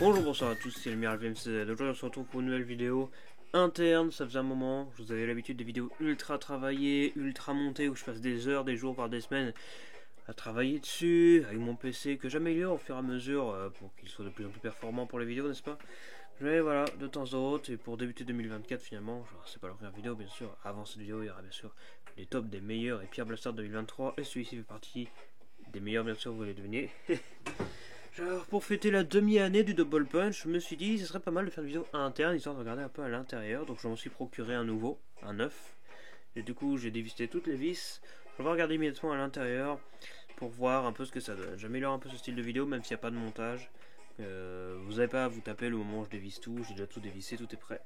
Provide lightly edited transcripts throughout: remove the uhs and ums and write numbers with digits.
Bonjour, bonsoir à tous, c'est le Miral VMC. Aujourd'hui on se retrouve pour une nouvelle vidéo interne. Ça faisait un moment, je vous avais l'habitude des vidéos ultra travaillées, ultra montées, où je passe des heures, des jours, voire des semaines à travailler dessus, avec mon PC que j'améliore au fur et à mesure pour qu'il soit de plus en plus performant pour les vidéos, n'est-ce pas? Mais voilà, de temps en temps, et pour débuter 2024 finalement, c'est pas la première vidéo bien sûr, avant cette vidéo il y aura bien sûr les tops des meilleurs et pires blasters de 2023, et celui-ci fait partie des meilleurs bien sûr, vous les devinez. Genre, pour fêter la demi-année du Double Punch, je me suis dit ce serait pas mal de faire une vidéo interne, histoire de regarder un peu à l'intérieur. Donc je m'en suis procuré un nouveau, un neuf. Et du coup j'ai dévisté toutes les vis. Je vais regarder immédiatement à l'intérieur pour voir un peu ce que ça donne. J'améliore un peu ce style de vidéo, même s'il n'y a pas de montage. Vous n'avez pas à vous taper le moment où je dévisse tout, j'ai déjà tout dévissé, tout est prêt.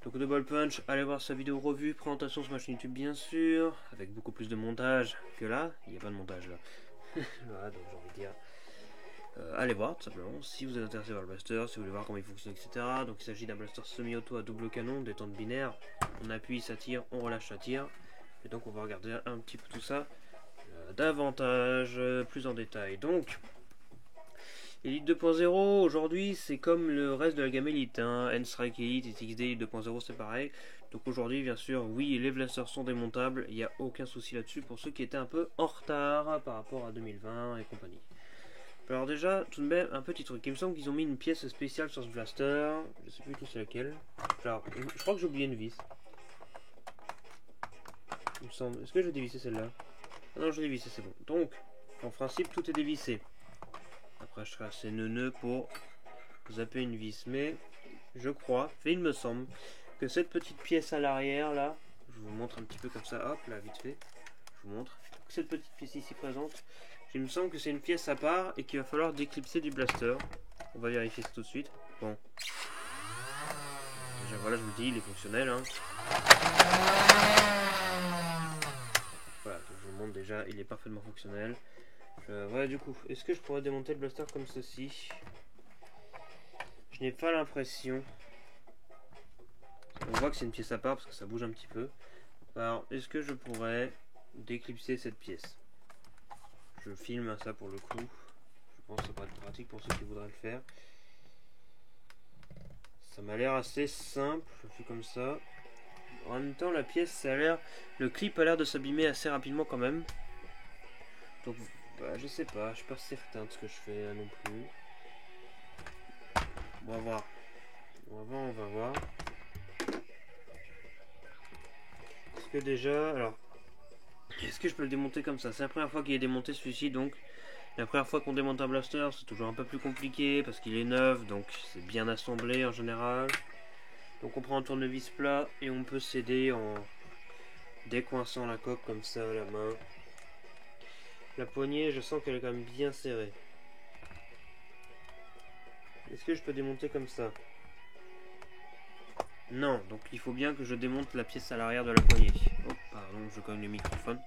Donc Double Punch, allez voir sa vidéo revue, présentation sur ma chaîne YouTube bien sûr, avec beaucoup plus de montage que là. Il n'y a pas de montage là. Voilà, donc j'ai envie de dire... allez voir tout simplement si vous êtes intéressé par le blaster, si vous voulez voir comment il fonctionne, etc. Donc il s'agit d'un blaster semi-auto à double canon, détente binaire. On appuie, ça tire, on relâche, ça tire. Et donc on va regarder un petit peu tout ça davantage, plus en détail. Donc Elite 2.0 aujourd'hui c'est comme le reste de la gamme Elite, hein. N-Strike Elite et XD Elite 2.0 c'est pareil. Donc aujourd'hui bien sûr oui les blasters sont démontables, il n'y a aucun souci là-dessus pour ceux qui étaient un peu en retard par rapport à 2020 et compagnie. Alors déjà, tout de même, un petit truc. Il me semble qu'ils ont mis une pièce spéciale sur ce blaster. Je sais plus tout c'est laquelle. Alors, je crois que j'ai oublié une vis. Il me semble. Est-ce que je vais dévisser celle-là? Ah non, je l'ai dévissé, c'est bon. Donc, en principe, tout est dévissé. Après, je serai assez neuneux pour zapper une vis. Mais, je crois, et il me semble, que cette petite pièce à l'arrière, là, je vous montre un petit peu comme ça, hop, là, vite fait. Je vous montre. Cette petite pièce ici présente, il me semble que c'est une pièce à part et qu'il va falloir déclipser du blaster. On va vérifier ça tout de suite. Bon. Déjà voilà, je vous le dis, il est fonctionnel. Hein. Voilà, je vous montre déjà, il est parfaitement fonctionnel. Voilà du coup, est-ce que je pourrais démonter le blaster comme ceci? Je n'ai pas l'impression. On voit que c'est une pièce à part parce que ça bouge un petit peu. Alors, est-ce que je pourrais déclipser cette pièce? Je filme ça pour le coup. Je pense que ça pourrait être pratique pour ceux qui voudraient le faire. Ça m'a l'air assez simple, je fais comme ça. En même temps, la pièce, ça a l'air, le clip a l'air de s'abîmer assez rapidement quand même. Donc, bah, je sais pas, je suis pas certain de ce que je fais là non plus. On va voir. On va voir. Est-ce que déjà, alors, est-ce que je peux le démonter comme ça? C'est la première fois qu'il est démonté celui-ci, donc la première fois qu'on démonte un blaster, c'est toujours un peu plus compliqué parce qu'il est neuf, donc c'est bien assemblé en général. Donc on prend un tournevis plat et on peut s'aider en décoinçant la coque comme ça à la main. La poignée, je sens qu'elle est quand même bien serrée. Est-ce que je peux démonter comme ça? Non, donc il faut bien que je démonte la pièce à l'arrière de la poignée. Oh, pardon, je cogne le microphone.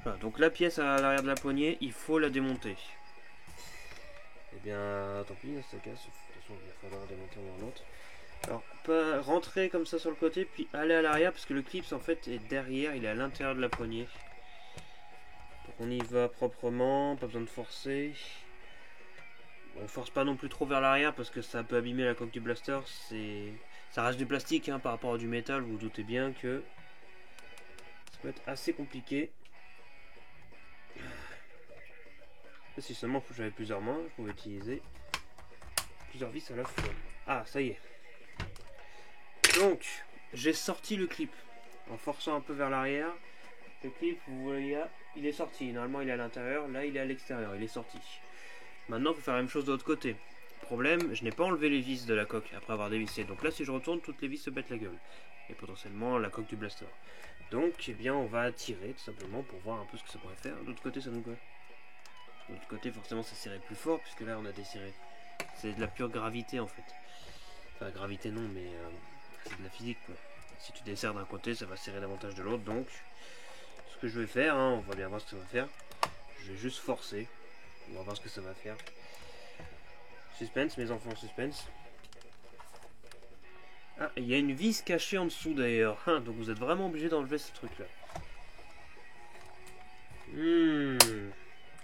Voilà, donc la pièce à l'arrière de la poignée, il faut la démonter. Eh bien, tant pis, ça casse. De toute façon, il va falloir démonter un ou l'autre. Alors, pas rentrer comme ça sur le côté, puis aller à l'arrière, parce que le clip en fait est derrière, il est à l'intérieur de la poignée. Donc on y va proprement, pas besoin de forcer. On force pas non plus trop vers l'arrière parce que ça peut abîmer la coque du blaster. Ça reste du plastique hein, par rapport à du métal, vous vous doutez bien que ça peut être assez compliqué. Si seulement j'avais plusieurs mains, je pouvais utiliser plusieurs vis à la fois. Ah, ça y est. Donc, j'ai sorti le clip en forçant un peu vers l'arrière. Le clip, vous voyez, il est sorti. Normalement, il est à l'intérieur. Là, il est à l'extérieur. Il est sorti. Maintenant, il faut faire la même chose de l'autre côté. Problème, je n'ai pas enlevé les vis de la coque après avoir dévissé. Donc là, si je retourne, toutes les vis se bêtent la gueule. Et potentiellement la coque du blaster. Donc, eh bien, on va tirer tout simplement pour voir un peu ce que ça pourrait faire. De l'autre côté, ça nous quoi? De l'autre côté, forcément, ça serrait plus fort puisque là, on a desserré. C'est de la pure gravité en fait. Enfin, gravité non, mais c'est de la physique quoi. Si tu desserres d'un côté, ça va serrer davantage de l'autre. Donc, ce que je vais faire, hein, on va bien voir ce que ça va faire. Je vais juste forcer. On va voir ce que ça va faire. Suspense, mes enfants, suspense. Ah, il y a une vis cachée en dessous d'ailleurs. Hein, donc vous êtes vraiment obligé d'enlever ce truc là.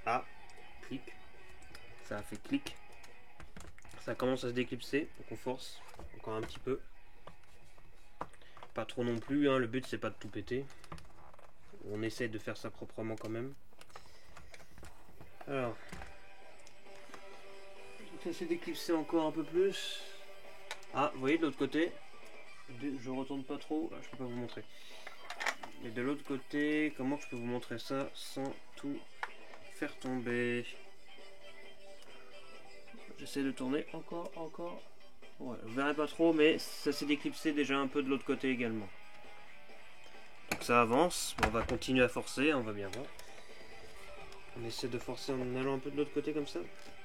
Ah, clic. Ça a fait clic. Ça commence à se déclipser, donc on force encore un petit peu. Pas trop non plus, hein, le but c'est pas de tout péter. On essaie de faire ça proprement quand même. Alors, ça s'est déclipsé encore un peu plus. Ah, vous voyez de l'autre côté, je retourne pas trop, je peux pas vous montrer. Mais de l'autre côté, comment je peux vous montrer ça sans tout faire tomber? J'essaie de tourner encore. Ouais, vous verrez pas trop, mais ça s'est déclipsé déjà un peu de l'autre côté également. Donc ça avance, on va continuer à forcer, on va bien voir. On essaie de forcer en allant un peu de l'autre côté comme ça.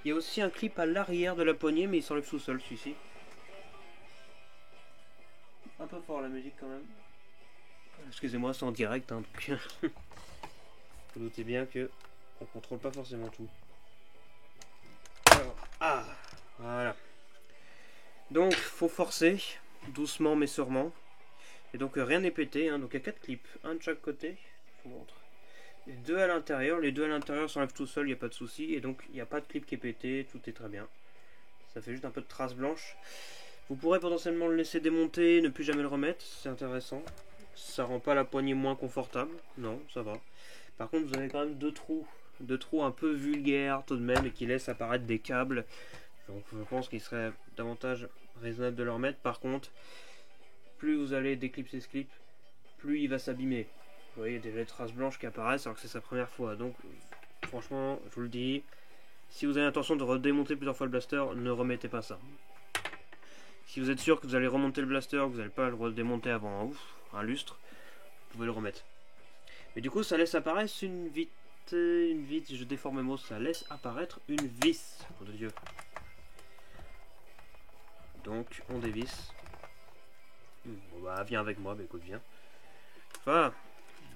Il y a aussi un clip à l'arrière de la poignée, mais il s'enlève tout seul celui-ci. Un peu fort la musique quand même. Excusez-moi, c'est en direct, hein, donc vous doutez bien que on contrôle pas forcément tout. Alors, voilà. Donc faut forcer, doucement mais sûrement. Et donc rien n'est pété, hein, donc il y a 4 clips, un de chaque côté, je vous montre. Les deux à l'intérieur s'enlèvent tout seul, il n'y a pas de souci. Et donc il n'y a pas de clip qui est pété, tout est très bien. Ça fait juste un peu de traces blanches. Vous pourrez potentiellement le laisser démonter, ne plus jamais le remettre, c'est intéressant. Ça rend pas la poignée moins confortable, non, ça va. Par contre vous avez quand même deux trous un peu vulgaires tout de même et qui laissent apparaître des câbles. Donc je pense qu'il serait davantage raisonnable de le remettre. Par contre, plus vous allez déclipser ce clip, plus il va s'abîmer. Vous voyez déjà les traces blanches qui apparaissent alors que c'est sa première fois. Donc franchement, je vous le dis, si vous avez l'intention de redémonter plusieurs fois le blaster, ne remettez pas ça. Si vous êtes sûr que vous allez remonter le blaster, que vous n'allez pas le redémonter avant un lustre, vous pouvez le remettre. Mais du coup, ça laisse apparaître une vis, je déforme mes mots, ça laisse apparaître une vis, oh de Dieu. Donc, on dévisse. Bon bah, viens avec moi, bah écoute, viens. Voilà.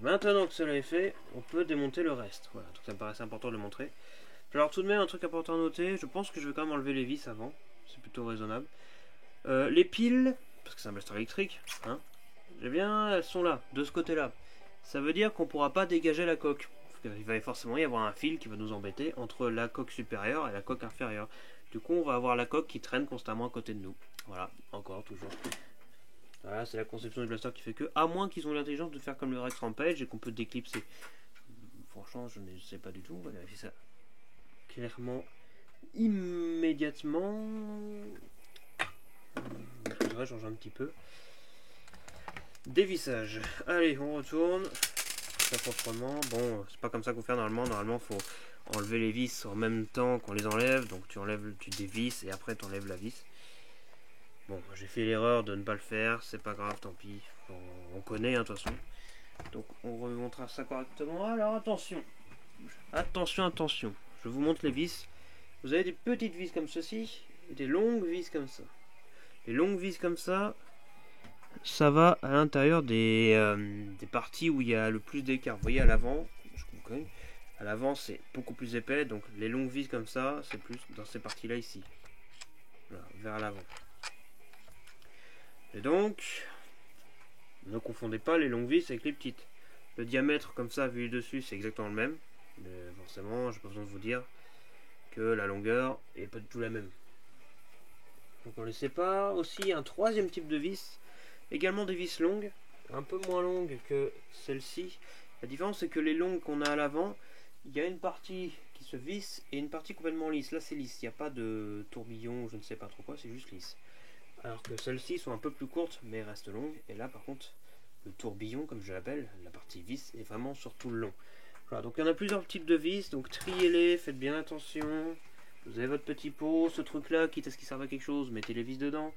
Maintenant que cela est fait, on peut démonter le reste. Voilà, donc ça me paraissait important de le montrer. Alors tout de même, un truc important à noter, je pense que je vais quand même enlever les vis avant. C'est plutôt raisonnable. Les piles, parce que c'est un blaster électrique, hein, eh bien, elles sont là, de ce côté-là. Ça veut dire qu'on ne pourra pas dégager la coque. Il va forcément y avoir un fil qui va nous embêter entre la coque supérieure et la coque inférieure. Du coup, on va avoir la coque qui traîne constamment à côté de nous. Voilà, encore, toujours. Voilà, c'est la conception du blaster qui fait que, à moins qu'ils ont l'intelligence de faire comme le Rex Rampage et qu'on peut déclipser. Franchement, je ne sais pas du tout, on va vérifier ça clairement, immédiatement. Je vais changer un petit peu. Dévissage. Allez, on retourne. Ça proprement. Bon, c'est pas comme ça qu'on fait normalement. Normalement, faut enlever les vis en même temps qu'on les enlève. Donc tu enlèves, tu dévisses et après tu enlèves la vis. Bon, j'ai fait l'erreur de ne pas le faire. C'est pas grave, tant pis. On connaît, hein, de toute façon. Donc on remontera ça correctement. Alors attention. Attention. Je vous montre les vis. Vous avez des petites vis comme ceci et des longues vis comme ça. Les longues vis comme ça, ça va à l'intérieur des parties où il y a le plus d'écart. Vous voyez à l'avant, je comprends. À l'avant c'est beaucoup plus épais, donc les longues vis comme ça, c'est plus dans ces parties-là ici. Voilà, vers l'avant. Et donc, ne confondez pas les longues vis avec les petites. Le diamètre comme ça vu dessus, c'est exactement le même. Mais forcément, j'ai pas besoin de vous dire que la longueur est pas du tout la même. Donc on les sépare. Aussi un troisième type de vis, également des vis longues, un peu moins longues que celle-ci. La différence c'est que les longues qu'on a à l'avant, il y a une partie qui se visse et une partie complètement lisse. Là c'est lisse, il n'y a pas de tourbillon, je ne sais pas trop quoi, c'est juste lisse. Alors que celles-ci sont un peu plus courtes mais restent longues. Et là par contre, le tourbillon comme je l'appelle, la partie vis est vraiment sur tout le long. Voilà, donc il y en a plusieurs types de vis, donc triez-les, faites bien attention. Vous avez votre petit pot, ce truc là, quitte à ce qu'il serve à quelque chose, mettez les vis dedans.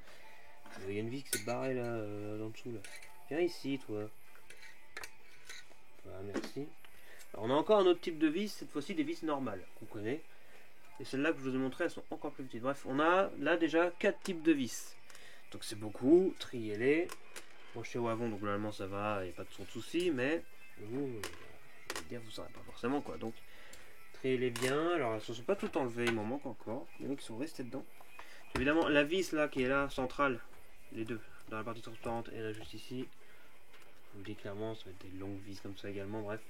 Il y a une vis qui s'est barrée là, en dessous là. Viens ici toi. Voilà, merci. Alors on a encore un autre type de vis, cette fois-ci des vis normales, qu'on connaît. Et celles-là que je vous ai montré, elles sont encore plus petites. Bref, on a là déjà 4 types de vis. Donc c'est beaucoup, triez-les. Moi je suis au avant, donc globalement ça va, il n'y a pas de soucis, mais vous, je vais dire, vous ne saurez pas forcément quoi. Donc triez-les bien. Alors elles ne sont pas toutes enlevées, il m'en manque encore. Il y en a qui sont restés dedans. Évidemment, la vis là qui est là, centrale, les deux, dans la partie transparente et là juste ici. Je vous dis clairement, ça va être des longues vis comme ça également, bref.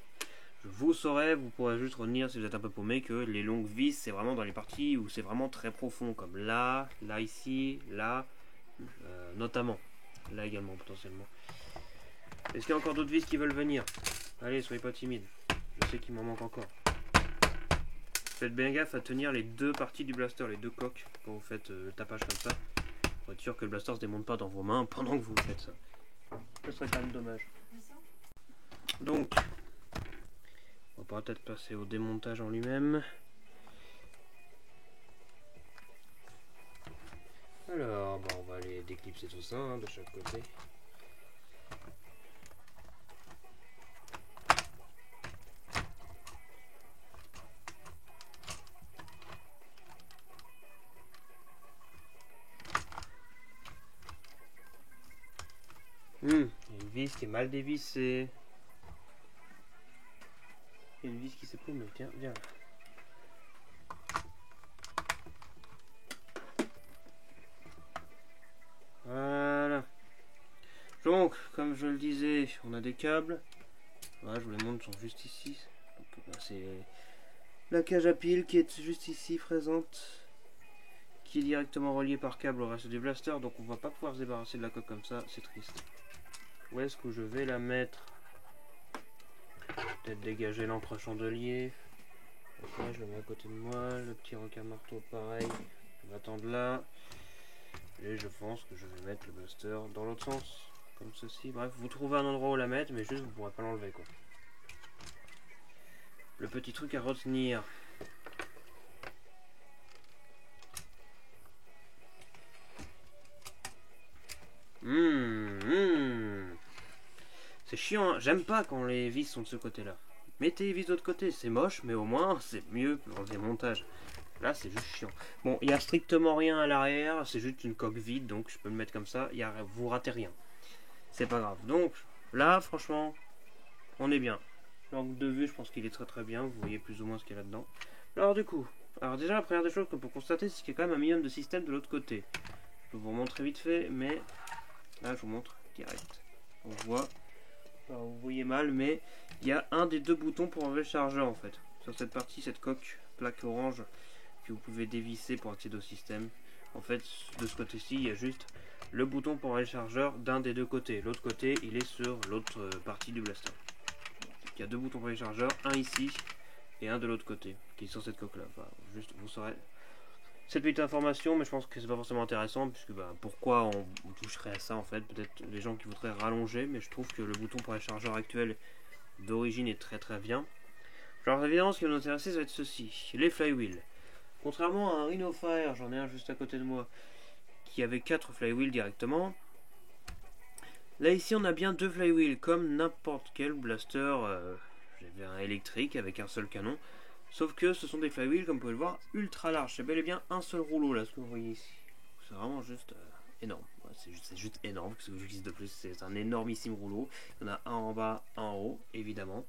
vous saurez, vous pourrez juste retenir si vous êtes un peu paumé que les longues vis c'est vraiment dans les parties où c'est vraiment très profond, comme là, là ici, là, notamment, là également potentiellement. Est-ce qu'il y a encore d'autres vis qui veulent venir? Allez, soyez pas timides, je sais qu'il m'en manque encore. Faites bien gaffe à tenir les deux parties du blaster, les deux coques, quand vous faites le tapage comme ça, pour être sûr que le blaster se démonte pas dans vos mains pendant que vous faites ça. Ce serait quand même dommage. Donc, on va peut-être passer au démontage en lui-même. Alors, on va aller déclipser tout ça de chaque côté. Il y a une vis qui est mal dévissée. Il y a une vis qui s'est paumée. Tiens, viens là. Voilà. Donc, comme je le disais, on a des câbles. Voilà, je vous les montre, ils sont juste ici. C'est la cage à pile qui est juste ici présente, qui est directement reliée par câble au reste du blaster. Donc on va pas pouvoir se débarrasser de la coque comme ça, c'est triste. Où est-ce que je vais la mettre? Peut-être dégager l'encre chandelier. Ok, je le mets à côté de moi. Le petit requin marteau pareil. Je vais attendre là. Et je pense que je vais mettre le blaster dans l'autre sens. Comme ceci. Bref, vous trouvez un endroit où la mettre, mais juste vous pourrez pas l'enlever quoi. Le petit truc à retenir. C'est chiant, hein. J'aime pas quand les vis sont de ce côté-là. Mettez les vis de l'autre côté, c'est moche, mais au moins c'est mieux pour le démontage. Là, c'est juste chiant. Bon, il n'y a strictement rien à l'arrière, c'est juste une coque vide, donc je peux le mettre comme ça, vous ratez rien. C'est pas grave. Donc, là, franchement, on est bien. L'angle de vue, je pense qu'il est très très bien, vous voyez plus ou moins ce qu'il y a là-dedans. Alors du coup, déjà la première des choses qu'on peut constater, c'est qu'il y a quand même un minimum de système de l'autre côté. Je vais vous montrer vite fait, mais là, je vous montre direct. On voit... Alors, vous voyez mal, mais il y a un des deux boutons pour enlever le chargeur en fait. Sur cette partie, cette coque, plaque orange, que vous pouvez dévisser pour accéder au système. En fait, de ce côté-ci, il y a juste le bouton pour enlever le chargeur d'un des deux côtés. L'autre côté, il est sur l'autre partie du blaster. Il y a deux boutons pour enlever le chargeur, un ici et un de l'autre côté, qui est sur cette coque-là. Enfin, juste, vous saurez cette petite information, mais je pense que c'est pas forcément intéressant, puisque pourquoi on toucherait à ça en fait? Peut-être les gens qui voudraient rallonger, mais je trouve que le bouton pour les chargeurs actuels d'origine est très très bien. Alors évidemment, ce qui va nous intéresser, ça va être ceci, les flywheels. Contrairement à un Rhino Fire, j'en ai un juste à côté de moi, qui avait 4 flywheels directement. Là ici, on a bien 2 flywheels, comme n'importe quel blaster. J'avais un électrique avec un seul canon. Sauf que ce sont des flywheels, comme vous pouvez le voir, ultra larges. C'est bel et bien un seul rouleau, là, ce que vous voyez ici. C'est vraiment juste énorme. Ouais, c'est juste énorme, ce que je dis de plus. C'est un énormissime rouleau. Il y en a un en bas, un en haut, évidemment.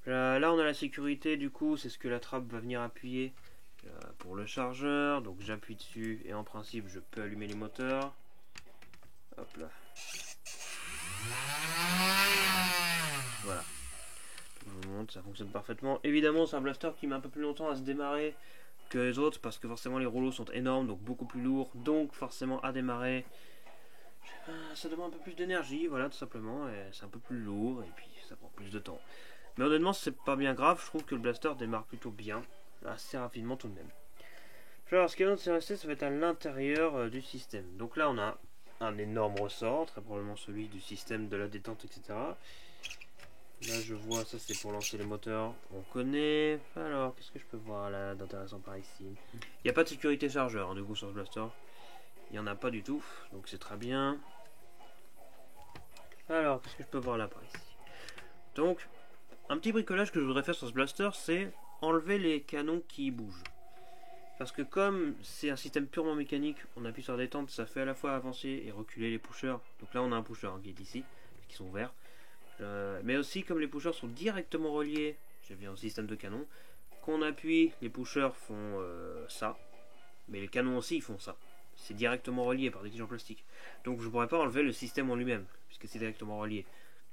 Là, on a la sécurité, du coup, c'est ce que la trappe va venir appuyer pour le chargeur. Donc j'appuie dessus et en principe, je peux allumer les moteurs. Hop là. Voilà. Je vous montre, ça fonctionne parfaitement. Évidemment, c'est un blaster qui met un peu plus longtemps à se démarrer que les autres parce que forcément les rouleaux sont énormes, donc beaucoup plus lourds, donc forcément à démarrer ça demande un peu plus d'énergie, voilà, tout simplement, et c'est un peu plus lourd et puis ça prend plus de temps. Mais honnêtement, c'est pas bien grave, je trouve que le blaster démarre plutôt bien, assez rapidement tout de même. Alors, ce qui va nous intéresser, ça va être à l'intérieur du système. Donc là, on a un énorme ressort, très probablement celui du système de la détente, etc. Là je vois, ça c'est pour lancer les moteurs, on connaît. Alors qu'est-ce que je peux voir là d'intéressant par ici? Il n'y a pas de sécurité chargeur du coup sur ce blaster. Il n'y en a pas du tout, donc c'est très bien. Alors qu'est-ce que je peux voir là par ici? Donc un petit bricolage que je voudrais faire sur ce blaster, c'est enlever les canons qui bougent. Parce que comme c'est un système purement mécanique, on appuie sur la détente, ça fait à la fois avancer et reculer les pushers. Donc là on a un pusher qui est ici, qui sont verts. Mais aussi comme les pushers sont directement reliés, j'ai vu un système de canon, qu'on appuie, les pushers font ça, mais les canons aussi ils font ça. C'est directement relié par des tiges en plastique. Donc je ne pourrais pas enlever le système en lui-même, puisque c'est directement relié.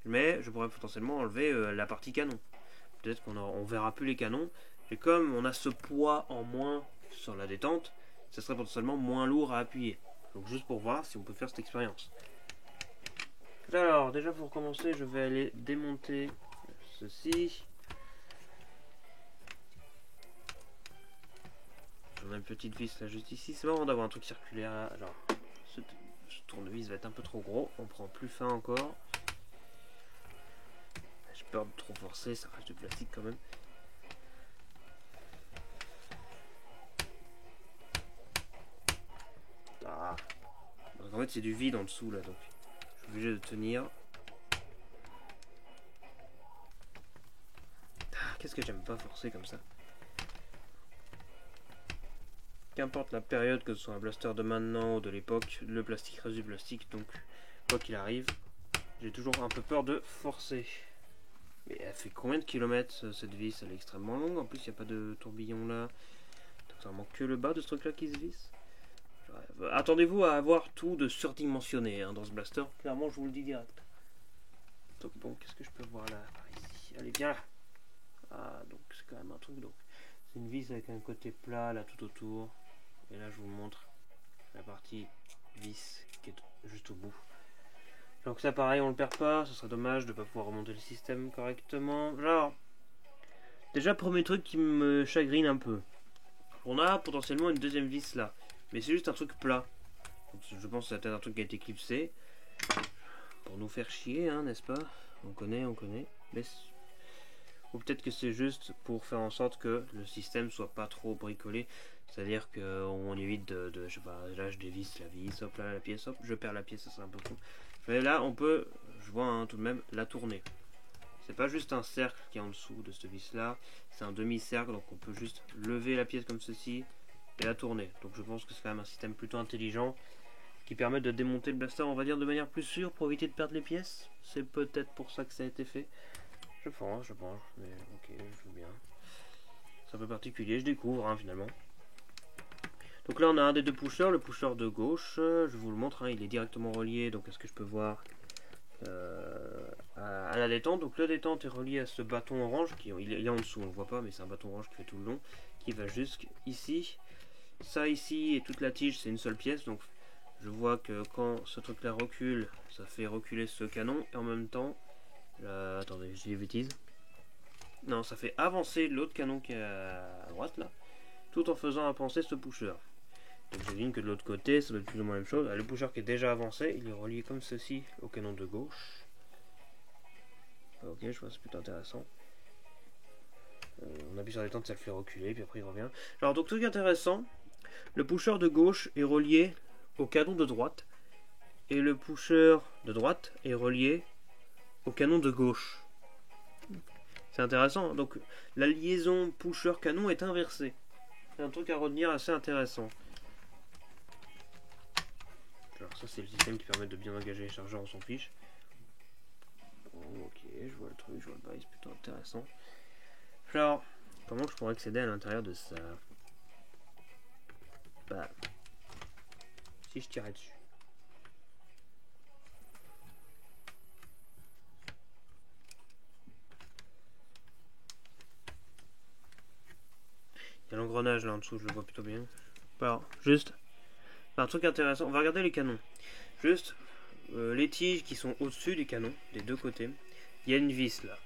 Mais je pourrais potentiellement enlever la partie canon. Peut-être qu'on verra plus les canons. Et comme on a ce poids en moins sur la détente, ça serait potentiellement moins lourd à appuyer. Donc juste pour voir si on peut faire cette expérience. Alors déjà pour commencer, je vais aller démonter ceci. On a une petite vis là juste ici. C'est marrant d'avoir un truc circulaire là. Alors ce tournevis va être un peu trop gros. On prend plus fin encore. J'ai peur de trop forcer, ça reste du plastique quand même. Ah. Donc en fait c'est du vide en dessous là, donc je suis obligé de tenir. Ah, qu'est-ce que j'aime pas forcer comme ça. Qu'importe la période, que ce soit un blaster de maintenant ou de l'époque, le plastique reste du plastique, donc quoi qu'il arrive, j'ai toujours un peu peur de forcer. Mais elle fait combien de kilomètres cette vis? Elle est extrêmement longue, en plus il n'y a pas de tourbillon là. Donc ça manque que le bas de ce truc là qui se visse. Attendez-vous à avoir tout de surdimensionné hein, dans ce blaster, clairement je vous le dis direct. Donc bon, qu'est-ce que je peux voir là par ici? Allez, viens là. Ah, donc c'est quand même un truc, donc c'est une vis avec un côté plat là tout autour. Et là je vous montre la partie vis qui est juste au bout. Donc ça pareil on le perd pas, ce serait dommage de ne pas pouvoir remonter le système correctement. Genre, déjà premier truc qui me chagrine un peu. On a potentiellement une deuxième vis là, mais c'est juste un truc plat. Donc, je pense que c'est peut-être un truc qui a été clipsé. Pour nous faire chier, hein, n'est-ce pas? On connaît. Mais ou peut-être que c'est juste pour faire en sorte que le système soit pas trop bricolé. C'est-à-dire qu'on évite de je sais pas, là je dévisse la vis, hop là la pièce, hop, je perds la pièce, ça c'est un peu con. Mais là on peut, je vois hein, tout de même, la tourner. C'est pas juste un cercle qui est en dessous de cette vis là, c'est un demi-cercle, donc on peut juste lever la pièce comme ceci et la tourner. Donc je pense que c'est quand même un système plutôt intelligent qui permet de démonter le blaster, on va dire, de manière plus sûre pour éviter de perdre les pièces. C'est peut-être pour ça que ça a été fait. Je pense, mais ok, je veux bien. C'est un peu particulier, je découvre hein, finalement. Donc là on a un des deux pushers, le pusher de gauche, je vous le montre, hein, il est directement relié, donc est-ce que je peux voir à la détente. Donc la détente est reliée à ce bâton orange, il est en dessous, on le voit pas, mais c'est un bâton orange qui fait tout le long, qui va jusqu'ici. Ça ici et toute la tige c'est une seule pièce, donc je vois que quand ce truc là recule, ça fait reculer ce canon, et en même temps, attendez, je dis des bêtises. Non, ça fait avancer l'autre canon qui est à droite là, tout en faisant avancer ce pusher. Donc j'imagine que de l'autre côté, ça doit être plus ou moins la même chose. Le pusher qui est déjà avancé, il est relié comme ceci au canon de gauche. Ok, je vois, c'est plutôt intéressant. On appuie sur la détente, ça le fait reculer, puis après il revient. Alors donc truc intéressant, le pusher de gauche est relié au canon de droite, et le pusher de droite est relié au canon de gauche. C'est intéressant, donc la liaison pusher-canon est inversée. C'est un truc à retenir assez intéressant. Alors ça c'est le système qui permet de bien engager les chargeurs, on s'en fiche. Bon, ok, je vois le truc, je vois le bail, c'est plutôt intéressant. Alors, comment je pourrais accéder à l'intérieur de ça? Bah, si je tirais dessus. Il y a l'engrenage là en dessous, je le vois plutôt bien. Alors, juste, un truc intéressant, on va regarder les canons. Juste, les tiges qui sont au-dessus du canon, des deux côtés, il y a une vis là.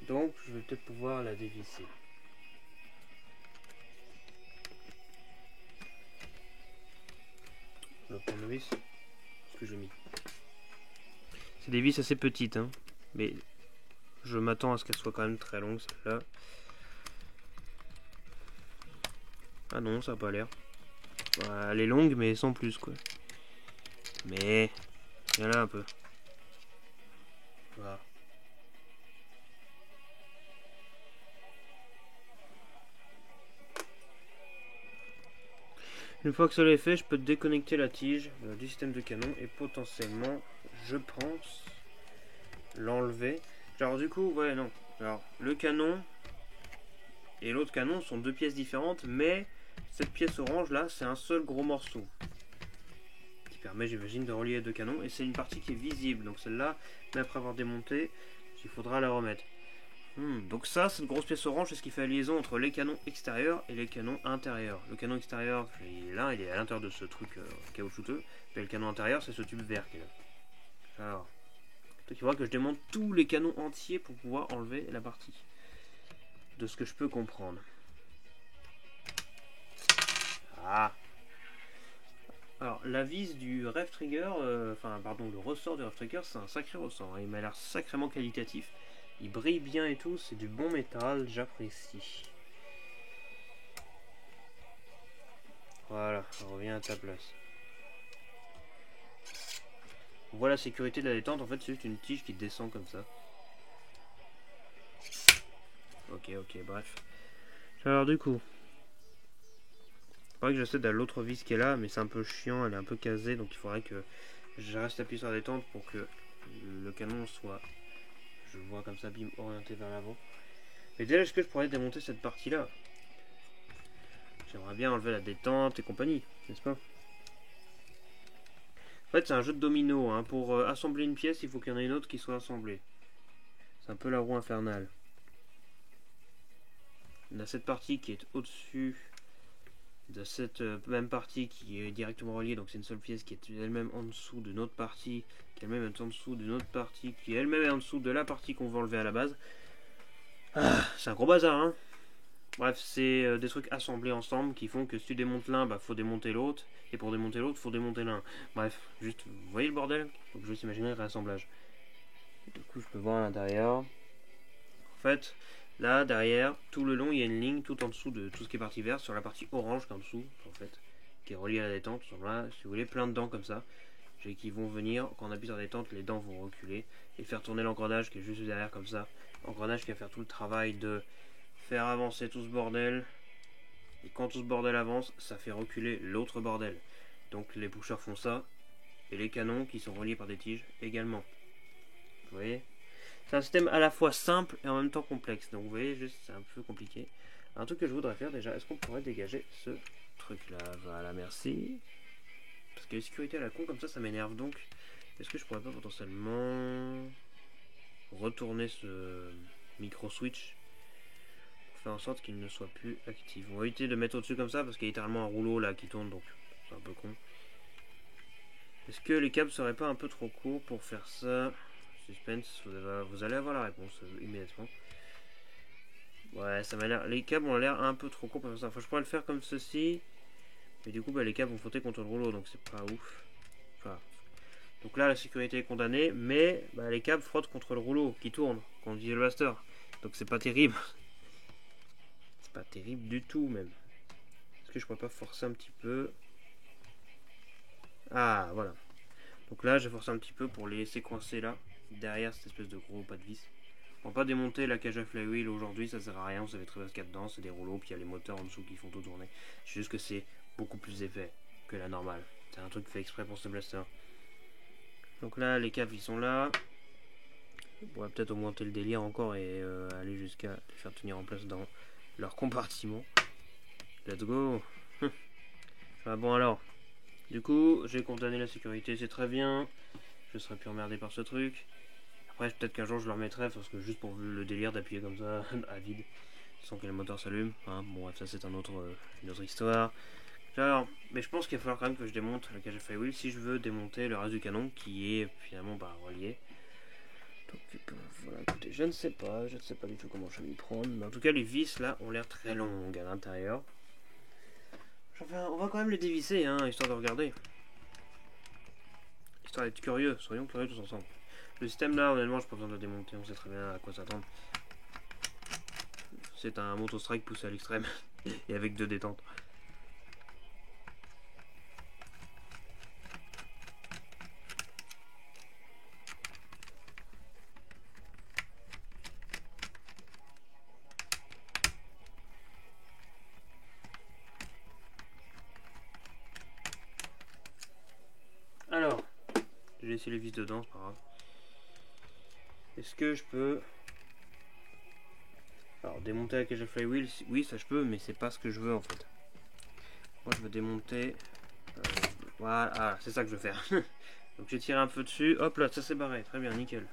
Donc, je vais peut-être pouvoir la dévisser. Le tournevis, ce que j'ai mis. C'est des vis assez petites, hein, mais je m'attends à ce qu'elles soient quand même très longues, celle-là. Ah non, ça n'a pas l'air. Elle est longue, mais sans plus, quoi. Mais, il y en a un peu. Voilà. Une fois que cela est fait, je peux déconnecter la tige du système de canon et potentiellement, je pense, l'enlever. Alors du coup, ouais, non. Alors, le canon et l'autre canon sont deux pièces différentes, mais cette pièce orange là, c'est un seul gros morceau qui permet, j'imagine, de relier les deux canons. Et c'est une partie qui est visible, donc celle-là, mais après avoir démonté, il faudra la remettre. Donc ça, cette grosse pièce orange, c'est ce qui fait la liaison entre les canons extérieurs et les canons intérieurs. Le canon extérieur, il est à l'intérieur de ce truc caoutchouteux, et le canon intérieur, c'est ce tube vert qui est là. Alors, il faudra que je démonte tous les canons entiers pour pouvoir enlever la partie, de ce que je peux comprendre. Ah. Alors, la vis du Rev Trigger, le ressort du Rev Trigger, c'est un sacré ressort. Hein. Il m'a l'air sacrément qualitatif. Il brille bien et tout, c'est du bon métal, j'apprécie. Voilà, reviens à ta place. On voit la sécurité de la détente, en fait c'est juste une tige qui descend comme ça. Ok, bref. Alors du coup, il faudrait que j'accède à l'autre vis qui est là, mais c'est un peu chiant, elle est un peu casée, donc il faudrait que je reste appuyé sur la détente pour que le canon soit, je vois comme ça, bim, orienté vers l'avant. Mais déjà, est-ce que je pourrais démonter cette partie-là? J'aimerais bien enlever la détente et compagnie, n'est-ce pas? En fait, c'est un jeu de domino. Hein. Pour assembler une pièce, il faut qu'il y en ait une autre qui soit assemblée. C'est un peu la roue infernale. On a cette partie qui est au-dessus de cette même partie qui est directement reliée. Donc c'est une seule pièce qui est elle-même en dessous d'une autre partie, qui elle-même est en dessous d'une autre partie, qui elle-même est en dessous de la partie qu'on veut enlever à la base. Ah, c'est un gros bazar, hein. Bref, c'est des trucs assemblés ensemble qui font que si tu démontes l'un, bah faut démonter l'autre. Et pour démonter l'autre, faut démonter l'un. Bref, juste, vous voyez le bordel? Donc je vais s'imaginer le réassemblage. Du coup, je peux voir à l'intérieur. En fait, là, derrière, tout le long, il y a une ligne tout en dessous de tout ce qui est partie verte, sur la partie orange qui est en dessous, en fait, qui est reliée à la détente. Là, si vous voulez, plein de dents comme ça. Et qui vont venir, quand on appuie sur la détente, les dents vont reculer et faire tourner l'engrenage qui est juste derrière comme ça. L'engrenage qui va faire tout le travail de faire avancer tout ce bordel. Et quand tout ce bordel avance, ça fait reculer l'autre bordel. Donc les pushers font ça. Et les canons qui sont reliés par des tiges également. Vous voyez? C'est un système à la fois simple et en même temps complexe. Donc vous voyez, juste c'est un peu compliqué. Un truc que je voudrais faire déjà, est-ce qu'on pourrait dégager ce truc là? Voilà, merci. Parce que les sécurités à la con comme ça m'énerve donc. Est-ce que je pourrais pas potentiellement retourner ce micro switch pour faire en sorte qu'il ne soit plus actif? On va éviter de mettre au-dessus comme ça parce qu'il y a littéralement un rouleau là qui tourne, donc c'est un peu con. Est-ce que les câbles seraient pas un peu trop courts pour faire ça? Suspense, vous allez avoir la réponse immédiatement. Ouais, ça m'a l'air. Les câbles ont l'air un peu trop courts pour faire ça. Enfin, je pourrais le faire comme ceci. Mais du coup, bah, les câbles vont frotter contre le rouleau, donc c'est pas ouf. Enfin, donc là, la sécurité est condamnée, mais bah, les câbles frottent contre le rouleau qui tourne quand on dit le blaster. Donc c'est pas terrible. C'est pas terrible du tout, même. Est-ce que je pourrais pas forcer un petit peu? Ah, voilà. Donc là, j'ai forcé un petit peu pour les laisser coincer là, derrière cette espèce de gros pas de vis. On va pas démonter la cage à flywheel aujourd'hui, ça sert à rien, vous savez très bien ce qu'il y a dedans, c'est des rouleaux, puis il y a les moteurs en dessous qui font tout tourner. C'est juste que c'est beaucoup plus épais que la normale. C'est un truc fait exprès pour ce blaster. Donc là, les câbles ils sont là. On pourrait peut-être augmenter le délire encore et aller jusqu'à les faire tenir en place dans leur compartiment. Let's go. Ah bon alors. Du coup, j'ai condamné la sécurité, c'est très bien. Je serais plus emmerdé par ce truc. Après, peut-être qu'un jour je le remettrai parce que juste pour le délire d'appuyer comme ça à vide sans que le moteur s'allume. Hein. Bon, bref, ça c'est une autre histoire. Alors, mais je pense qu'il va falloir quand même que je démonte la cage à flywheel si je veux démonter le reste du canon qui est finalement relié. Donc voilà, écoutez, je ne sais pas du tout comment je vais m'y prendre. Mais en tout cas, les vis là ont l'air très longues à l'intérieur. Enfin, on va quand même les dévisser, hein, histoire de regarder. Histoire d'être curieux, soyons curieux tous ensemble. Le système là, honnêtement, je n'ai pas besoin de le démonter, on sait très bien à quoi s'attendre. C'est un moto strike poussé à l'extrême et avec 2 détentes. Alors, j'ai laissé les vis dedans, c'est pas grave. Est-ce que je peux... Alors, démonter la cage à flywheel, oui, ça je peux, mais c'est pas ce que je veux en fait. Moi, je veux démonter... voilà, c'est ça que je veux faire. Donc, j'ai tiré un peu dessus. Hop là, ça s'est barré. Très bien, nickel.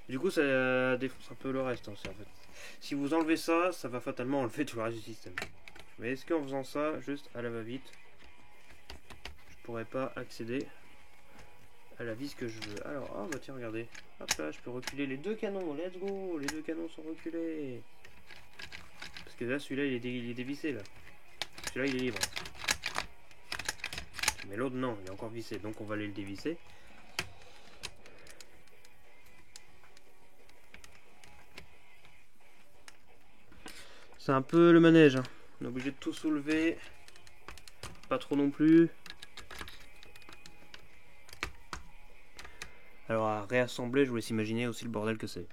Du coup, ça défonce un peu le reste, hein, en fait. Si vous enlevez ça, ça va fatalement enlever tout le reste du système. Mais est-ce qu'en faisant ça, juste à la va-vite, je pourrais pas accéder à la vis que je veux? Alors, ah bah tiens, regardez. Hop là, je peux reculer les deux canons, let's go. Les deux canons sont reculés. Parce que là, celui-là, il est dévissé, là. Celui-là, il est libre. Mais l'autre, non, il est encore vissé, donc on va aller le dévisser. C'est un peu le manège, hein. On est obligé de tout soulever. Pas trop non plus. Alors à réassembler, je vous laisse imaginer aussi le bordel que c'est.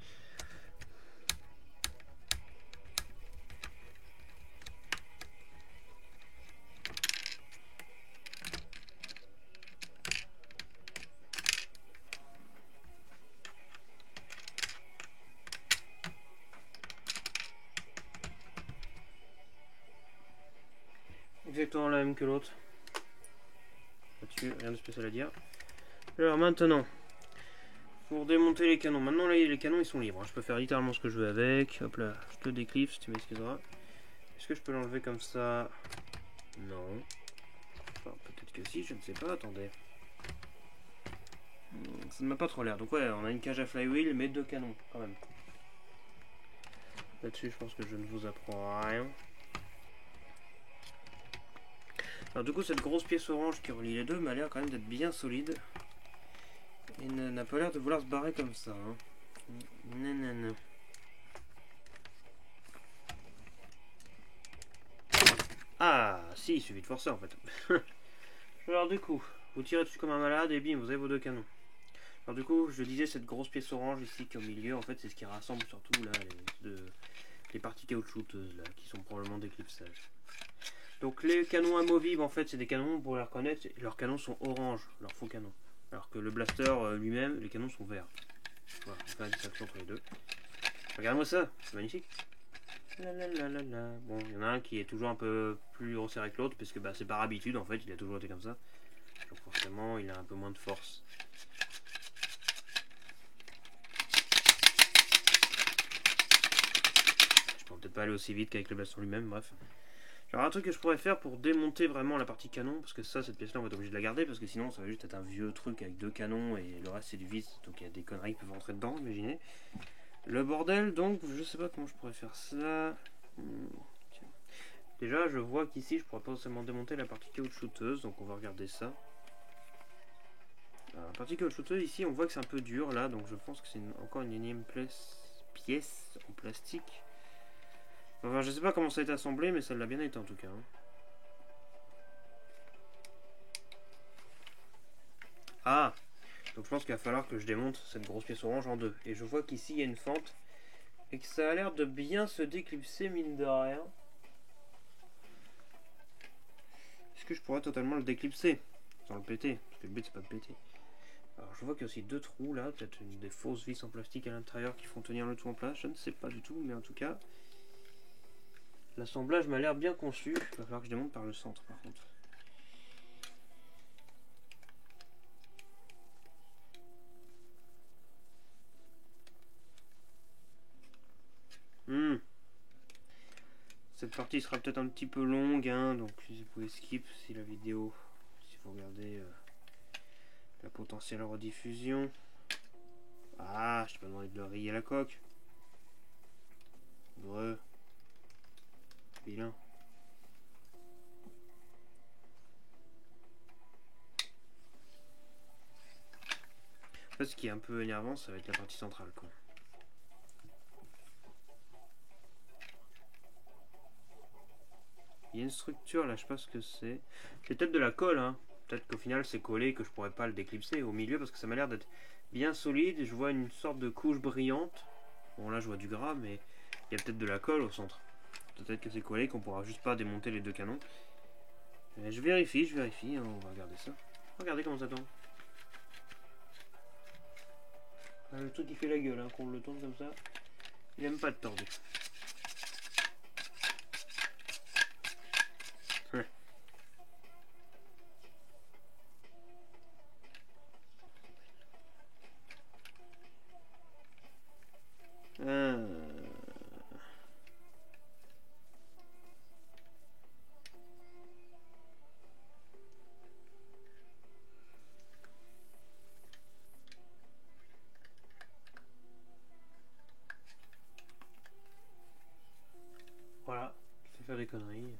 Exactement la même que l'autre. Là-dessus, rien de spécial à dire. Alors maintenant, pour démonter les canons. Maintenant là, les canons ils sont libres. Je peux faire littéralement ce que je veux avec. Hop là, je te décliffe, tu m'excuseras. Est-ce que je peux l'enlever comme ça? Non. Enfin, peut-être que si, je ne sais pas, attendez. Ça ne m'a pas trop l'air. Donc ouais, on a une cage à flywheel, mais deux canons quand même. Là-dessus, je pense que je ne vous apprends rien. Alors du coup, cette grosse pièce orange qui relie les deux m'a l'air quand même d'être bien solide. Et n'a pas l'air de vouloir se barrer comme ça. Hein. Nanana. Ah, si, il suffit de forcer en fait. Alors du coup, vous tirez dessus comme un malade et bim, vous avez vos deux canons. Alors du coup, je disais cette grosse pièce orange ici qui est au milieu, en fait, c'est ce qui rassemble surtout là les parties caoutchouteuses là, qui sont probablement des clipsages. Donc les canons amovibles, en fait, c'est des canons, pour les reconnaître, leurs canons sont orange, leurs faux canons. Alors que le blaster lui-même, les canons sont verts. Voilà, on fait la distinction entre les deux. Regardez-moi ça, c'est magnifique. Bon, il y en a un qui est toujours un peu plus resserré que l'autre, parce que bah, c'est par habitude, en fait, il a toujours été comme ça. Donc forcément, il a un peu moins de force. Je pourrais peut-être pas aller aussi vite qu'avec le blaster lui-même, bref. Alors un truc que je pourrais faire pour démonter vraiment la partie canon, parce que ça, cette pièce là on va être obligé de la garder, parce que sinon ça va juste être un vieux truc avec deux canons et le reste c'est du vis, donc il y a des conneries qui peuvent rentrer dedans, imaginez. Le bordel, donc je sais pas comment je pourrais faire ça. Déjà je vois qu'ici je pourrais potentiellement démonter la partie caoutchouteuse, donc on va regarder ça. Alors, la partie caoutchouteuse ici on voit que c'est un peu dur là, donc je pense que c'est encore une énième pièce en plastique. Enfin, je sais pas comment ça a été assemblé, mais ça l'a bien été en tout cas. Hein. Ah! Donc je pense qu'il va falloir que je démonte cette grosse pièce orange en deux. Et je vois qu'ici il y a une fente. Et que ça a l'air de bien se déclipser mine de rien. Est-ce que je pourrais totalement le déclipser? Sans le péter. Parce que le but c'est pas de péter. Alors je vois qu'il y a aussi deux trous là. Peut-être des fausses vis en plastique à l'intérieur qui font tenir le tout en place. Je ne sais pas du tout. Mais en tout cas... l'assemblage m'a l'air bien conçu. Il va falloir que je démonte par le centre par contre. Cette partie sera peut-être un petit peu longue, hein, donc vous pouvez skip si la vidéo, si vous regardez la potentielle rediffusion. Ah, je t'ai pas demandé de le rayer la coque. Breu. Vilain. En fait, ce qui est un peu énervant, ça va être la partie centrale, quoi. Il y a une structure là, je sais pas ce que c'est. C'est peut-être de la colle, hein. Peut-être qu'au final c'est collé et que je pourrais pas le déclipser au milieu parce que ça m'a l'air d'être bien solide. Je vois une sorte de couche brillante. Bon, là je vois du gras, mais il y a peut-être de la colle au centre. Peut-être que c'est collé, qu'on pourra juste pas démonter les deux canons. Mais je vérifie, hein, on va regarder ça. Regardez comment ça tourne. Ah, le truc qui fait la gueule, hein, qu'on le tourne comme ça. Il aime pas de tordu. faire des conneries.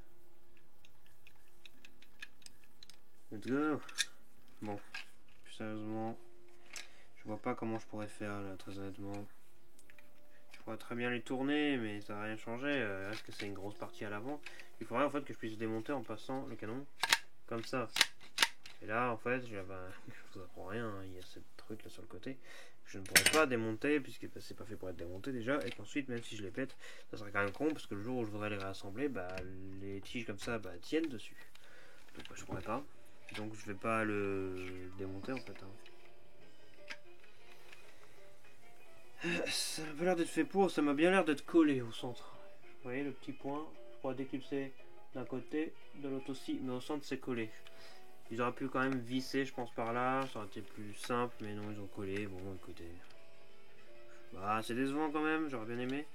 Let's go. Bon, plus sérieusement, je vois pas comment je pourrais faire là, très honnêtement. Je pourrais très bien les tourner, mais ça va rien changer. Est-ce que c'est une grosse partie à l'avant? Il faudrait en fait que je puisse démonter en passant le canon comme ça. Et là, en fait, je vous apprends rien, hein. Il y a ce truc là sur le côté. Je ne pourrais pas démonter, puisque bah, c'est pas fait pour être démonté déjà. Et qu'ensuite, même si je les pète, ça serait quand même con, parce que le jour où je voudrais les réassembler, bah, les tiges comme ça bah, tiennent dessus. Donc bah, je pourrais pas. Donc je vais pas le démonter en fait. Hein. Ça a l'air d'être fait pour, ça m'a bien l'air d'être collé au centre. Vous voyez le petit point, je pourrais déclipser d'un côté, de l'autre aussi, mais au centre c'est collé. Ils auraient pu quand même visser, je pense, par là, ça aurait été plus simple, mais non, ils ont collé. Bon, écoutez. Bah, c'est décevant quand même, j'aurais bien aimé.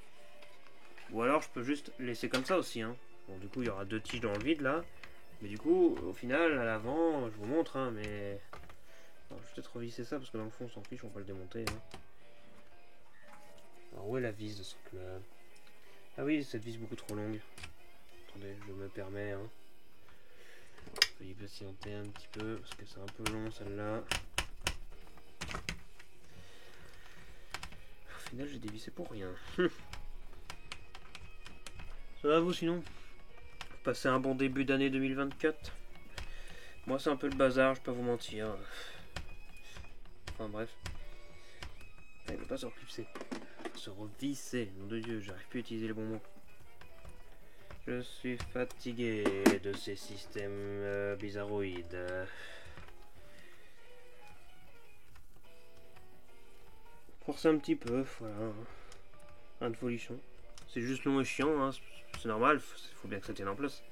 Ou alors, je peux juste laisser comme ça aussi. Hein. Bon, du coup, il y aura 2 tiges dans le vide là. Mais du coup, au final, à l'avant, je vous montre, hein, mais. Alors, je vais peut-être revisser ça parce que dans le fond, on s'en fiche, on va pas le démonter. Hein. Alors, où est la vis de ce truc-là? Ah oui, cette vis beaucoup trop longue. Attendez, je me permets. Hein. Veuillez patienter un petit peu parce que c'est un peu long celle-là. Au final, j'ai dévissé pour rien. Ça va vous sinon? Vous passez un bon début d'année 2024? Moi, c'est un peu le bazar, je peux pas vous mentir. Enfin bref. Il ne veut pas se reclipser. Se revisser, nom de Dieu, j'arrive plus à utiliser les bons mots. Je suis fatigué de ces systèmes bizarroïdes. Forcer un petit peu, voilà. Un de folichon. C'est juste long et chiant, hein. C'est normal, faut bien que ça tienne en place.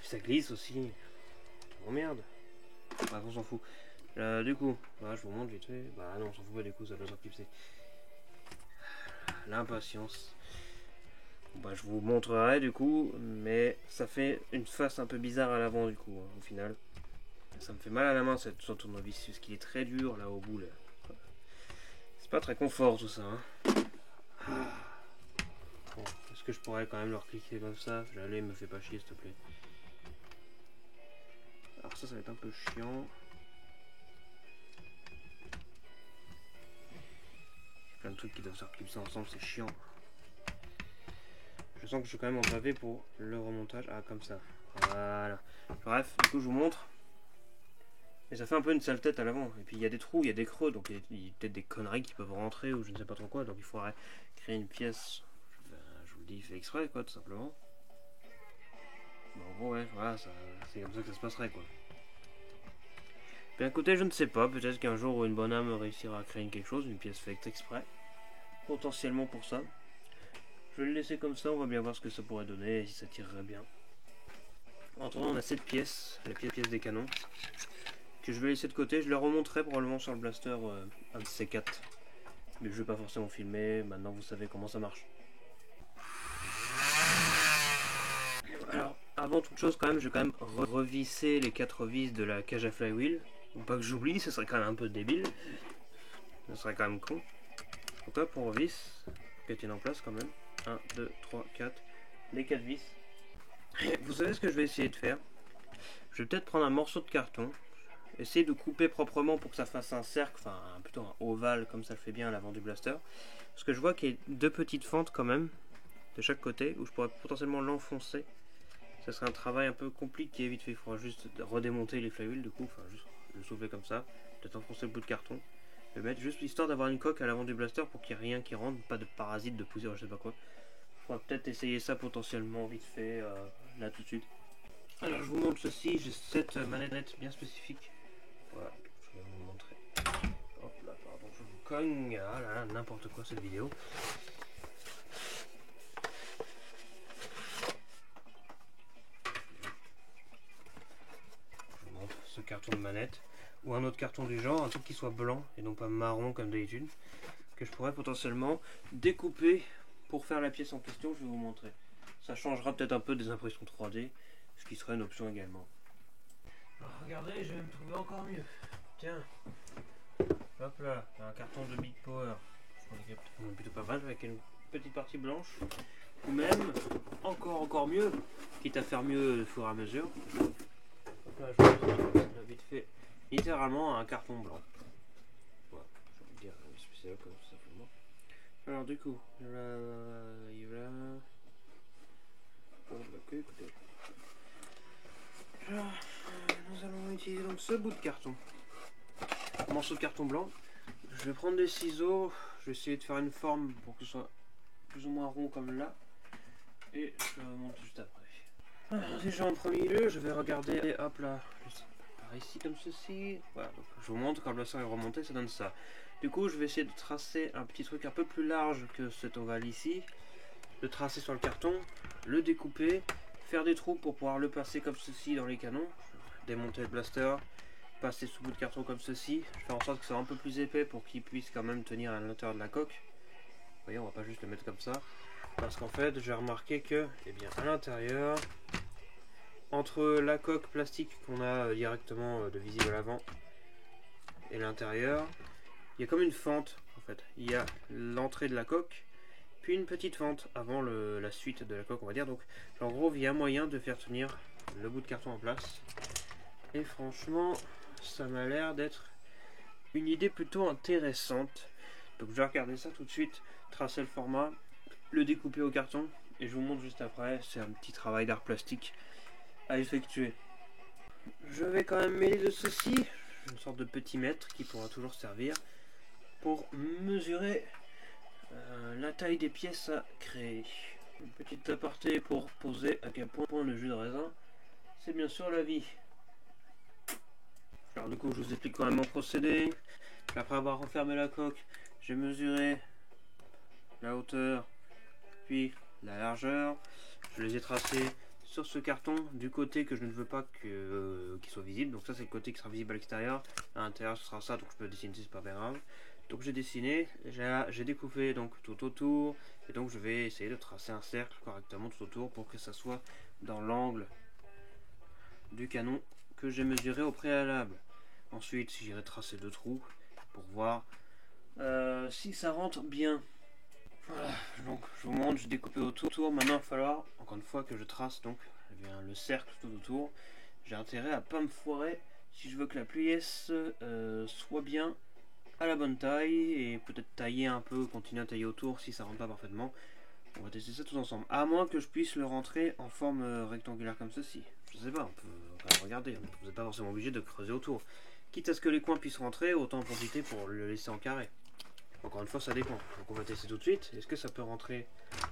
Ça glisse aussi. Oh merde. Bref, on s'en fout. Du coup, voilà, je vous montre vite fait. Bah non, on s'en fout pas du coup, ça va se reclipser. L'impatience. Bah, je vous montrerai du coup, mais ça fait une face un peu bizarre à l'avant du coup, hein, au final. Ça me fait mal à la main cette tournevis, parce qu'il est très dur là au bout. Là. C'est pas très confort tout ça. Hein. Bon, est-ce que je pourrais quand même leur cliquer comme ça? J'allais, me fais pas chier s'il te plaît. Alors ça va être un peu chiant. Plein de trucs qui doivent se reclipser ensemble, c'est chiant. Je sens que je suis quand même engravé pour le remontage. Ah, comme ça. Voilà. Bref, du coup, je vous montre. Et ça fait un peu une sale tête à l'avant. Et puis, il y a des trous, il y a des creux. Donc, il y a peut-être des conneries qui peuvent rentrer ou je ne sais pas trop quoi. Donc, il faudrait créer une pièce. Je vous le dis, fait exprès, quoi, tout simplement. Bon, en gros, ouais, voilà, c'est comme ça que ça se passerait, quoi. Bien, écoutez, je ne sais pas. Peut-être qu'un jour, une bonne âme réussira à créer quelque chose. Une pièce faite exprès. Potentiellement pour ça. Je vais le laisser comme ça, on va bien voir ce que ça pourrait donner et si ça tirerait bien. En attendant, on a cette pièce, la pièce des canons, que je vais laisser de côté. Je la remonterai probablement sur le blaster un de ces 4. Mais je ne vais pas forcément filmer, maintenant vous savez comment ça marche. Alors, avant toute chose, quand même, je vais quand même revisser les 4 vis de la cage à flywheel. Faut pas que j'oublie, ce serait quand même un peu débile. Ce serait quand même con. Donc hop, on revisse, qu'elle tienne en place quand même. 1, 2, 3, 4, les 4 vis. Vous savez ce que je vais essayer de faire? Je vais peut-être prendre un morceau de carton, essayer de couper proprement pour que ça fasse un cercle, enfin plutôt un ovale comme ça le fait bien à l'avant du blaster. Parce que je vois qu'il y a 2 petites fentes quand même, de chaque côté, où je pourrais potentiellement l'enfoncer. Ça serait un travail un peu compliqué, vite fait, il faudra juste redémonter les flywheels du coup, enfin juste le soulever comme ça, peut-être enfoncer le bout de carton. Le mettre juste histoire d'avoir une coque à l'avant du blaster pour qu'il n'y ait rien qui rentre, pas de parasites, de poussière, je sais pas quoi. On va peut-être essayer ça potentiellement vite fait là tout de suite. Alors je vous montre ceci, j'ai cette manette bien spécifique. Voilà, je vais vous montrer. Hop là, pardon, je vous cogne. Ah là là, n'importe quoi cette vidéo. Je vous montre ce carton de manette. Ou un autre carton du genre, un truc qui soit blanc et non pas marron comme d'habitude. Que je pourrais potentiellement découper pour faire la pièce en question, je vais vous montrer. Ça changera peut-être un peu des impressions 3D, ce qui serait une option également. Alors regardez, je vais me trouver encore mieux. Tiens, hop là, un carton de Big Power. On est plutôt pas mal avec une petite partie blanche. Ou même, encore mieux, quitte à faire mieux au fur et à mesure. Donc là, je vais vite fait littéralement un carton blanc. Voilà, j'ai envie de dire spécial comme ça simplement. Alors du coup, là, il va. Bon, bah, écoutez. Alors, nous allons utiliser donc ce bout de carton. Un morceau de carton blanc. Je vais prendre des ciseaux. Je vais essayer de faire une forme pour que ce soit plus ou moins rond comme là. Et je monte juste après. Alors, déjà en premier lieu, je vais regarder, hop là, par ici comme ceci. Voilà, donc je vous montre quand le bassin est remonté, ça donne ça. Du coup, je vais essayer de tracer un petit truc un peu plus large que cet ovale ici. Le tracer sur le carton, le découper, faire des trous pour pouvoir le passer comme ceci dans les canons. Démonter le blaster, passer sous bout de carton comme ceci. Je fais en sorte que ce soit un peu plus épais pour qu'il puisse quand même tenir à l'intérieur de la coque. Vous voyez, on va pas juste le mettre comme ça. Parce qu'en fait, j'ai remarqué que, eh bien, à l'intérieur, entre la coque plastique qu'on a directement de visible à l'avant et l'intérieur, il y a comme une fente en fait. Il y a l'entrée de la coque, puis une petite fente avant la suite de la coque, on va dire. Donc, en gros, il y a moyen de faire tenir le bout de carton en place. Et franchement, ça m'a l'air d'être une idée plutôt intéressante. Donc, je vais regarder ça tout de suite, tracer le format, le découper au carton, et je vous montre juste après. C'est un petit travail d'art plastique à effectuer. Je vais quand même mêler de ceci, une sorte de petit mètre qui pourra toujours servir pour mesurer la taille des pièces à créer. Une petite aparté pour poser à quel point le jus de raisin, c'est bien sûr la vie. Alors du coup, je vous explique quand même mon procédé. Après avoir refermé la coque, j'ai mesuré la hauteur, puis la largeur. Je les ai tracés sur ce carton du côté que je ne veux pas qu'il soit visible. Donc ça, c'est le côté qui sera visible à l'extérieur. À l'intérieur, ce sera ça, donc je peux dessiner, c'est pas bien grave. Donc j'ai dessiné, j'ai découpé donc tout autour, et donc je vais essayer de tracer un cercle correctement tout autour pour que ça soit dans l'angle du canon que j'ai mesuré au préalable. Ensuite, j'irai tracer deux trous pour voir si ça rentre bien. Voilà, donc je vous montre, j'ai découpé autour. Maintenant, il va falloir, encore une fois, que je trace donc eh bien, le cercle tout autour. J'ai intérêt à pas me foirer si je veux que la pièce soit bien à la bonne taille et peut-être tailler un peu, continuer à tailler autour si ça rentre pas parfaitement. On va tester ça tous ensemble. À moins que je puisse le rentrer en forme rectangulaire comme ceci. Je sais pas, on peut quand même regarder. Vous n'êtes pas forcément obligé de creuser autour. Quitte à ce que les coins puissent rentrer, autant en profiter pour le laisser en carré. Encore une fois, ça dépend. Donc on va tester tout de suite. Est-ce que ça peut rentrer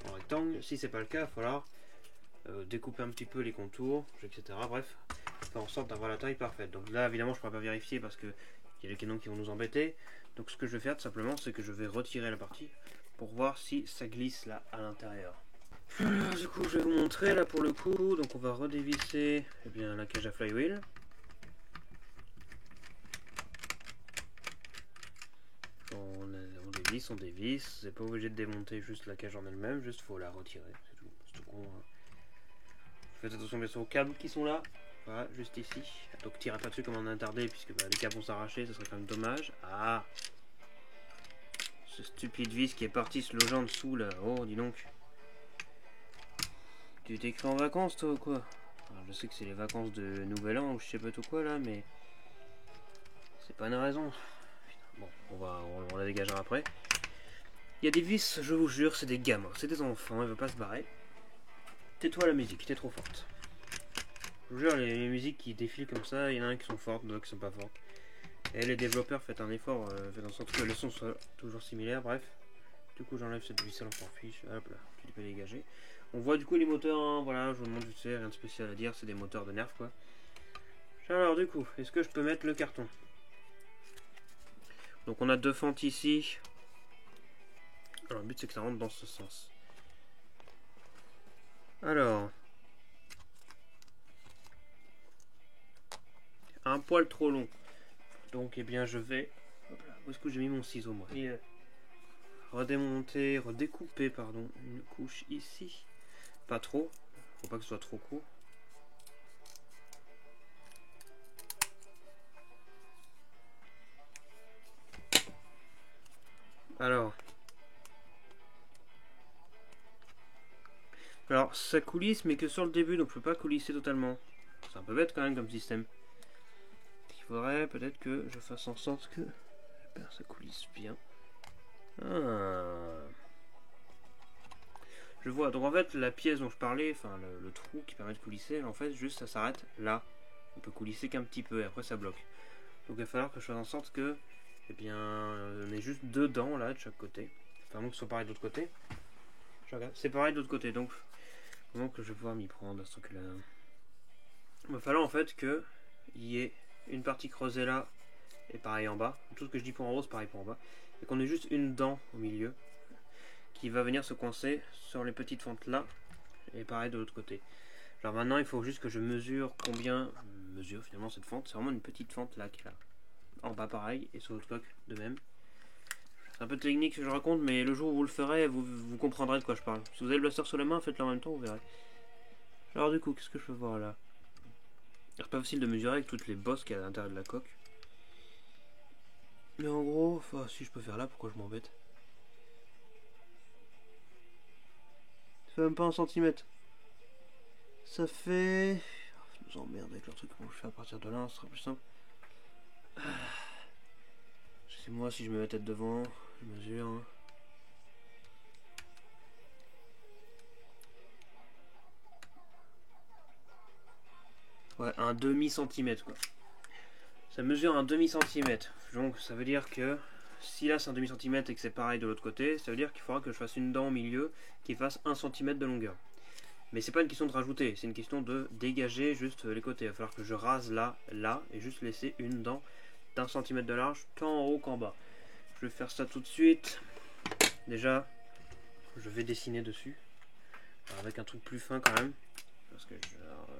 en rectangle? Si c'est pas le cas, il va falloir découper un petit peu les contours, etc. Bref, faire en sorte d'avoir la taille parfaite. Donc là, évidemment, je ne pourrais pas vérifier parce que il y a les canons qui vont nous embêter. Donc ce que je vais faire tout simplement, c'est que je vais retirer la partie pour voir si ça glisse là à l'intérieur. Alors, du coup, je vais vous montrer là pour le coup. Donc on va redévisser eh bien, la cage à flywheel. On dévisse, c'est pas obligé de démonter juste la cage en elle-même, juste faut la retirer, c'est tout. C'est tout con, hein. Faites attention bien sûr aux câbles qui sont là, voilà, juste ici. Donc tirez pas dessus comme un attardé puisque bah, les câbles vont s'arracher, ça serait quand même dommage. Ah, ce stupide vis qui est parti se logeant en dessous là, oh dis donc. Tu t'es écrit en vacances toi ou quoi? Alors, je sais que c'est les vacances de Nouvel An ou je sais pas tout quoi là, mais c'est pas une raison. Bon, on la dégagera après. Il y a des vis, je vous jure, c'est des gamins, c'est des enfants, ils veulent pas se barrer. Tais-toi la musique, t'es trop forte. Je vous jure, les musiques qui défilent comme ça, il y en a un qui sont fortes, d'autres qui sont pas fortes. Et les développeurs, faites un effort, faites en sorte que le son soit toujours similaire, bref. Du coup, j'enlève cette vis, on s'en fiche, hop là, tu peux dégager. On voit du coup les moteurs, hein, voilà, je vous le montre vite fait, rien de spécial à dire, c'est des moteurs de nerf quoi. Alors du coup, est-ce que je peux mettre le carton? Donc on a deux fentes ici. Alors le but c'est que ça rentre dans ce sens. Alors, un poil trop long. Donc eh bien je vais... Hop là, où est-ce que j'ai mis mon ciseau moi? Et, redécouper pardon, une couche ici. Pas trop, faut pas que ce soit trop court. Alors, Alors ça coulisse mais que sur le début, donc je peux pas coulisser totalement. C'est un peu bête quand même comme système. Il faudrait peut-être que je fasse en sorte que ça coulisse bien. Ah. Je vois, donc en fait la pièce dont je parlais, enfin le trou qui permet de coulisser, en fait juste ça s'arrête là. On peut coulisser qu'un petit peu et après ça bloque. Donc il va falloir que je fasse en sorte que, eh bien, on ait juste deux dents là de chaque côté. Enfin, bon que ce soit pareil de l'autre côté. Je regarde, c'est pareil de l'autre côté, donc comment que je vais pouvoir m'y prendre à ce truc là. Il va falloir en fait que il y ait une partie creusée là et pareil en bas. Tout ce que je dis pour en haut c'est pareil pour en bas. Et qu'on ait juste une dent au milieu qui va venir se coincer sur les petites fentes là et pareil de l'autre côté. Alors maintenant il faut juste que je mesure combien mesure finalement cette fente. C'est vraiment une petite fente là qui est là. En bas pareil et sur l'autre coque de même. C'est un peu technique que je raconte mais le jour où vous le ferez vous comprendrez de quoi je parle. Si vous avez le blaster sur la main faites-le en même temps vous verrez. Alors du coup qu'est-ce que je peux voir là? C'est pas facile de mesurer avec toutes les bosses qu'il y a à l'intérieur de la coque. Mais en gros, enfin, si je peux faire là, pourquoi je m'embête? Ça fait même pas un centimètre. Ça fait... Oh, je nous emmerde avec leur truc, comment je fais à partir de là, ce sera plus simple. C'est moi si je me mets tête devant, je mesure. Hein. Ouais, un demi-centimètre quoi. Ça mesure un demi-centimètre. Donc ça veut dire que si là c'est un demi-centimètre et que c'est pareil de l'autre côté, ça veut dire qu'il faudra que je fasse une dent au milieu qui fasse 1 centimètre de longueur. Mais c'est pas une question de rajouter, c'est une question de dégager juste les côtés. Il va falloir que je rase là, là, et juste laisser une dent d'1 centimètre de large, tant en haut qu'en bas. Je vais faire ça tout de suite. Déjà, je vais dessiner dessus. Alors, avec un truc plus fin quand même. Parce que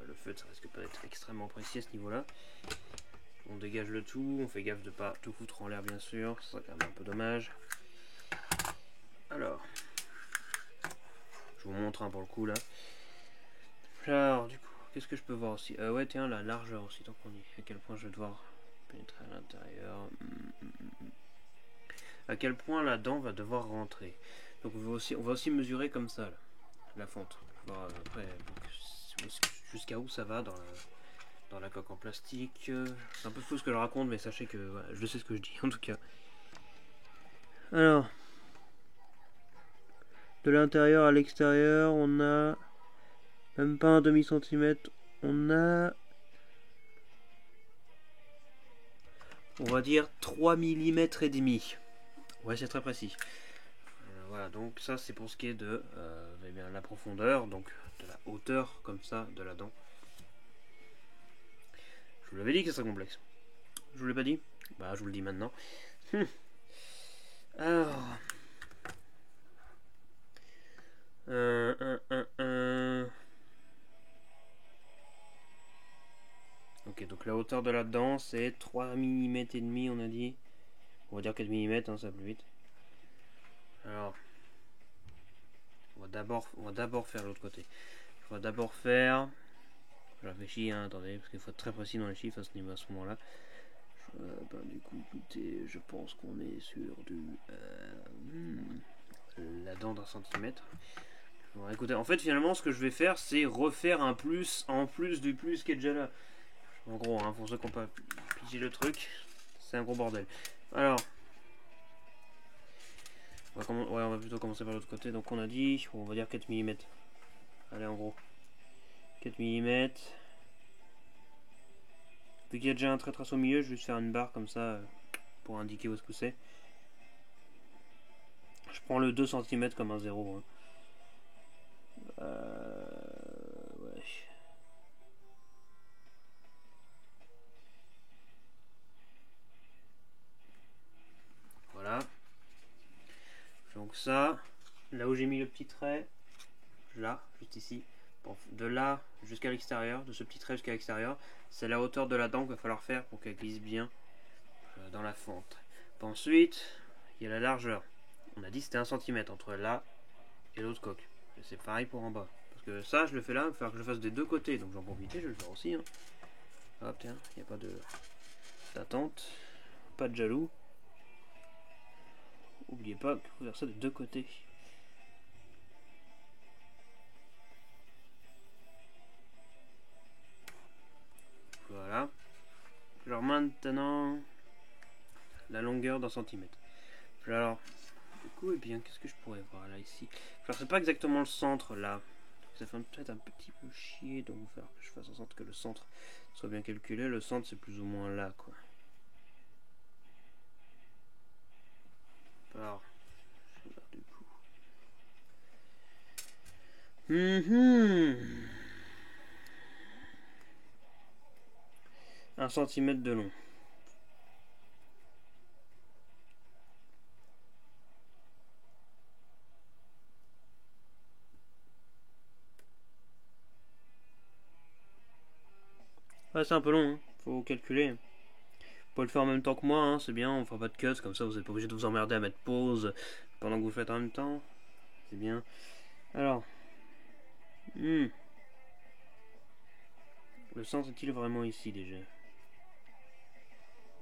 le feutre, ça risque pas d'être extrêmement précis à ce niveau-là. On dégage le tout, on fait gaffe de pas tout foutre en l'air bien sûr, ce serait quand même un peu dommage. Alors, je vous montre un pour le coup là. Alors du coup, qu'est-ce que je peux voir aussi? Ouais tiens, la largeur aussi, tant qu'on y est. À quel point je vais devoir pénétrer à l'intérieur. À quel point la dent va devoir rentrer. Donc on va aussi mesurer comme ça là, la fente. Voir après jusqu'à où ça va dans la coque en plastique. C'est un peu fou ce que je raconte, mais sachez que voilà, je sais ce que je dis en tout cas. Alors, de l'intérieur à l'extérieur, on a même pas un demi-centimètre. On va dire 3 mm et demi. Ouais, c'est très précis. Voilà, donc ça c'est pour ce qui est de eh bien, la profondeur, donc de la hauteur comme ça de la dent. Je vous l'avais dit que ça serait complexe. Je vous l'ai pas dit? Bah je vous le dis maintenant. Alors... Ok, donc la hauteur de la dent c'est 3 mm et demi on a dit. On va dire 4 mm, hein, ça va plus vite. Alors, on va d'abord faire l'autre côté. On va d'abord faire... Je réfléchis, hein, attendez, parce qu'il faut être très précis dans les chiffres à ce niveau, à ce moment-là. Du coup, écoutez, je pense qu'on est sur du... la dent d'1 centimètre. Bon, écoutez, en fait, finalement, ce que je vais faire, c'est refaire un plus en plus du plus qui est déjà là. En gros, hein, pour ceux qui n'ont pas pigé le truc, c'est un gros bordel. Alors, on va plutôt commencer par l'autre côté. Donc, on a dit, on va dire 4 mm. Allez, en gros. 4 mm. Vu qu'il y a déjà un trait trace au milieu, je vais juste faire une barre comme ça pour indiquer où est-ce que c'est. Je prends le 2 cm comme un 0. Hein. Ouais. Voilà. Donc ça, là où j'ai mis le petit trait, là, juste ici, bon, de là jusqu'à l'extérieur, de ce petit trait jusqu'à l'extérieur, c'est la hauteur de la dent qu'il va falloir faire pour qu'elle glisse bien dans la fente. Ensuite, il y a la largeur. On a dit que c'était 1 cm entre là et l'autre coque. C'est pareil pour en bas. Parce que ça, je le fais là, il va falloir que je le fasse des deux côtés. Donc j'en profite, je vais le faire aussi. Hein. Hop, tiens, il n'y a pas d'attente. Pas de jaloux. N'oubliez pas qu'il faut faire ça des deux côtés. maintenant la longueur d'un centimètre. Alors, du coup, eh bien, qu'est-ce que je pourrais voir là, ici? Alors, c'est pas exactement le centre, là. Ça fait peut-être un petit peu chier, donc il va falloir que je fasse en sorte que le centre soit bien calculé. Le centre, c'est plus ou moins là, quoi. Alors, du coup. Un centimètre de long. Ouais, c'est un peu long, hein. Faut calculer. Vous pouvez le faire en même temps que moi, hein. C'est bien, on fera pas de cuts, comme ça vous n'êtes pas obligé de vous emmerder à mettre pause pendant que vous le faites en même temps. C'est bien. Alors, le centre est-il vraiment ici déjà?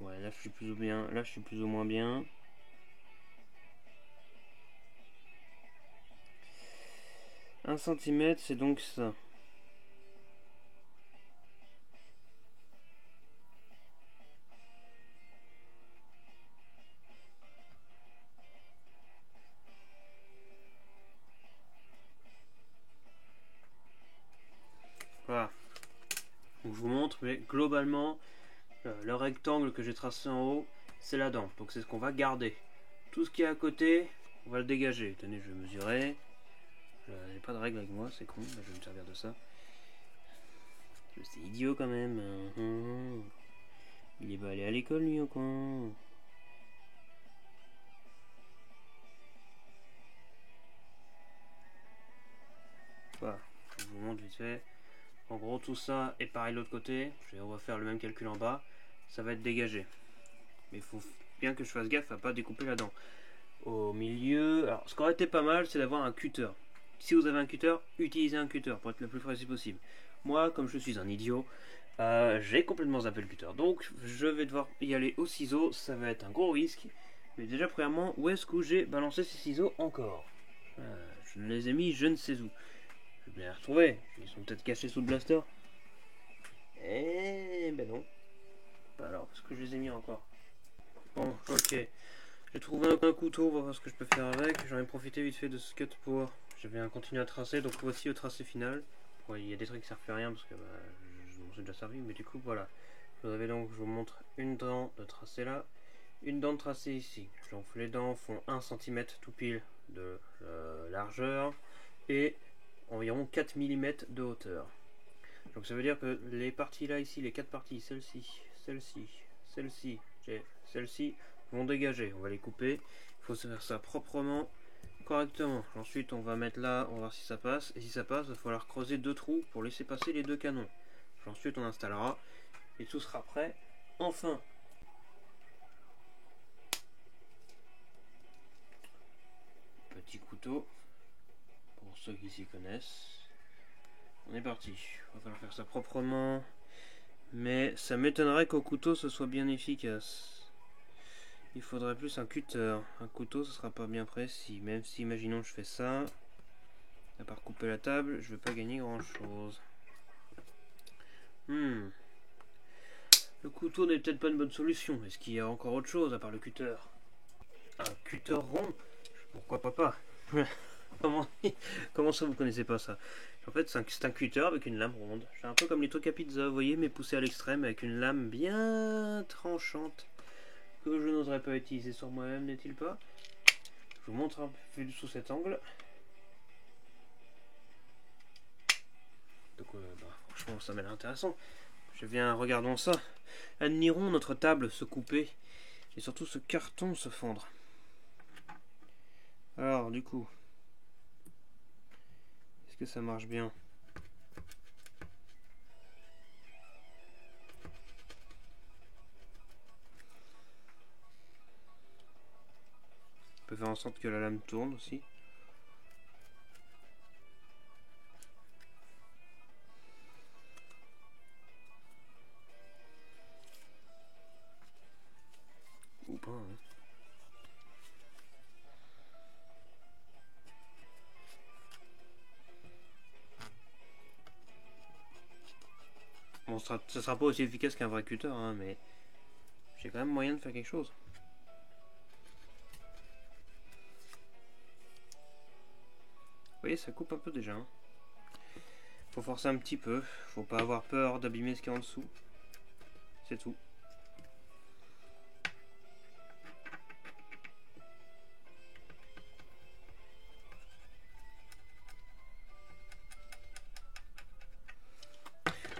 Ouais, là je suis plus ou bien, là je suis plus ou moins bien. Un centimètre, c'est donc ça. Voilà. Donc, je vous montre, mais globalement, le rectangle que j'ai tracé en haut, c'est la dent. Donc c'est ce qu'on va garder. Tout ce qui est à côté, on va le dégager. Tenez, je vais mesurer. J'ai pas de règle avec moi, c'est con. Je vais me servir de ça. C'est idiot quand même. Il est pas allé à l'école lui ou quoi? Voilà, je vous montre vite fait. En gros, tout ça est pareil de l'autre côté. Je vais refaire le même calcul en bas. Ça va être dégagé. Mais il faut bien que je fasse gaffe à pas découper la dent. Au milieu, alors ce qui aurait été pas mal, c'est d'avoir un cutter. Si vous avez un cutter, utilisez un cutter pour être le plus précis possible. Moi, comme je suis un idiot, j'ai complètement zappé le cutter. Donc, je vais devoir y aller au ciseau. Ça va être un gros risque. Mais déjà, premièrement, où est-ce que j'ai balancé ces ciseaux encore? Je les ai mis je ne sais où. Je vais bien les retrouver. Ils sont peut-être cachés sous le blaster. Eh ben non. Alors, est-ce que je les ai mis encore? Bon, ok. J'ai trouvé un couteau, on va voir ce que je peux faire avec. J'en ai profité vite fait de ce cut pour... Je vais continuer à tracer, donc voici le tracé final. Bon, il y a des trucs qui servent plus à rien parce que je m'en suis déjà servi, mais du coup voilà. Je vous montre une dent de tracé là, une dent de tracé ici. Donc les dents font 1 cm tout pile de largeur et environ 4 mm de hauteur. Donc ça veut dire que les parties là ici, les 4 parties, celle-ci, celle-ci, celle-ci, celle-ci, vont dégager. On va les couper. Il faut se faire ça proprement, correctement. Ensuite on va mettre là, on va voir si ça passe. Et si ça passe, il va falloir creuser 2 trous pour laisser passer les 2 canons. Ensuite on installera et tout sera prêt. Enfin, petit couteau pour ceux qui s'y connaissent. On est parti. On va falloir faire ça proprement. Mais ça m'étonnerait qu'au couteau ce soit bien efficace. Il faudrait plus un cutter. Un couteau ce sera pas bien précis. Même si imaginons que je fais ça, à part couper la table, je vais pas gagner grand chose. Le couteau n'est peut-être pas une bonne solution. Est-ce qu'il y a encore autre chose à part le cutter? Un cutter rond? Pourquoi pas? Comment ça vous connaissez pas ça? En fait c'est un cutter avec une lame ronde. C'est un peu comme les trucs à pizza, vous voyez, mais poussé à l'extrême avec une lame bien tranchante que je n'oserais pas utiliser sur moi-même, n'est-il pas? Je vous montre un peu sous cet angle. Donc franchement ça m'a l'air intéressant. Je viens, regardons ça. Admirons notre table se couper et surtout ce carton se fondre. Alors du coup, est-ce que ça marche bien? On peut faire en sorte que la lame tourne aussi. Ou pas, hein. Bon, ça sera pas aussi efficace qu'un vrai cutter, hein, mais J'ai quand même moyen de faire quelque chose. Vous voyez, ça coupe un peu déjà. Hein. Faut forcer un petit peu. Faut pas avoir peur d'abîmer ce qu'il y a en dessous. C'est tout.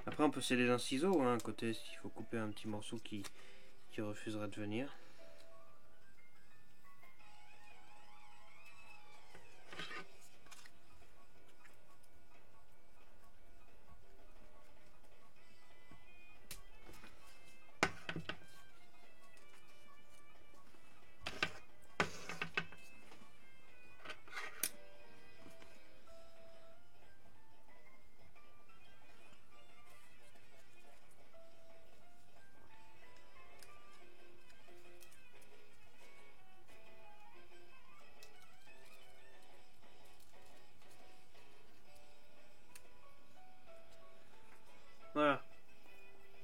Après, on peut s'aider d'un ciseau, hein, à côté, s'il faut couper un petit morceau qui refuserait de venir. Voilà.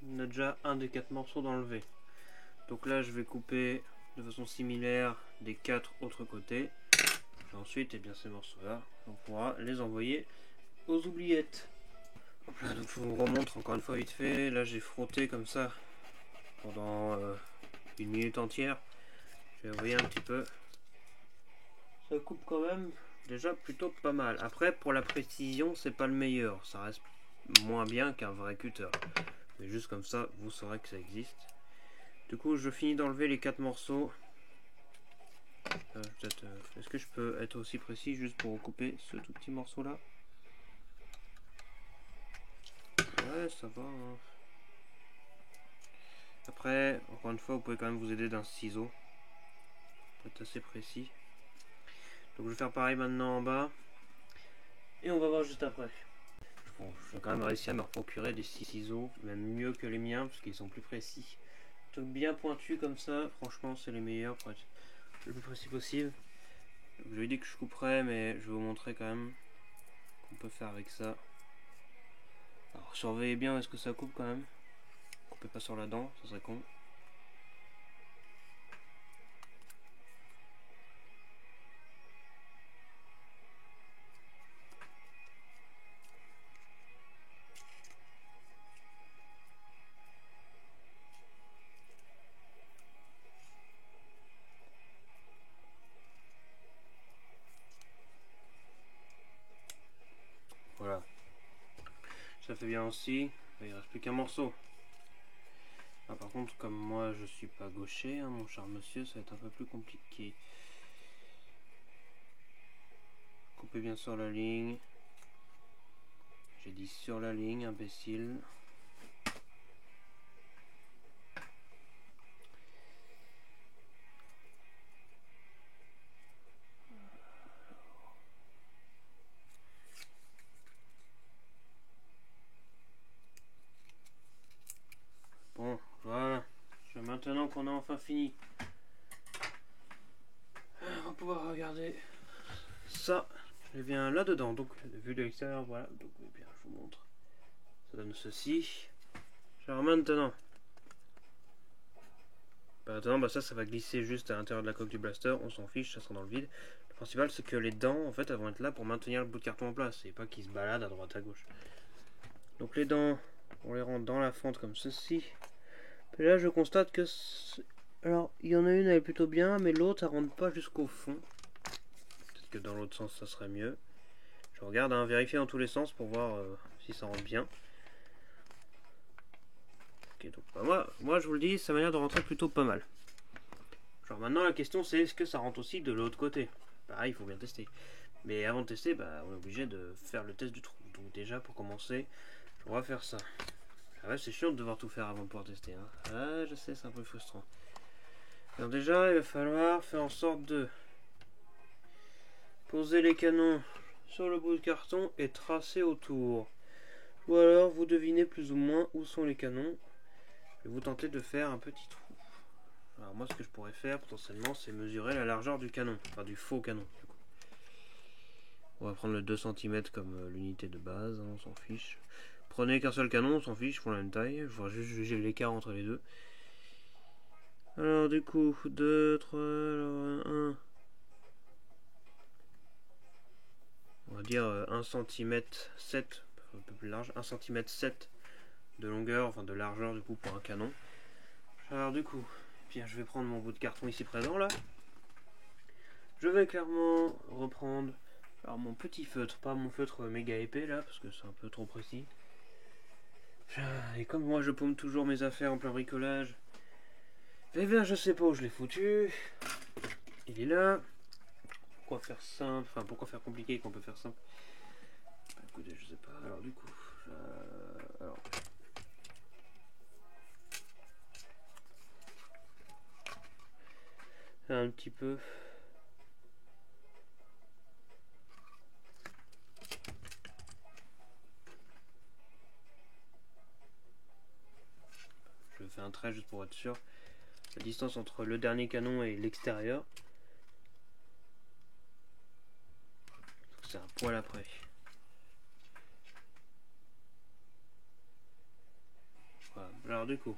On a déjà un des 4 morceaux d'enlevé. Donc là, je vais couper de façon similaire des 4 autres côtés. Et ensuite, eh bien, ces morceaux-là, on pourra les envoyer aux oubliettes. Hop là, donc je vous remontre encore une fois vite fait. Là, j'ai frotté comme ça pendant une minute entière. Je vais envoyer un petit peu. Ça coupe quand même déjà plutôt pas mal. Après, pour la précision, c'est pas le meilleur. Ça reste moins bien qu'un vrai cutter. Mais juste comme ça, vous saurez que ça existe. Du coup, je finis d'enlever les 4 morceaux. Est-ce que je peux être aussi précis juste pour couper ce tout petit morceau là? Ouais, ça va. Hein. Après, encore une fois, vous pouvez quand même vous aider d'un ciseau. Pour être assez précis. Donc je vais faire pareil maintenant en bas. Et on va voir juste après. Bon, je vais quand même réussir à me procurer des ciseaux, même mieux que les miens, parce qu'ils sont plus précis. Plutôt que bien pointus comme ça, franchement c'est les meilleurs pour être le plus précis possible. Je lui ai dit que je couperais, mais je vais vous montrer quand même qu'on peut faire avec ça. Alors surveillez bien, est-ce que ça coupe quand même? Coupez pas sur la dent, ça serait con. Voilà. Ça fait bien aussi. Il reste plus qu'un morceau. Ah, par contre, comme moi je suis pas gaucher, hein, mon cher monsieur, ça va être un peu plus compliqué. Coupez bien sur la ligne. J'ai dit sur la ligne, imbécile. Bon, voilà. Maintenant qu'on a enfin fini, on va pouvoir regarder ça. Je viens là-dedans, donc vu de l'extérieur, voilà. Donc, eh bien, je vous montre. Ça donne ceci. Alors maintenant, ça va glisser juste à l'intérieur de la coque du blaster. On s'en fiche, ça sera dans le vide. Le principal, c'est que les dents, en fait, elles vont être là pour maintenir le bout de carton en place et pas qu'ils se baladent à droite à gauche. Donc les dents, on les rentre dans la fente comme ceci. Et là, je constate que... Alors, il y en a une, elle est plutôt bien, mais l'autre, elle rentre pas jusqu'au fond. Peut-être que dans l'autre sens, ça serait mieux. Je regarde, hein, vérifier dans tous les sens pour voir si ça rentre bien. Ok, donc moi, je vous le dis, ça m'a l'air de rentrer plutôt pas mal. Genre maintenant, la question, c'est est-ce que ça rentre aussi de l'autre côté? Pareil, il faut bien tester. Mais avant de tester, on est obligé de faire le test du trou. Donc déjà, pour commencer, on va faire ça. Ah ouais, c'est chiant de devoir tout faire avant de pouvoir tester. Hein. Ah, je sais, c'est un peu frustrant. Alors déjà, il va falloir faire en sorte de poser les canons sur le bout de carton et tracer autour. Ou alors, vous devinez plus ou moins où sont les canons et vous tentez de faire un petit trou. Alors moi, ce que je pourrais faire potentiellement, c'est mesurer la largeur du canon, enfin du faux canon. Du coup. On va prendre le 2 cm comme l'unité de base, hein, on s'en fiche. Prenez qu'un seul canon, on s'en fiche, ils font la même taille. Je voudrais juste juger l'écart entre les deux. Alors du coup, 2, 3, alors 1. On va dire 1 cm 7, un peu plus large, 1 cm 7 de longueur, enfin de largeur du coup pour un canon. Alors du coup, bien je vais prendre mon bout de carton ici présent là. Je vais clairement reprendre alors mon petit feutre, pas mon feutre méga épais là, parce que c'est un peu trop précis. Et comme moi je paume toujours mes affaires en plein bricolage, eh bien je sais pas où je l'ai foutu. Il est là. Pourquoi faire simple, enfin pourquoi faire compliqué qu'on peut faire simple? Bah, écoutez, je sais pas. Alors du coup, alors un petit peu. Je fais un trait juste pour être sûr. La distance entre le dernier canon et l'extérieur. C'est un poil après. Voilà. Alors du coup,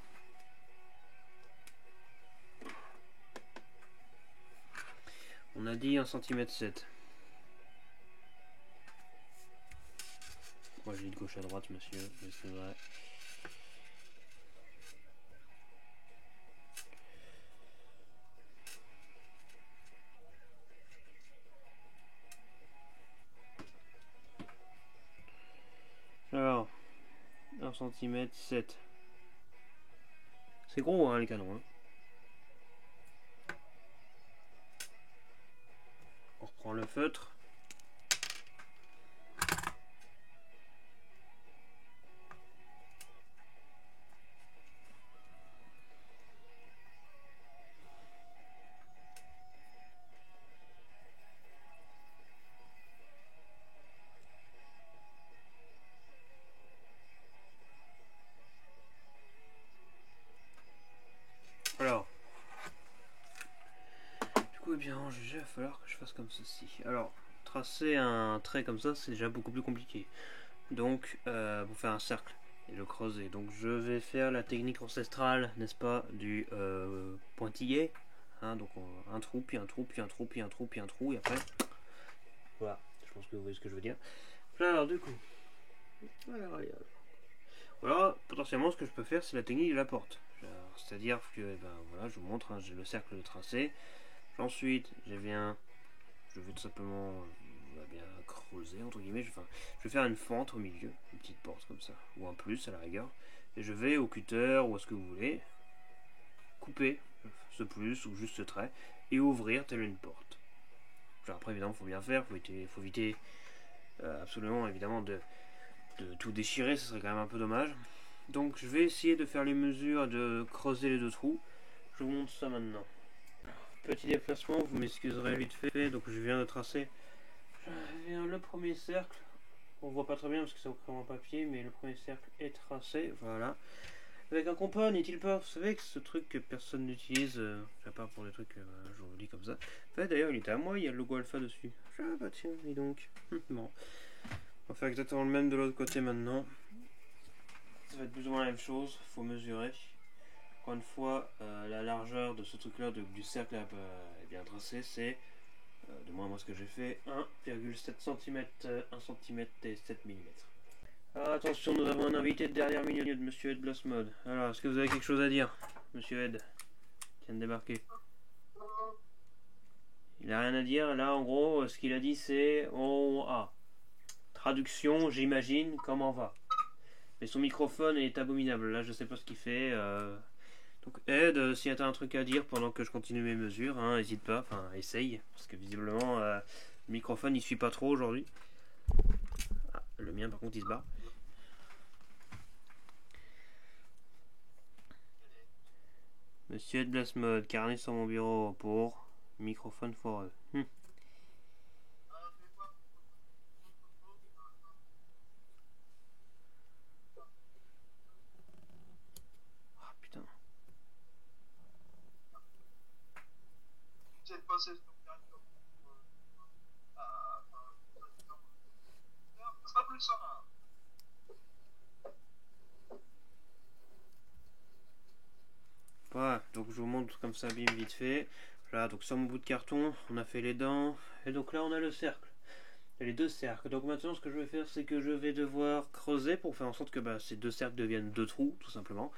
on a dit 1 cm 7. Moi j'ai dit de gauche à droite, monsieur, mais c'est vrai. Alors, 1 cm 7. C'est gros hein les canons. Hein. On reprend le feutre. Alors, du coup, eh bien, il va falloir que je fasse comme ceci. Alors, tracer un trait comme ça, c'est déjà beaucoup plus compliqué. Donc, pour faire un cercle et le creuser. Donc, je vais faire la technique ancestrale, n'est-ce pas, du pointillé. Hein, donc, un trou, puis un trou, puis un trou, puis un trou, puis un trou, et après, voilà. Je pense que vous voyez ce que je veux dire. Alors, du coup, voilà, potentiellement, ce que je peux faire, c'est la technique de la porte. C'est-à-dire que, ben, voilà, je vous montre, hein, j'ai le cercle tracé. Ensuite, je vais tout simplement bien creuser, entre guillemets. Je vais faire une fente au milieu, une petite porte comme ça, ou un plus à la rigueur. Et je vais au cutter ou à ce que vous voulez, couper ce plus ou juste ce trait et ouvrir telle une porte. Alors après, évidemment, il faut bien faire, il faut éviter absolument, évidemment, de tout déchirer, ce serait quand même un peu dommage. Donc, je vais essayer de faire les mesures, de creuser les deux trous. Je vous montre ça maintenant. Petit déplacement, vous m'excuserez vite fait, donc je viens de tracer le premier cercle. On voit pas très bien parce que c'est au crayon en papier, mais le premier cercle est tracé, voilà. Avec un compas, n'est-il pas? Vous savez que ce truc que personne n'utilise, à part pour des trucs, je vous le dis comme ça. En fait, d'ailleurs, il était à moi, il y a le logo alpha dessus. Ah bah tiens, dis donc. Bon. On va faire exactement le même de l'autre côté maintenant. Ça va être plus ou moins la même chose, faut mesurer. Encore une fois, la largeur de ce truc-là, du cercle est bien tracé, c'est, de moins moi ce que j'ai fait, 1,7 cm, 1 cm et 7 mm. Alors attention, nous avons un invité de dernière minute de Monsieur Ed Blossmode. Alors, est-ce que vous avez quelque chose à dire, Monsieur Ed, qui vient de débarquer? Il a rien à dire, là en gros, ce qu'il a dit c'est on a. Traduction, j'imagine, comment va. Mais son microphone est abominable, là je sais pas ce qu'il fait. Donc Ed, si t'as un truc à dire pendant que je continue mes mesures, hein, hésite pas, enfin essaye, parce que visiblement le microphone il suit pas trop aujourd'hui. Ah, le mien par contre il se barre. Monsieur Ed Blasmode, carnet sur mon bureau pour microphone foreux. Ah putain. Voilà, donc je vous montre comme ça, bim, vite fait. Voilà, donc sur mon bout de carton, on a fait les dents. Et donc là, on a le cercle. Et les deux cercles. Donc maintenant, ce que je vais faire, c'est que je vais devoir creuser pour faire en sorte que ces deux cercles deviennent deux trous, tout simplement.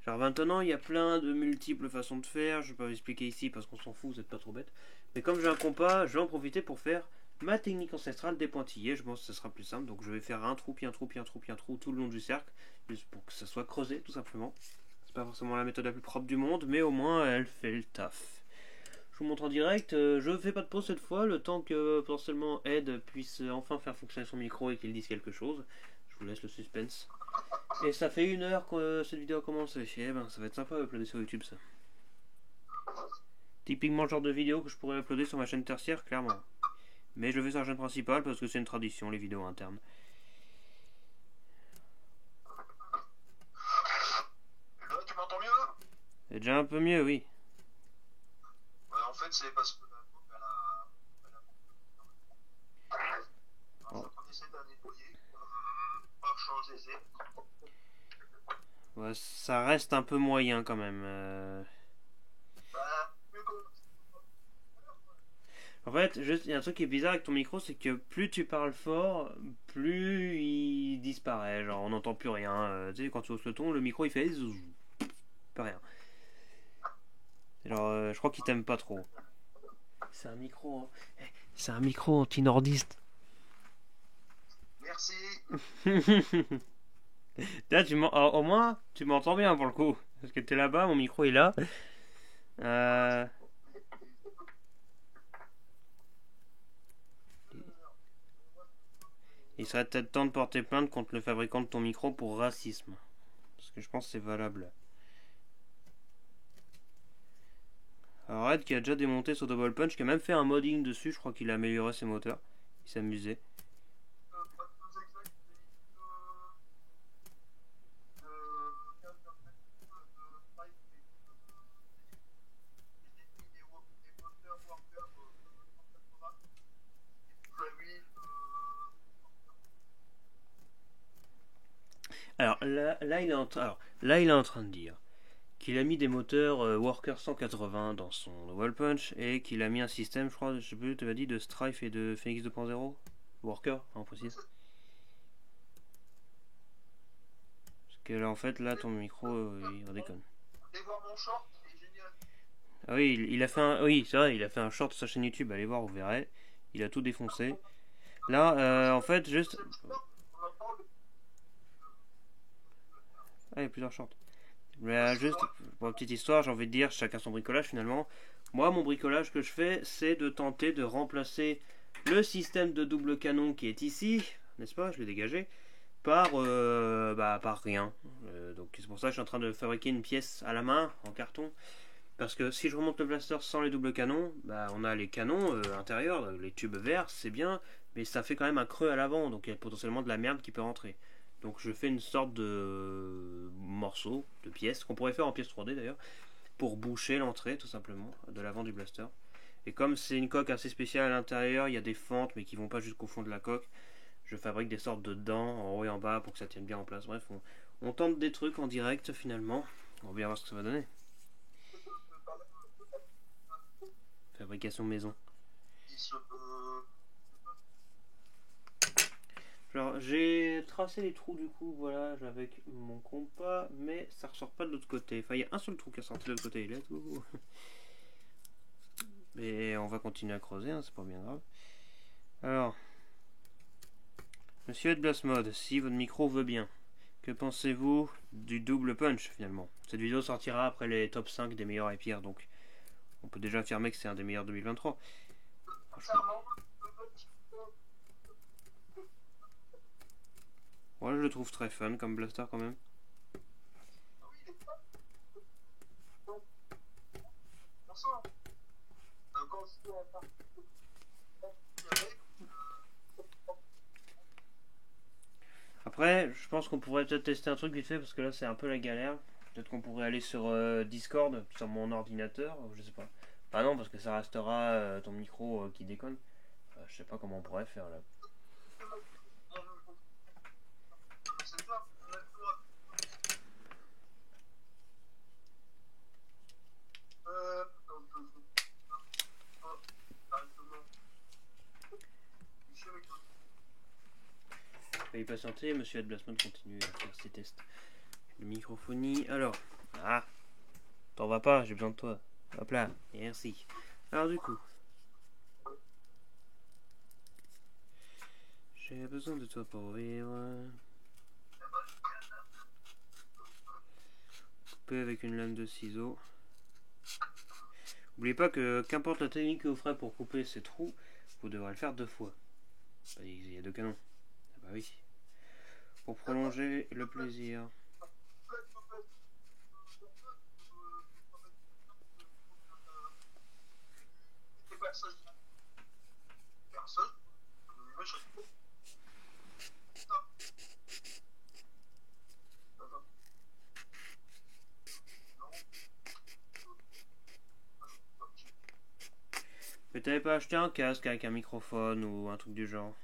Genre maintenant, il y a plein de multiples façons de faire. Je vais pas vous expliquer ici parce qu'on s'en fout, vous êtes pas trop bête. Mais comme j'ai un compas, je vais en profiter pour faire ma technique ancestrale des pointillés. Je pense que ce sera plus simple. Donc je vais faire un trou, puis un trou, puis un trou, puis un trou tout le long du cercle. Juste pour que ça soit creusé, tout simplement. C'est pas forcément la méthode la plus propre du monde, mais au moins elle fait le taf. Je vous montre en direct, je fais pas de pause cette fois, le temps que potentiellement Ed puisse enfin faire fonctionner son micro et qu'il dise quelque chose. Je vous laisse le suspense. Et ça fait 1 heure que cette vidéo a commencé. Eh ben, ça va être sympa à uploader sur YouTube, ça. Typiquement le genre de vidéo que je pourrais uploader sur ma chaîne tertiaire, clairement. Mais je le fais sur la chaîne principale parce que c'est une tradition, les vidéos internes. Là, tu m'entends mieux? C'est déjà un peu mieux, oui. Ouais, en fait, c'est parce que la coupe, Oh. on essaie de la nettoyer par changer les. Ouais, ça reste un peu moyen quand même. Mieux que. En fait, juste, il y a un truc qui est bizarre avec ton micro, c'est que plus tu parles fort, plus il disparaît. Genre, on n'entend plus rien. Tu sais, quand tu hausses le ton, le micro il fait zouzou. Pas rien. Genre, je crois qu'il t'aime pas trop. C'est un micro. C'est un micro anti-nordiste. Merci. Là, au moins, tu m'entends bien pour le coup. Parce que t'es là-bas, mon micro est là. Il serait peut-être temps de porter plainte contre le fabricant de ton micro pour racisme. Parce que je pense que c'est valable. Alors Red qui a déjà démonté son Double Punch, qui a même fait un modding dessus, je crois qu'il a amélioré ses moteurs. Il s'amusait. Alors là, il est en train de dire qu'il a mis des moteurs Worker 180 dans son Double Punch et qu'il a mis un système, je crois, je sais plus, tu m'as dit, de Strife et de Phoenix 2.0 Worker, on précise. Parce que là, en fait, là, ton micro, il redéconne. Ah oui, il a fait un, oui, c'est vrai, il a fait un short sur sa chaîne YouTube, allez voir, vous verrez. Il a tout défoncé. Là, en fait, juste... Ah, il y a plusieurs shorts. Mais juste, pour une petite histoire, j'ai envie de dire, chacun son bricolage finalement. Moi, mon bricolage que je fais, c'est de tenter de remplacer le système de double canon qui est ici, n'est-ce pas? Je l'ai dégagé, par rien. Donc c'est pour ça que je suis en train de fabriquer une pièce à la main, en carton. Parce que si je remonte le blaster sans les doubles canons, on a les canons intérieurs, les tubes verts, c'est bien, mais ça fait quand même un creux à l'avant, donc il y a potentiellement de la merde qui peut rentrer. Donc je fais une sorte de morceau, de pièce, qu'on pourrait faire en pièce 3D d'ailleurs, pour boucher l'entrée tout simplement de l'avant du blaster. Et comme c'est une coque assez spéciale à l'intérieur, il y a des fentes mais qui vont pas jusqu'au fond de la coque, je fabrique des sortes de dents en haut et en bas pour que ça tienne bien en place. Bref, on tente des trucs en direct finalement. On va bien voir ce que ça va donner. Fabrication maison. Alors j'ai tracé les trous du coup, voilà, avec mon compas, mais ça ressort pas de l'autre côté. Enfin, il y a un seul trou qui est sorti de l'autre côté, let's go. Mais on va continuer à creuser, hein, c'est pas bien grave. Alors, Monsieur Blasmode, si votre micro veut bien, que pensez-vous du double punch finalement? Cette vidéo sortira après les top 5 des meilleurs et pires, donc on peut déjà affirmer que c'est un des meilleurs 2023. Franchement. Moi, je le trouve très fun comme blaster quand même. Après, je pense qu'on pourrait peut-être tester un truc vite fait parce que là c'est un peu la galère. Peut-être qu'on pourrait aller sur Discord, sur mon ordinateur, je sais pas. Ah non, parce que ça restera ton micro qui déconne. Je sais pas comment on pourrait faire là. Veuillez patienter, monsieur Adblasman continue à faire ses tests de microphonie. Alors, t'en vas pas, j'ai besoin de toi. Hop là, merci. Alors du coup, j'ai besoin de toi pour vivre. Couper avec une lame de ciseaux. N'oubliez pas que qu'importe la technique que vous ferez pour couper ces trous, vous devrez le faire 2 fois. Il y a 2 canons. Ah bah oui. Pour prolonger le plaisir. Mais t'avais pas acheté un casque avec un microphone ou un truc du genre?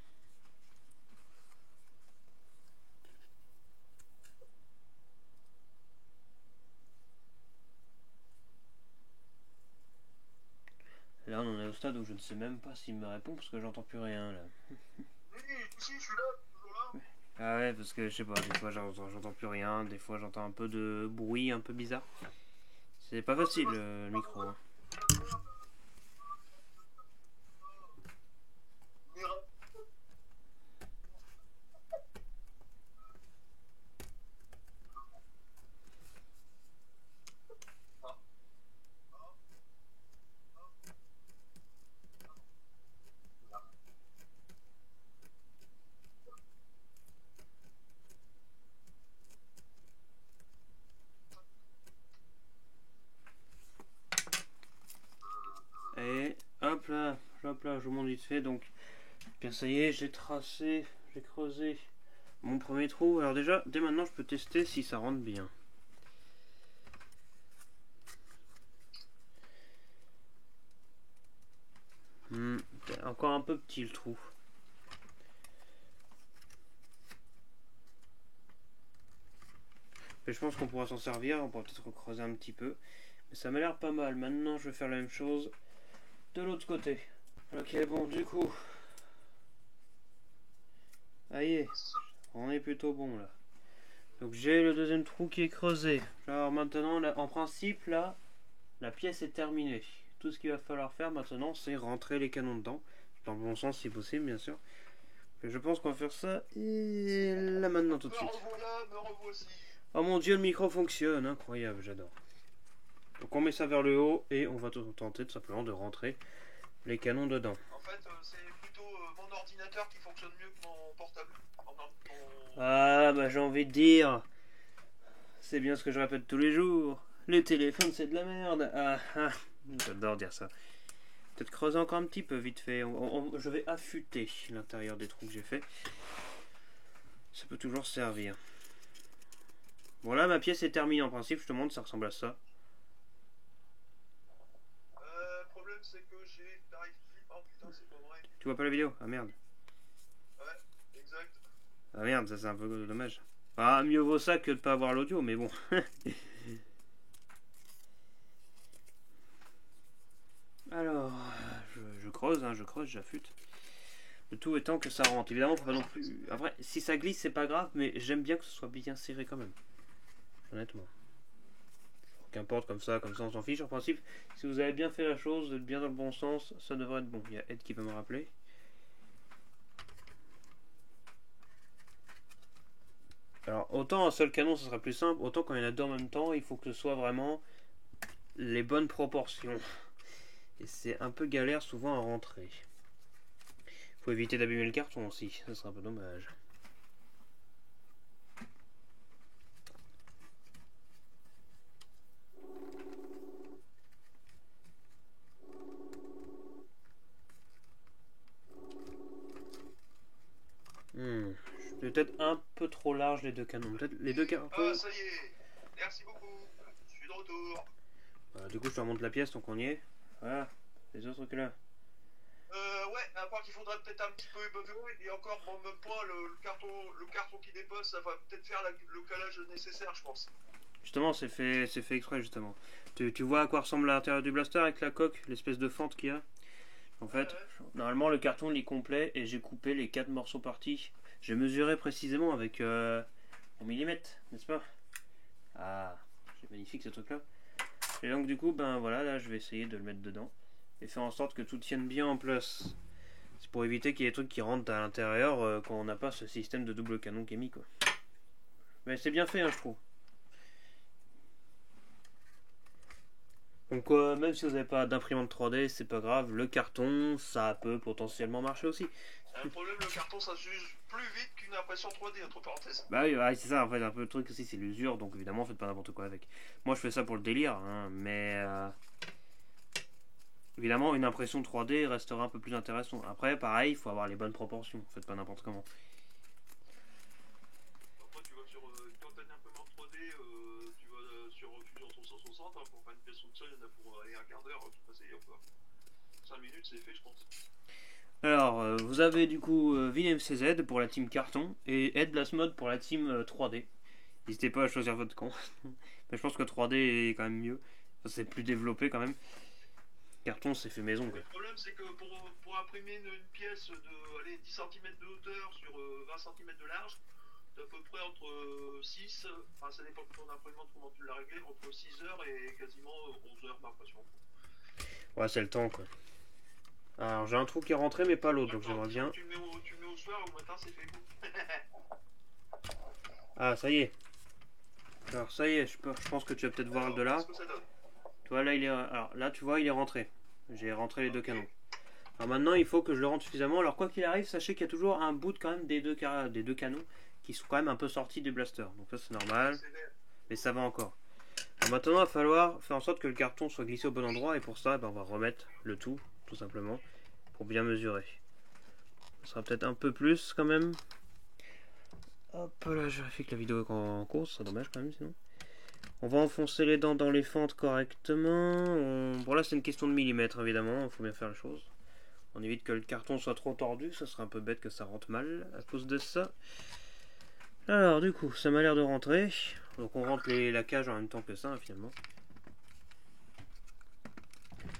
Là on en est au stade où je ne sais même pas s'il me répond parce que j'entends plus rien là. Oui, si, je suis là, toujours là. Ah ouais, parce que je sais pas, des fois j'entends plus rien, des fois j'entends un peu de bruit un peu bizarre. C'est pas facile le micro. Hein. Et hop là, je vous montre vite fait. Donc, bien ça y est, j'ai tracé, j'ai creusé mon premier trou. Alors déjà, dès maintenant, je peux tester si ça rentre bien. Encore un peu petit le trou. Mais je pense qu'on pourra s'en servir, on pourra peut-être creuser un petit peu. Mais ça m'a l'air pas mal. Maintenant, je vais faire la même chose de l'autre côté. Ok, bon, du coup. Allez, on est plutôt bon là. Donc j'ai le deuxième trou qui est creusé. Alors maintenant, là, en principe, là, la pièce est terminée. Tout ce qu'il va falloir faire maintenant, c'est rentrer les canons dedans. Dans le bon sens si possible, bien sûr. Et je pense qu'on va faire ça et là maintenant tout de suite. Me revoici. Oh mon dieu, le micro fonctionne, incroyable, j'adore. Donc on met ça vers le haut et on va tenter tout simplement de rentrer les canons dedans. En fait, c'est plutôt mon ordinateur qui fonctionne mieux que mon portable. Ah bah j'ai envie de dire, c'est bien ce que je répète tous les jours. Les téléphones c'est de la merde. J'adore dire ça. Peut-être creuser encore un petit peu vite fait. Je vais affûter l'intérieur des trous que j'ai fait. Ça peut toujours servir. Voilà, ma pièce est terminée en principe. Je te montre, ça ressemble à ça. Le problème c'est que j'ai... Oh putain, c'est pas vrai. Tu vois pas la vidéo? Ah merde. Ouais, exact. Ah merde, ça c'est un peu dommage. Ah, mieux vaut ça que de pas avoir l'audio, mais bon. Alors, je creuse, hein, j'affûte. Le tout étant que ça rentre. Évidemment, faut pas non plus. Après, si ça glisse, c'est pas grave, mais j'aime bien que ce soit bien serré quand même. Honnêtement. Qu'importe, comme ça, on s'en fiche. En principe, si vous avez bien fait la chose, bien dans le bon sens, ça devrait être bon. Il y a Ed qui va me rappeler. Alors, autant un seul canon, ce sera plus simple, autant quand il y en a deux en même temps, il faut que ce soit vraiment les bonnes proportions. Et c'est un peu galère souvent à rentrer. Faut éviter d'abîmer le carton aussi, ça serait un peu dommage. Peut-être un peu trop large les deux canons. Peut-être les deux canons. Ah, ça y est. Merci beaucoup. Je suis de retour. Voilà, du coup, je te remonte la pièce, donc on y est. Voilà, les autres que là. Ouais, à part qu'il faudrait peut-être un petit peu ébever, et encore, bon, même pas, le carton qui dépasse, ça va peut-être faire le calage nécessaire, je pense. Justement, c'est fait exprès, justement. Tu vois à quoi ressemble l'intérieur du blaster avec la coque, l'espèce de fente qu'il y a. En fait, normalement, le carton il est complet et j'ai coupé les 4 morceaux partis J'ai mesuré précisément avec en millimètres, n'est-ce pas? Ah, c'est magnifique ce truc là. Et donc du coup, ben voilà, là je vais essayer de le mettre dedans et faire en sorte que tout tienne bien en place. C'est pour éviter qu'il y ait des trucs qui rentrent à l'intérieur quand on n'a pas ce système de double canon qui est mis, quoi. Mais c'est bien fait, hein, je trouve. Donc même si vous n'avez pas d'imprimante 3D, c'est pas grave, le carton, ça peut potentiellement marcher aussi. Le problème, le carton, ça s'use plus vite qu'une impression 3D, entre parenthèses. Bah oui, ouais, c'est ça, en fait, un peu le truc aussi, c'est l'usure, donc évidemment, faites pas n'importe quoi avec. Moi, je fais ça pour le délire, hein, mais évidemment, une impression 3D restera un peu plus intéressante. Après, pareil, il faut avoir les bonnes proportions, faites pas n'importe comment. Après, tu vas sur. Quand t'as une imprimante 3D, tu vas sur Fusion 360, hein, pour faire une pièce toute seule, il y en a pour aller un quart d'heure, tout passer, quoi. 5 minutes, c'est fait, je pense. Alors, vous avez du coup VMCZ pour la team carton et Headblastmod pour la team 3D. N'hésitez pas à choisir votre camp. Mais je pense que 3D est quand même mieux. Enfin, c'est plus développé quand même. Carton, c'est fait maison, quoi. Le problème, c'est que pour imprimer une pièce de allez, 10 cm de hauteur sur 20 cm de large, t'as à peu près entre 6, enfin ça dépend de ton imprimante, comment tu l'as réglé, entre 6 heures et quasiment 11 heures d'impression. Ouais, c'est le temps, quoi. Alors, j'ai un trou qui est rentré, mais pas l'autre, donc j'aimerais bien. Tu le mets au soir, au matin, c'est fait. Ah, ça y est. Alors, ça y est, je pense que tu vas peut-être voir de là. Tu vois, là, alors, là, tu vois, il est rentré. J'ai rentré les deux canons. Alors maintenant, il faut que je le rentre suffisamment. Alors, quoi qu'il arrive, sachez qu'il y a toujours un bout quand même des deux canons qui sont quand même un peu sortis du blaster. Donc, ça, c'est normal. Mais ça va encore. Alors, maintenant, il va falloir faire en sorte que le carton soit glissé au bon endroit. Et pour ça, ben, on va remettre le tout simplement, pour bien mesurer. Ça sera peut-être un peu plus quand même. Hop là, je vérifie que la vidéo est en cours, c'est dommage quand même sinon. On va enfoncer les dents dans les fentes correctement. Bon là c'est une question de millimètres évidemment, il faut bien faire les choses. On évite que le carton soit trop tordu, ça serait un peu bête que ça rentre mal à cause de ça. Alors du coup, ça m'a l'air de rentrer. Donc on rentre la cage en même temps que ça finalement.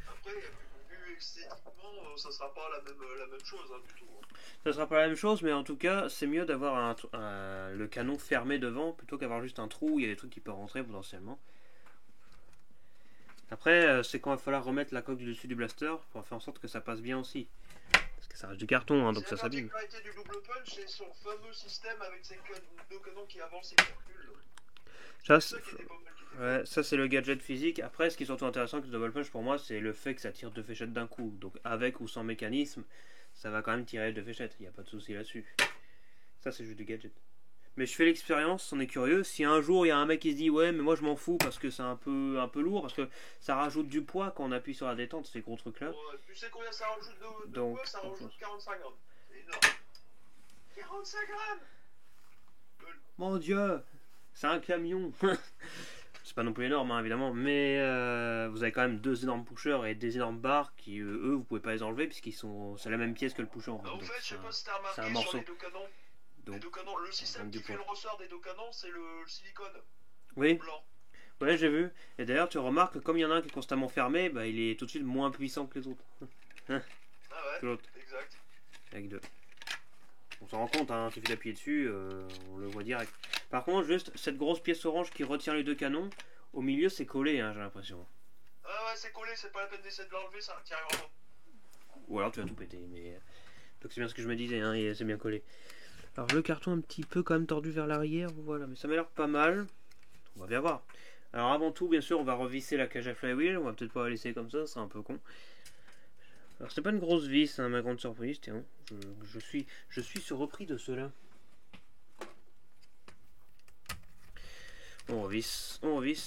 Après, vu esthétiquement, ça sera pas la même chose hein, du tout. Hein. Ça sera pas la même chose, mais en tout cas, c'est mieux d'avoir le canon fermé devant plutôt qu'avoir juste un trou où il y a des trucs qui peuvent rentrer potentiellement. Après, c'est quand il va falloir remettre la coque du dessus du blaster pour faire en sorte que ça passe bien aussi. Parce que ça reste du carton, hein, donc ça s'abîme. La particularité du double punch, c'est son fameux système avec ses deux canons qui avancent et qui reculent. Ouais, ça c'est le gadget physique. Après, ce qui est surtout intéressant avec le double punch pour moi, c'est le fait que ça tire deux fléchettes d'un coup. Donc avec ou sans mécanisme, ça va quand même tirer deux fléchettes. Il n'y a pas de souci là-dessus. Ça c'est juste du gadget. Mais je fais l'expérience, on est curieux. Si un jour il y a un mec qui se dit ouais mais moi je m'en fous parce que c'est un peu lourd, parce que ça rajoute du poids quand on appuie sur la détente, ces gros trucs là. Tu sais combien ça rajoute de poids? Ça rajoute 45 grammes. C'est énorme. 45 grammes. Mon dieu, c'est un camion. C'est pas non plus énorme hein, évidemment, mais vous avez quand même deux énormes pushers et des énormes barres qui eux vous pouvez pas les enlever puisqu'ils sont, c'est la même pièce que le pusher en fait. En fait, je sais pas si t'as remarqué un morceau. sur les deux canons. Donc, les deux canons, le système qui fait le ressort des deux canons, c'est le silicone blanc. Ouais, j'ai vu. Et d'ailleurs, tu remarques que comme il y en a un qui est constamment fermé, bah, il est tout de suite moins puissant que les autres. Ah ouais, que l'autre. Exact. Avec deux. On s'en rend compte, hein, il suffit d'appuyer dessus, on le voit direct. Par contre, juste cette grosse pièce orange qui retient les deux canons, au milieu c'est collé, hein, j'ai l'impression. Ah ouais, c'est collé, c'est pas la peine d'essayer de l'enlever, ça tient vraiment. Ou alors tu vas tout péter, mais. Donc c'est bien ce que je me disais, hein, c'est bien collé. Alors le carton un petit peu quand même tordu vers l'arrière, voilà, mais ça m'a l'air pas mal. On va bien voir. Alors avant tout, bien sûr, on va revisser la cage à flywheel, on va peut-être pas la laisser comme ça, c'est un peu con. Alors c'est pas une grosse vis, hein, ma grande surprise, tiens. Je suis surpris de cela. On revisse.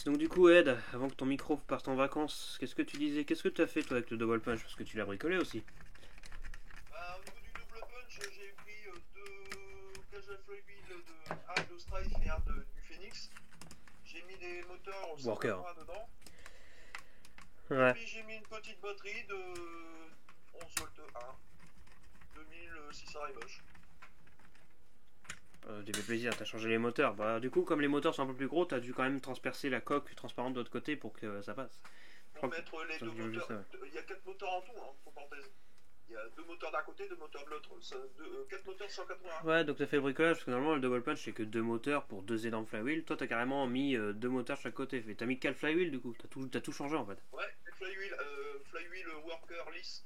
Donc du coup Ed, avant que ton micro parte en vacances, qu'est-ce que tu disais? Qu'est-ce que tu as fait toi avec le double punch? Parce que tu l'as bricolé aussi. Bah, au niveau du double punch, j'ai pris deux cages à flywheel, un de Strife et un du Phoenix. J'ai mis des moteurs au Worker dedans. Ouais. Puis j'ai mis une petite batterie de 11 volts 1, 2600 moche. Tu fais plaisir, t'as changé les moteurs. Bah du coup comme les moteurs sont un peu plus gros, t'as dû quand même transpercer la coque transparente de l'autre côté pour que ça passe. Pour mettre les deux moteurs, il y a 4 moteurs en tout, hein, entre parenthèses. Il y a 2 moteurs d'un côté, 2 moteurs de l'autre. 4 moteurs 180. Ouais, donc t'as fait le bricolage, parce que normalement le double punch c'est que 2 moteurs pour 2 énormes flywheel. Toi t'as carrément mis 2 moteurs chaque côté. T'as mis 4 flywheel du coup, t'as tout changé en fait. Ouais, flywheel worker lisse.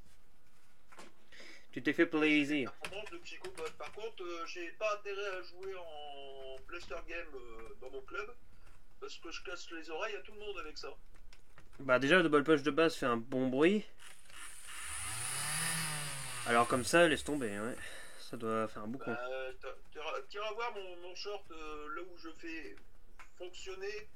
Tu t'es fait plaisir. Performance de psychopathe. Par contre, j'ai pas intérêt à jouer en Blaster Game dans mon club, parce que je casse les oreilles à tout le monde avec ça. Bah déjà le double punch de base fait un bon bruit. Alors comme ça, laisse tomber, ouais. Ça doit faire un boucan. T'iras voir mon short là où je fais fonctionner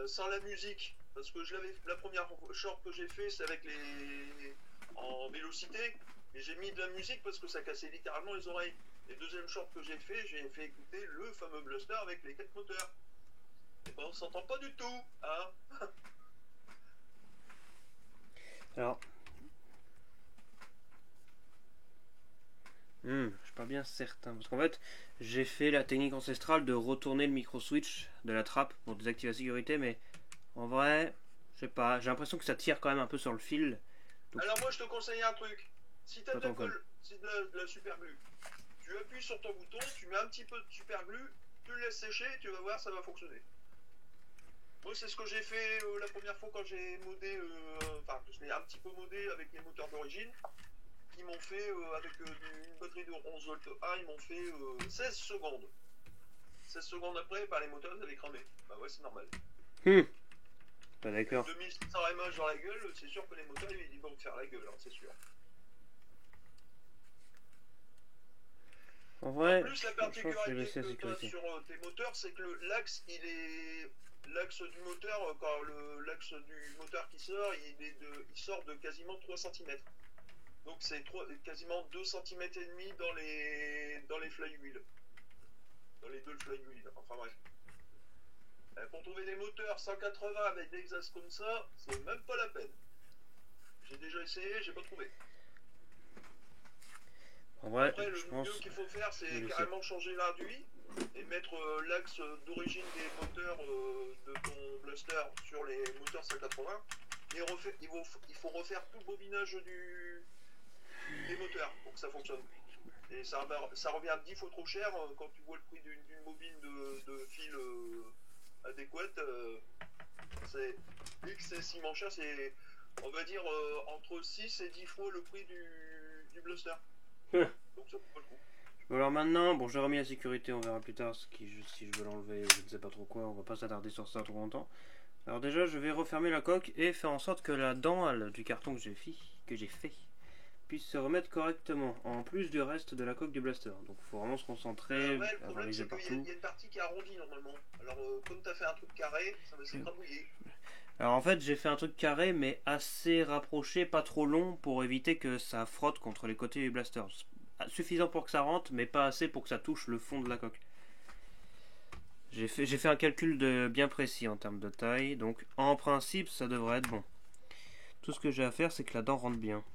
sans la musique. Parce que la première short que j'ai fait, c'est avec les en vélocité. Et j'ai mis de la musique parce que ça cassait littéralement les oreilles. Et deuxième short que j'ai fait écouter le fameux Blaster avec les 4 moteurs. Et ben on s'entend pas du tout, hein. Alors. Je suis pas bien certain. Parce qu'en fait, j'ai fait la technique ancestrale de retourner le micro switch de la trappe pour désactiver la sécurité, mais en vrai, je sais pas, j'ai l'impression que ça tire quand même un peu sur le fil. Donc, alors moi je te conseille un truc. Si t'as de la super glue, tu appuies sur ton bouton, tu mets un petit peu de super glue, tu le laisses sécher, tu vas voir, ça va fonctionner. Moi c'est ce que j'ai fait la première fois quand j'ai modé, je l'ai un petit peu modé avec les moteurs d'origine. Ils m'ont fait, avec une batterie de 11 volts 1, ils m'ont fait 16 secondes. 16 secondes après, les moteurs ils avaient cramé. Bah ouais, c'est normal. Pas d'accord. 2600 mAh dans la gueule, c'est sûr que les moteurs ils vont me faire la gueule, hein, c'est sûr. En vrai, en plus, la particularité que tu as sur tes moteurs, c'est que l'axe, l'axe du moteur, quand l'axe du moteur qui sort, il sort de quasiment 3 cm. Donc c'est quasiment 2 cm et demi dans les flywheels. Dans les deux flywheels, enfin bref. Pour trouver des moteurs 180 avec des axes comme ça, c'est même pas la peine. J'ai déjà essayé, j'ai pas trouvé. En vrai, après, le mieux qu'il faut faire, c'est carrément changer l'induit et mettre l'axe d'origine des moteurs de ton Blaster sur les moteurs 180. Et il faut refaire tout le bobinage des moteurs pour que ça fonctionne. Et ça revient 10 fois trop cher quand tu vois le prix d'une bobine de fil adéquate. Vu que c'est si moins cher, c'est, on va dire, entre 6 et 10 fois le prix du Blaster. Donc ça vaut pas le coup. Bon alors maintenant, bon j'ai remis la sécurité, on verra plus tard si je veux l'enlever, je ne sais pas trop quoi, on va pas s'attarder sur ça trop longtemps. Alors déjà je vais refermer la coque et faire en sorte que la dent du carton que j'ai fait puisse se remettre correctement, en plus du reste de la coque du Blaster. Donc il faut vraiment se concentrer, ouais, le problème c'est partout. qu'il y a une partie qui est arrondie normalement. Alors comme tu as fait un truc carré, ça va s'écrabouiller. Alors en fait j'ai fait un truc carré mais assez rapproché, pas trop long pour éviter que ça frotte contre les côtés du Blaster. Suffisant pour que ça rentre mais pas assez pour que ça touche le fond de la coque. J'ai fait un calcul bien précis en termes de taille, donc en principe ça devrait être bon. Tout ce que j'ai à faire c'est que la dent rentre bien.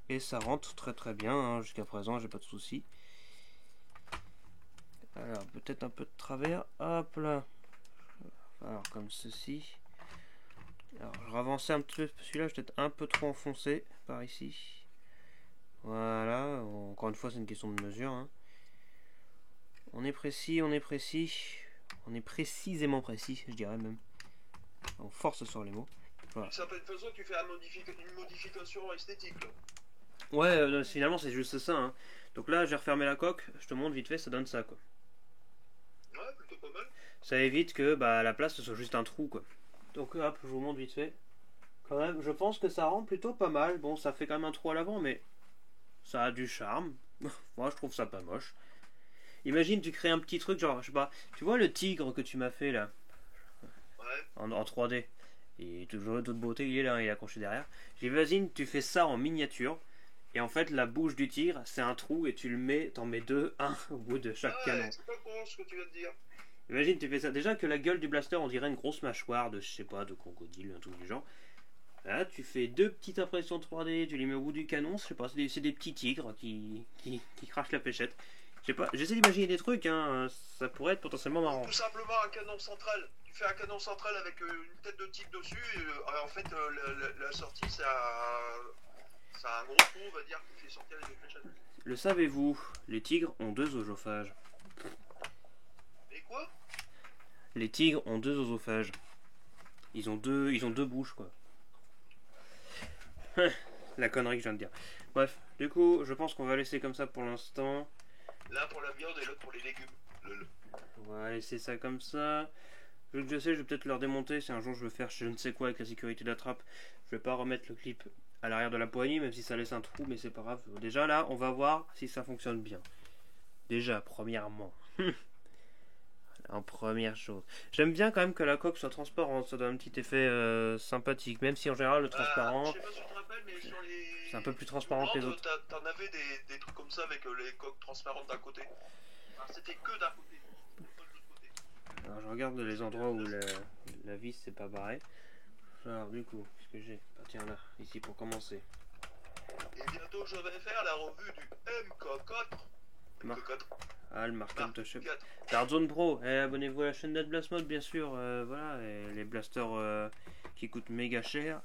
Et ça rentre très très bien, hein, jusqu'à présent j'ai pas de soucis. Alors peut-être un peu de travers, hop là. Alors comme ceci. Alors je ravançais un petit peu celui-là, je vais peut-être un peu trop enfoncé par ici. Voilà, encore une fois c'est une question de mesure. Hein. On est précis, on est précisément précis, je dirais même. On force sur les mots. Voilà. D'une certaine façon tu fais une modification esthétique là. Ouais, finalement c'est juste ça. Hein. Donc là j'ai refermé la coque, je te montre vite fait, ça donne ça quoi. Ouais, plutôt pas mal. Ça évite que à la place ce soit juste un trou quoi. Donc hop, je vous montre vite fait. Quand même, je pense que ça rend plutôt pas mal. Bon, ça fait quand même un trou à l'avant, mais ça a du charme. Moi je trouve ça pas moche. Imagine tu crées un petit truc genre, je sais pas, tu vois le tigre que tu m'as fait là, ouais. en 3D. Et toujours toute beauté, il est là, il est accroché derrière. J'imagine tu fais ça en miniature. Et en fait, la bouche du tigre, c'est un trou et tu le mets, t'en mets un au bout de chaque canon. C'est pas con ce que tu viens de dire. Imagine, tu fais ça. Déjà que la gueule du Blaster, on dirait une grosse mâchoire de, je sais pas, de crocodile, un truc du genre. Là, tu fais 2 petites impressions 3D, tu les mets au bout du canon, je sais pas, c'est des petits tigres qui crachent la pêchette. Je sais pas, j'essaie d'imaginer des trucs, hein, ça pourrait être potentiellement marrant. Tout simplement un canon central. Tu fais un canon central avec une tête de tigre dessus, et en fait, la sortie, C'est un gros trou, on va dire, qui fait sortir les deux fléchettes. Le savez-vous, les tigres ont deux oesophages. Mais quoi? Les tigres ont deux oesophages. Ils ont deux bouches, quoi. La connerie que je viens de dire. Bref, du coup, je pense qu'on va laisser comme ça pour l'instant. L'un pour la viande et l'autre pour les légumes. On va laisser ça comme ça. Vu que je sais, je vais peut-être leur démonter si un jour je veux faire je ne sais quoi avec la sécurité de la trappe. Je vais pas remettre le clip à l'arrière de la poignée, même si ça laisse un trou, mais c'est pas grave. Déjà là, on va voir si ça fonctionne bien. Déjà, premièrement. En première chose. J'aime bien quand même que la coque soit transparente, ça donne un petit effet sympathique, même si en général le transparent, Je sais pas si tu te rappelles, mais sur les. c'est un peu plus transparent que les autres. T'en avais des trucs comme ça avec les coques transparentes d'un côté. Enfin, c'était que d'un côté, pas de l'autre côté. Alors je regarde les endroits où la vis c'est pas barré. Alors du coup, qu'est-ce que j'ai? Ah, tiens là, ici pour commencer. Et bientôt je vais faire la revue du MK4. MK4. Ah, le marqueur de chef. 4. Darzone Pro, abonnez-vous à la chaîne d'Adblastmode bien sûr, voilà, et les blasters qui coûtent méga cher.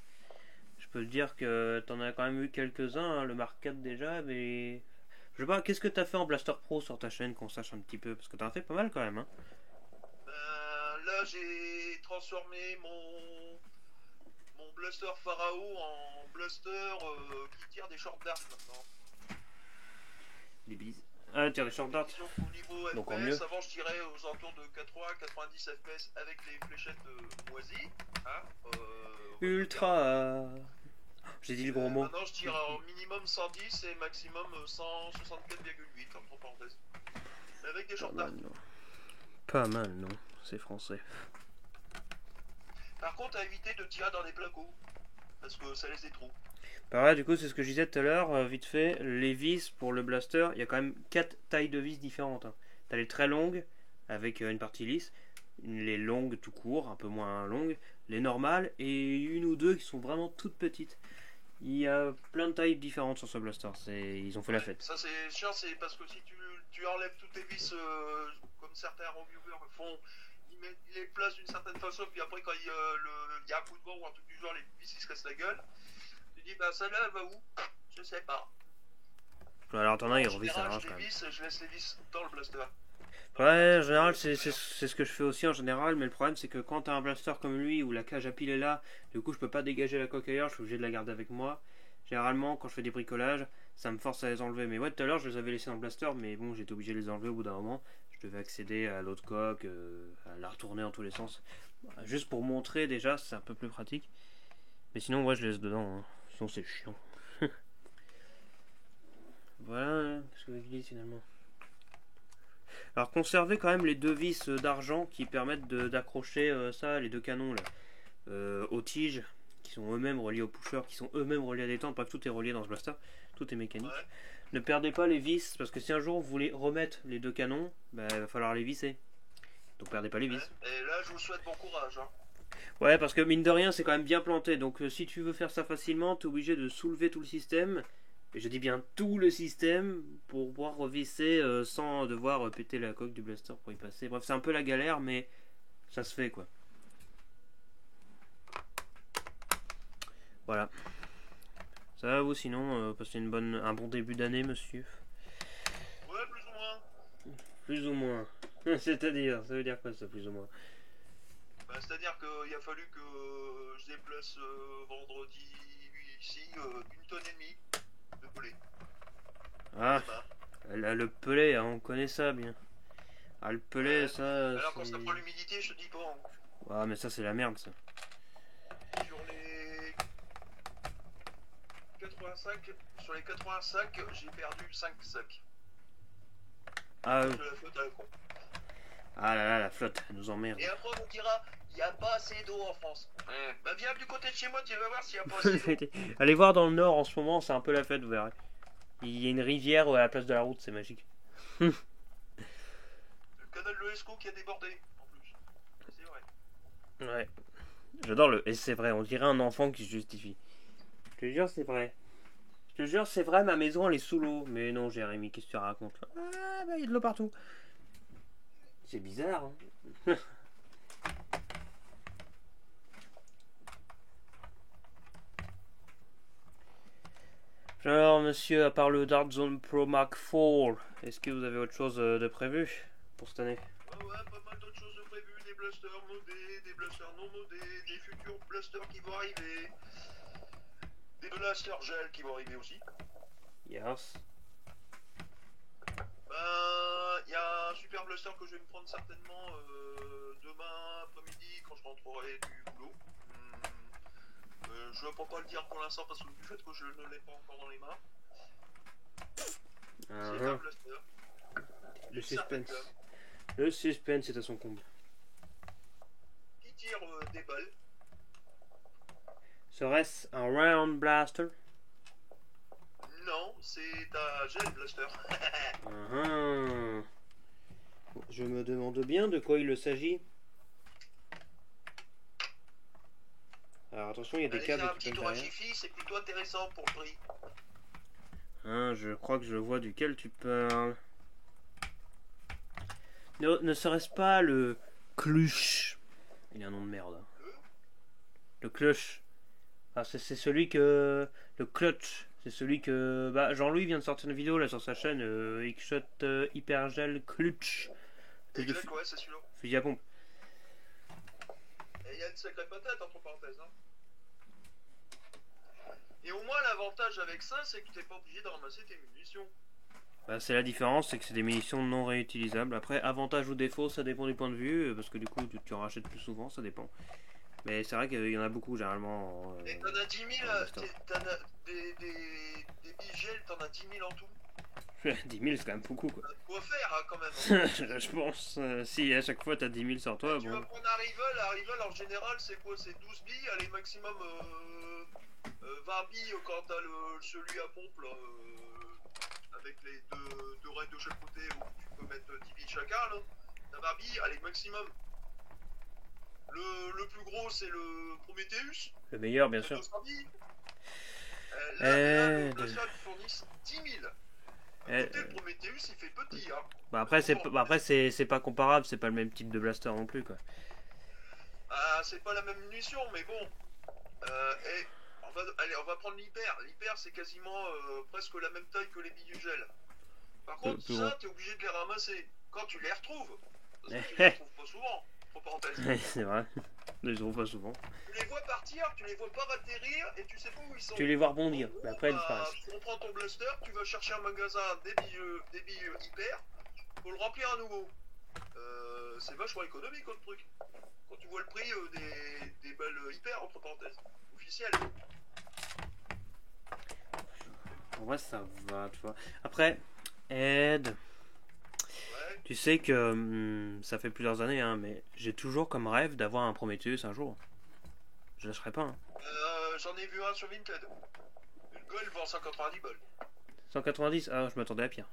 Je peux te dire que t'en as quand même eu quelques-uns, hein, le Mark 4 déjà, mais... Je sais pas, qu'est-ce que t'as fait en Blaster Pro sur ta chaîne, qu'on sache un petit peu, parce que t'en as fait pas mal quand même, hein. Là j'ai transformé mon blaster Pharaon en blaster qui tire des short darts maintenant. Des bises. Ah, tire des short darts. Au niveau donc FPS, en mieux. avant je tirais aux alentours de 80-90 FPS avec les fléchettes moisies. Hein, Ultra. J'ai dit le gros mot. Maintenant je tire en minimum 110 et maximum 164,8 entre parenthèses. Avec des short darts. Pas mal, non. C'est français. Par contre, à éviter de tirer dans les placos. Parce que ça laisse des trous. Pareil, du coup, c'est ce que je disais tout à l'heure, vite fait. Les vis pour le blaster, il y a quand même 4 tailles de vis différentes. Hein. T'as les très longues, avec une partie lisse. Les longues tout court, un peu moins longues. Les normales, et une ou deux qui sont vraiment toutes petites. Il y a plein de tailles différentes sur ce blaster. Ils ont fait la fête. Ça, c'est chiant, c'est parce que si tu enlèves toutes tes vis, comme certains reviewers font, ils les placent d'une certaine façon, puis après, quand il y a un coup de vent ou un truc du genre, les vis ils se cassent la gueule. Tu dis, bah celle-là, elle va où? Je sais pas. Alors, t'en as, ils revissent à l'arrache quand même. Je laisse les vis dans le blaster. Ouais, en général, c'est ce que je fais aussi en général, mais le problème, c'est que quand t'as un blaster comme lui, où la cage à pile est là, du coup, je peux pas dégager la coque ailleurs, je suis obligé de la garder avec moi. Généralement, quand je fais des bricolages, ça me force à les enlever. Mais ouais, tout à l'heure, je les avais laissés dans le blaster, mais bon, j'étais obligé de les enlever au bout d'un moment. Je devais accéder à l'autre coque, à la retourner en tous les sens. Juste pour montrer, déjà, c'est un peu plus pratique. Mais sinon, ouais, je laisse dedans, hein. Sinon, c'est chiant. Voilà, qu'est-ce que je dis finalement. Alors, conservez quand même les deux vis d'argent qui permettent d'accrocher ça, les deux canons là, aux tiges, qui sont eux-mêmes reliés au pusher, qui sont eux-mêmes reliés à des tentes. Bref, tout est relié dans ce blaster, tout est mécanique. Ouais. Ne perdez pas les vis, parce que si un jour vous voulez remettre les deux canons, bah, il va falloir les visser. Donc perdez pas les vis. Et là, je vous souhaite bon courage. Hein. Ouais, parce que mine de rien, c'est quand même bien planté. Donc si tu veux faire ça facilement, tu es obligé de soulever tout le système. Et je dis bien tout le système pour pouvoir revisser sans devoir péter la coque du blaster pour y passer. Bref, c'est un peu la galère, mais ça se fait quoi. Voilà. Ça va vous sinon passer un bon début d'année, monsieur? Ouais, plus ou moins. Plus ou moins. C'est-à-dire, ça veut dire quoi ça, plus ou moins? Bah, c'est-à-dire qu'il a fallu que je déplace vendredi ici 1,5 tonne de pelé. Ah, le pelé, hein, on connaît ça bien. Ah, le pelé, ça. Alors quand ça prend l'humidité, je te dis pas. Hein. Ah, mais ça, c'est la merde, ça. Sur les 85, j'ai perdu 5 sacs. Ah, de la flotte à la con. Ah là là, la flotte, elle nous emmerde. Et après, on dira, il n'y a pas assez d'eau en France. Bah, viens du côté de chez moi, tu vas voir s'il n'y a pas assez d'eau. Allez voir dans le nord en ce moment, c'est un peu la fête, vous verrez. Il y a une rivière à la place de la route, c'est magique. Le canal de l'Escaut qui a débordé, en plus. C'est vrai. Ouais. J'adore le. Et c'est vrai, on dirait un enfant qui se justifie. Je te jure, c'est vrai. Je te jure, c'est vrai, ma maison elle est sous l'eau. Mais non, Jérémy, qu'est-ce que tu racontes? Ah, bah il y a de l'eau partout. C'est bizarre, hein. Alors, monsieur, à part le Dart Zone Pro Mark IV, est-ce que vous avez autre chose de prévu pour cette année? Ouais, pas mal d'autres choses de prévues, des blasters modés, des blasters non modés, des futurs blasters qui vont arriver, des blasters gel qui vont arriver aussi. Yes. Il y a un super blaster que je vais me prendre certainement demain après-midi quand je rentrerai du boulot. Je ne peux pas le dire pour l'instant parce que du fait que je ne l'ai pas encore dans les mains. C'est un blaster. Le suspense. Le suspense est à son comble. Qui tire des balles. Serait-ce un round blaster? Non, c'est un gel blaster. Je me demande bien de quoi il s'agit. Alors attention, il y a des câbles qui peuvent derrière. C'est plutôt intéressant pour le prix. Je crois que je vois duquel tu parles. Ne serait-ce pas le Clutch? Il a un nom de merde. Le Clutch. Ah, c'est celui que... Le Clutch. C'est celui que... Bah, Jean-Louis vient de sortir une vidéo là sur sa chaîne. X-Shot Hypergel Clutch. Exact, ouais, c'est celui-là. Fusil à pompe. Et il y a une sacrée patate entre parenthèses. Hein. Et au moins l'avantage avec ça, c'est que tu n'es pas obligé de ramasser tes munitions. Bah, c'est la différence, c'est que c'est des munitions non réutilisables. Après, avantage ou défaut, ça dépend du point de vue, parce que du coup, tu en rachètes plus souvent, ça dépend. Mais c'est vrai qu'il y en a beaucoup, généralement. Et t'en as 10 000, des billes gel, t'en as 10 000 en tout. 10 000, c'est quand même beaucoup, quoi. T'as de quoi faire, hein, quand même. Je pense. Si à chaque fois, t'as 10 000 sur toi, tu bon. vas prendre un Rival en général, c'est quoi? C'est 12 billes, allez, maximum 20 billes quand t'as celui à pompe, là, avec les deux raids de chaque côté où tu peux mettre 10 billes chacun, là. T'as 20 billes, allez, maximum. Le plus gros, c'est le Prometheus. Le meilleur, bien sûr. Là, le Blaster fournissent 10 000. Le Prometheus, il fait petit. Hein. Bah après, c'est pas comparable, c'est pas le même type de blaster non plus, quoi. Ah, c'est pas la même munition, mais bon. On va prendre l'hyper. L'hyper, c'est quasiment presque la même taille que les billes du gel. Par contre, ça, t'es obligé de les ramasser quand tu les retrouves. Parce que tu les retrouves pas souvent. C'est vrai, je les trouve pas souvent. Tu les vois partir, tu les vois pas atterrir et tu sais pas où ils sont. Tu les vois rebondir, mais après ils disparaissent. On prend ton blaster, tu vas chercher un magasin des billes hyper, faut le remplir à nouveau. C'est vachement économique comme truc. Quand tu vois le prix des balles hyper, entre parenthèses, officielles. En vrai, ça va, tu vois. Après, Ed. Tu sais que ça fait plusieurs années, hein, mais j'ai toujours comme rêve d'avoir un Prometheus un jour. Je lâcherai pas. Hein. J'en ai vu un sur Vinted. Une Gold vend 190 balles. 190? Ah, je m'attendais à pire.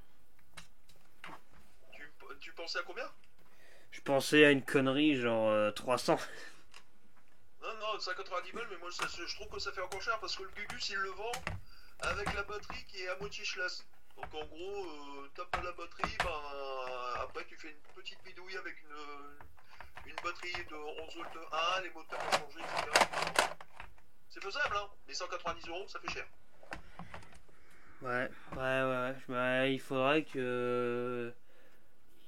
Tu pensais à combien? Je pensais à une connerie genre 300. Non, 190 balles, mais moi je trouve que ça fait encore cher parce que le Gugus il le vend avec la batterie qui est à moitié schlass. Donc en gros, tape à la batterie, après tu fais une petite bidouille avec une batterie de 11 volts 1, les moteurs ont changé, etc. C'est faisable, hein, mais 190 €, ça fait cher. Ouais. Il faudrait que...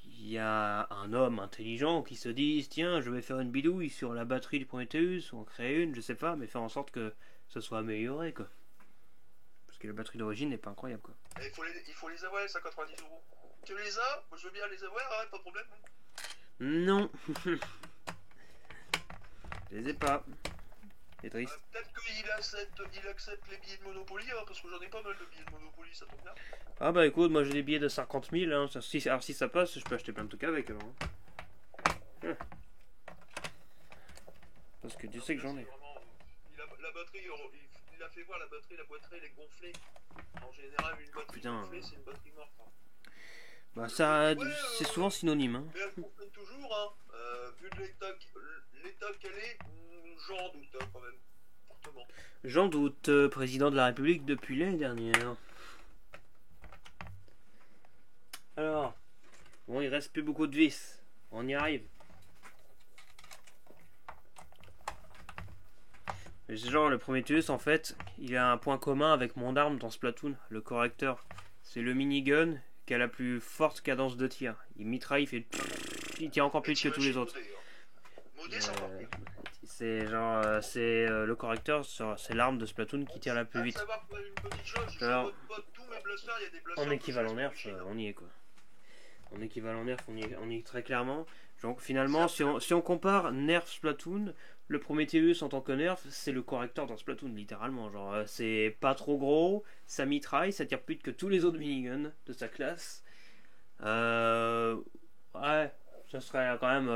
Il y a un homme intelligent qui se dise, tiens, je vais faire une bidouille sur la batterie du Prometheus, ou en créer une, je sais pas, mais faire en sorte que ça soit amélioré, quoi. Parce que la batterie d'origine n'est pas incroyable, quoi. Et il faut les avoir, les 190 €. Tu les as? Moi je veux bien les avoir, hein, pas de problème. Non. Je les ai pas. C'est triste. Peut-être qu'il accepte les billets de Monopoly, hein, parce que j'en ai pas mal de billets de Monopoly, ça tombe bien. Ah bah écoute, moi j'ai des billets de 50 000, hein. Alors si ça passe, je peux acheter plein de trucs avec, alors. Parce que tu sais que j'en ai. La batterie, il a fait voir la batterie, la boîterie, elle est gonflée. En général, une batterie gonflée, c'est une batterie morte. Hein. Bah ça, c'est souvent synonyme. Hein. Mais elle fonctionne toujours, hein. Vu de l'état qu'elle est, j'en doute hein, quand même. Fortement. J'en doute, président de la République depuis l'année dernière. Alors, bon, il reste plus beaucoup de vis. On y arrive. Mais genre le Prometheus en fait, il a un point commun avec mon arme dans Splatoon, le correcteur. C'est le minigun qui a la plus forte cadence de tir. Il mitraille, il tire encore plus vite que tous les autres. Modé, c'est encore pire. C'est genre, le correcteur, c'est l'arme de Splatoon qui tire la plus vite. Savoir une petite chose, Alors, tous mes blasters, il y a des blasters en équivalent nerf, machine, on y est quoi. En équivalent nerf, on y est très clairement. Donc finalement, si on compare nerf Splatoon, le Prometheus en tant que nerf, c'est le correcteur dans Splatoon, littéralement. Genre, c'est pas trop gros, ça mitraille, ça tire plus vite que tous les autres miniguns de sa classe. Ouais, ce serait quand même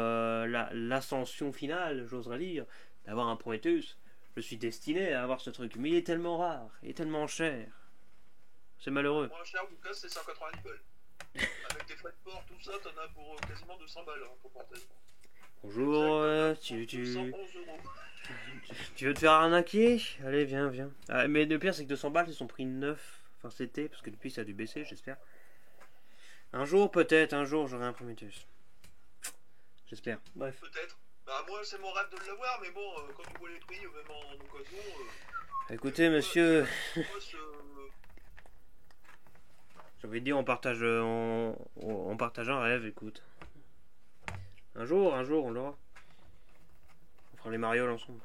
l'ascension finale, j'oserais dire, d'avoir un Prometheus. Je suis destiné à avoir ce truc, mais il est tellement rare, il est tellement cher. C'est malheureux. Moi, cher, Lucas, c'est 190 balles. Avec des frais de port, tout ça, t'en as pour quasiment 200 balles, hein, pour porter. Bonjour, tu veux te faire arnaquer? Allez, viens. Ah, mais le pire, c'est que 200 balles, ils sont pris neuf. Enfin, c'était, parce que depuis, ça a dû baisser, j'espère. Un jour, j'aurai un Prometheus. J'espère. Bref. Peut-être. Bah, moi, c'est mon rêve de l'avoir, mais bon, quand tu vois les prix, même en occasion. Écoutez, monsieur. J'ai envie de dire, on partage un rêve, écoute. Un jour, on l'aura. On fera les marioles ensemble.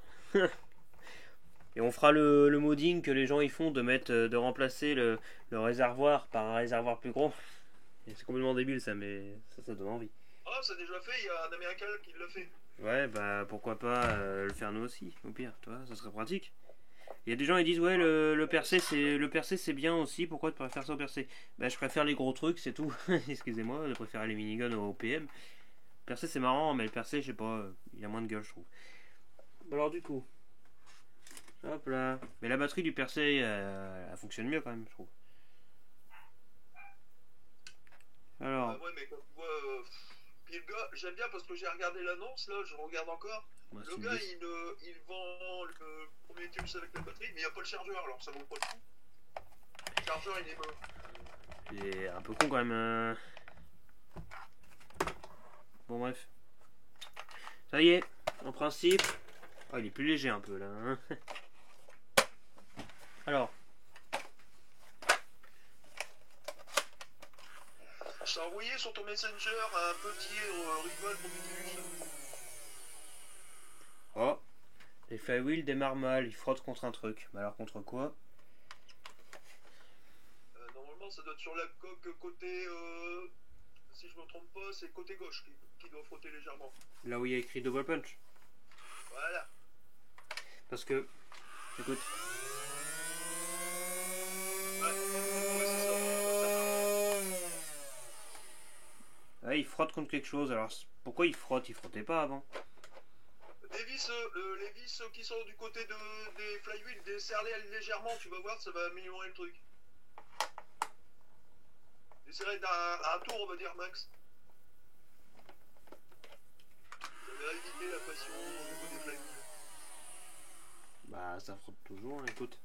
Et on fera le modding que les gens y font de remplacer le réservoir par un réservoir plus gros. Et c'est complètement débile ça, mais ça donne envie. Ah, c'est déjà fait, il y a un américain qui l'a fait. Ouais, bah pourquoi pas le faire nous aussi, au pire, tu vois, ça serait pratique. Il y a des gens qui disent ouais le percé c'est bien aussi, pourquoi tu préfères ça au percé? Bah je préfère les gros trucs, c'est tout. Excusez-moi, je préfère les miniguns au PM. Le percé c'est marrant, mais le percé je sais pas, il a moins de gueule je trouve. Alors du coup, hop là. Mais la batterie du percé elle fonctionne mieux quand même je trouve. Alors. Ouais mais quand tu vois... Puis le gars, j'aime bien parce que j'ai regardé l'annonce là, je regarde encore. Moi, le gars il vend le Prometheus avec la batterie, mais il n'y a pas le chargeur, alors ça vaut pas le coup. Le chargeur il est mort. Il est un peu con quand même. Bon bref. Ça y est, en principe. Oh, il est plus léger un peu là. Hein. Alors. Je t'ai envoyé sur ton Messenger un petit rival Prometheus. Oh. Les flywheels démarrent mal, ils frottent contre un truc. Mais alors contre quoi? Normalement ça doit être sur la coque côté... si je me trompe pas, c'est côté gauche qui doit frotter légèrement. Là où il y a écrit double punch. Voilà. Parce que... Écoute. Ouais, il frotte contre quelque chose. Alors pourquoi il frotte? Il frottait pas avant. Les vis qui sont du côté des flywheels, desserre-les légèrement, tu vas voir, ça va améliorer le truc. Desserrer d'un tour, on va dire, max. Ça va éviter la pression au niveau des flywheels. Bah ça frotte toujours, hein, écoute.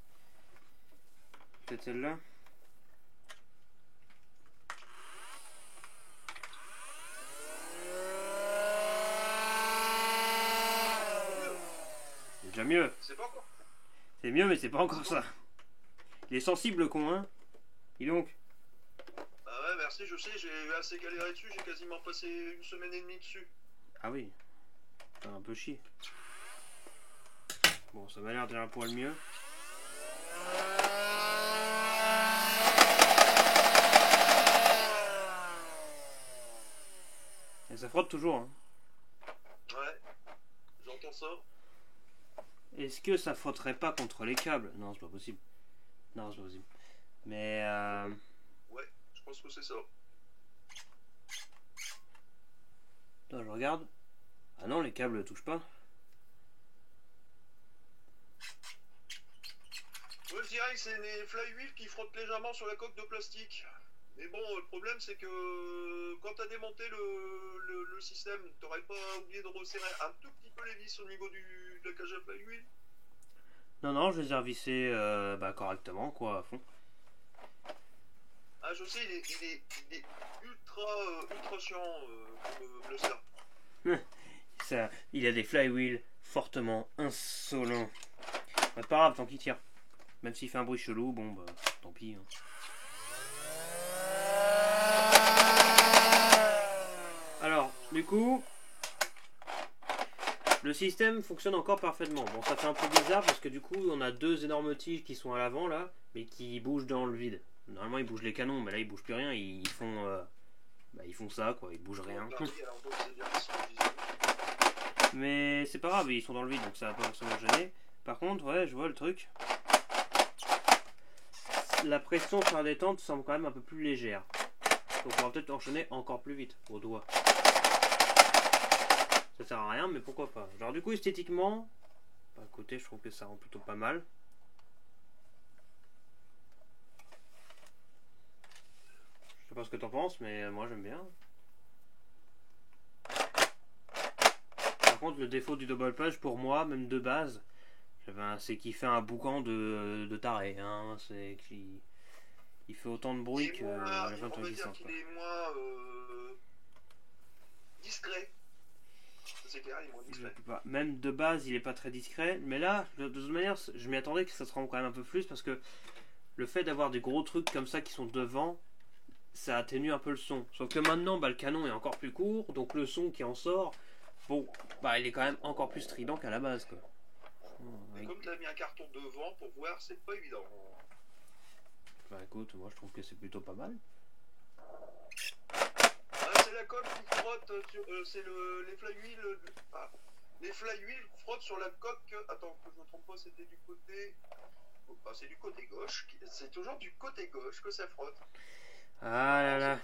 Peut-être celle-là. C'est déjà mieux. C'est pas encore. C'est mieux, mais c'est pas encore ça. Il est sensible, le con, hein. Dis donc. Bah ouais, merci, je sais, j'ai assez galéré dessus, j'ai quasiment passé une semaine et demie dessus. Ah oui. T'as un peu chier. Bon, ça m'a l'air déjà un poil mieux. Et ça frotte toujours, hein. Ouais, j'entends ça. Est-ce que ça frotterait pas contre les câbles? Non, c'est pas possible. Non, c'est pas possible. Mais Ouais, je pense que c'est ça. Attends, je regarde. Ah non, les câbles touchent pas. Moi je dirais que c'est les flywheels qui frottent légèrement sur la coque de plastique. Mais bon, le problème c'est que quand tu as démonté le système, t'aurais pas oublié de resserrer un tout petit peu les vis au niveau de la cage à flywheel? Non, je les ai revissés correctement, quoi, à fond. Ah, je sais, il est ultra chiant comme blaster. Ça, il a des flywheels fortement insolents. c'est pas grave, tant qu'il tire. Même s'il fait un bruit chelou, bon bah tant pis. Hein. Alors, du coup, le système fonctionne encore parfaitement. Bon, ça fait un peu bizarre parce que du coup, on a deux énormes tiges qui sont à l'avant là, mais qui bougent dans le vide. Normalement, ils bougent les canons, mais là, ils bougent plus rien. Ils font ça, quoi. Ils bougent rien. Mais c'est pas grave, ils sont dans le vide, donc ça va pas forcément gêner. Par contre, ouais, je vois le truc. La pression sur la détente semble quand même un peu plus légère. Donc on va peut-être enchaîner encore plus vite au doigt. Ça sert à rien, mais pourquoi pas. Genre du coup, esthétiquement, à côté, je trouve que ça rend plutôt pas mal. Je sais pas ce que t'en penses, mais moi j'aime bien. Par contre, le défaut du double punch pour moi, même de base, c'est qu'il fait un boucan de taré. Hein. C'est qu'il fait autant de bruit que la on va dire qu'il est moins discret. C'est clair, il est moins discret. Même de base, il est pas très discret. Mais là, de toute manière, je m'y attendais que ça se rende quand même un peu plus parce que le fait d'avoir des gros trucs comme ça qui sont devant, ça atténue un peu le son. Sauf que maintenant, bah, le canon est encore plus court, donc le son qui en sort, bon, bah, il est quand même encore plus strident qu'à la base, quoi. Mais comme tu as mis un carton devant pour voir, c'est pas évident. Bah écoute, moi je trouve que c'est plutôt pas mal. C'est la coque qui frotte sur. C'est les flywheels. Les flywheels frottent sur la coque. Attends, que je ne me trompe pas, c'était du côté. C'est du côté gauche. C'est toujours du côté gauche que ça frotte. Ah là là,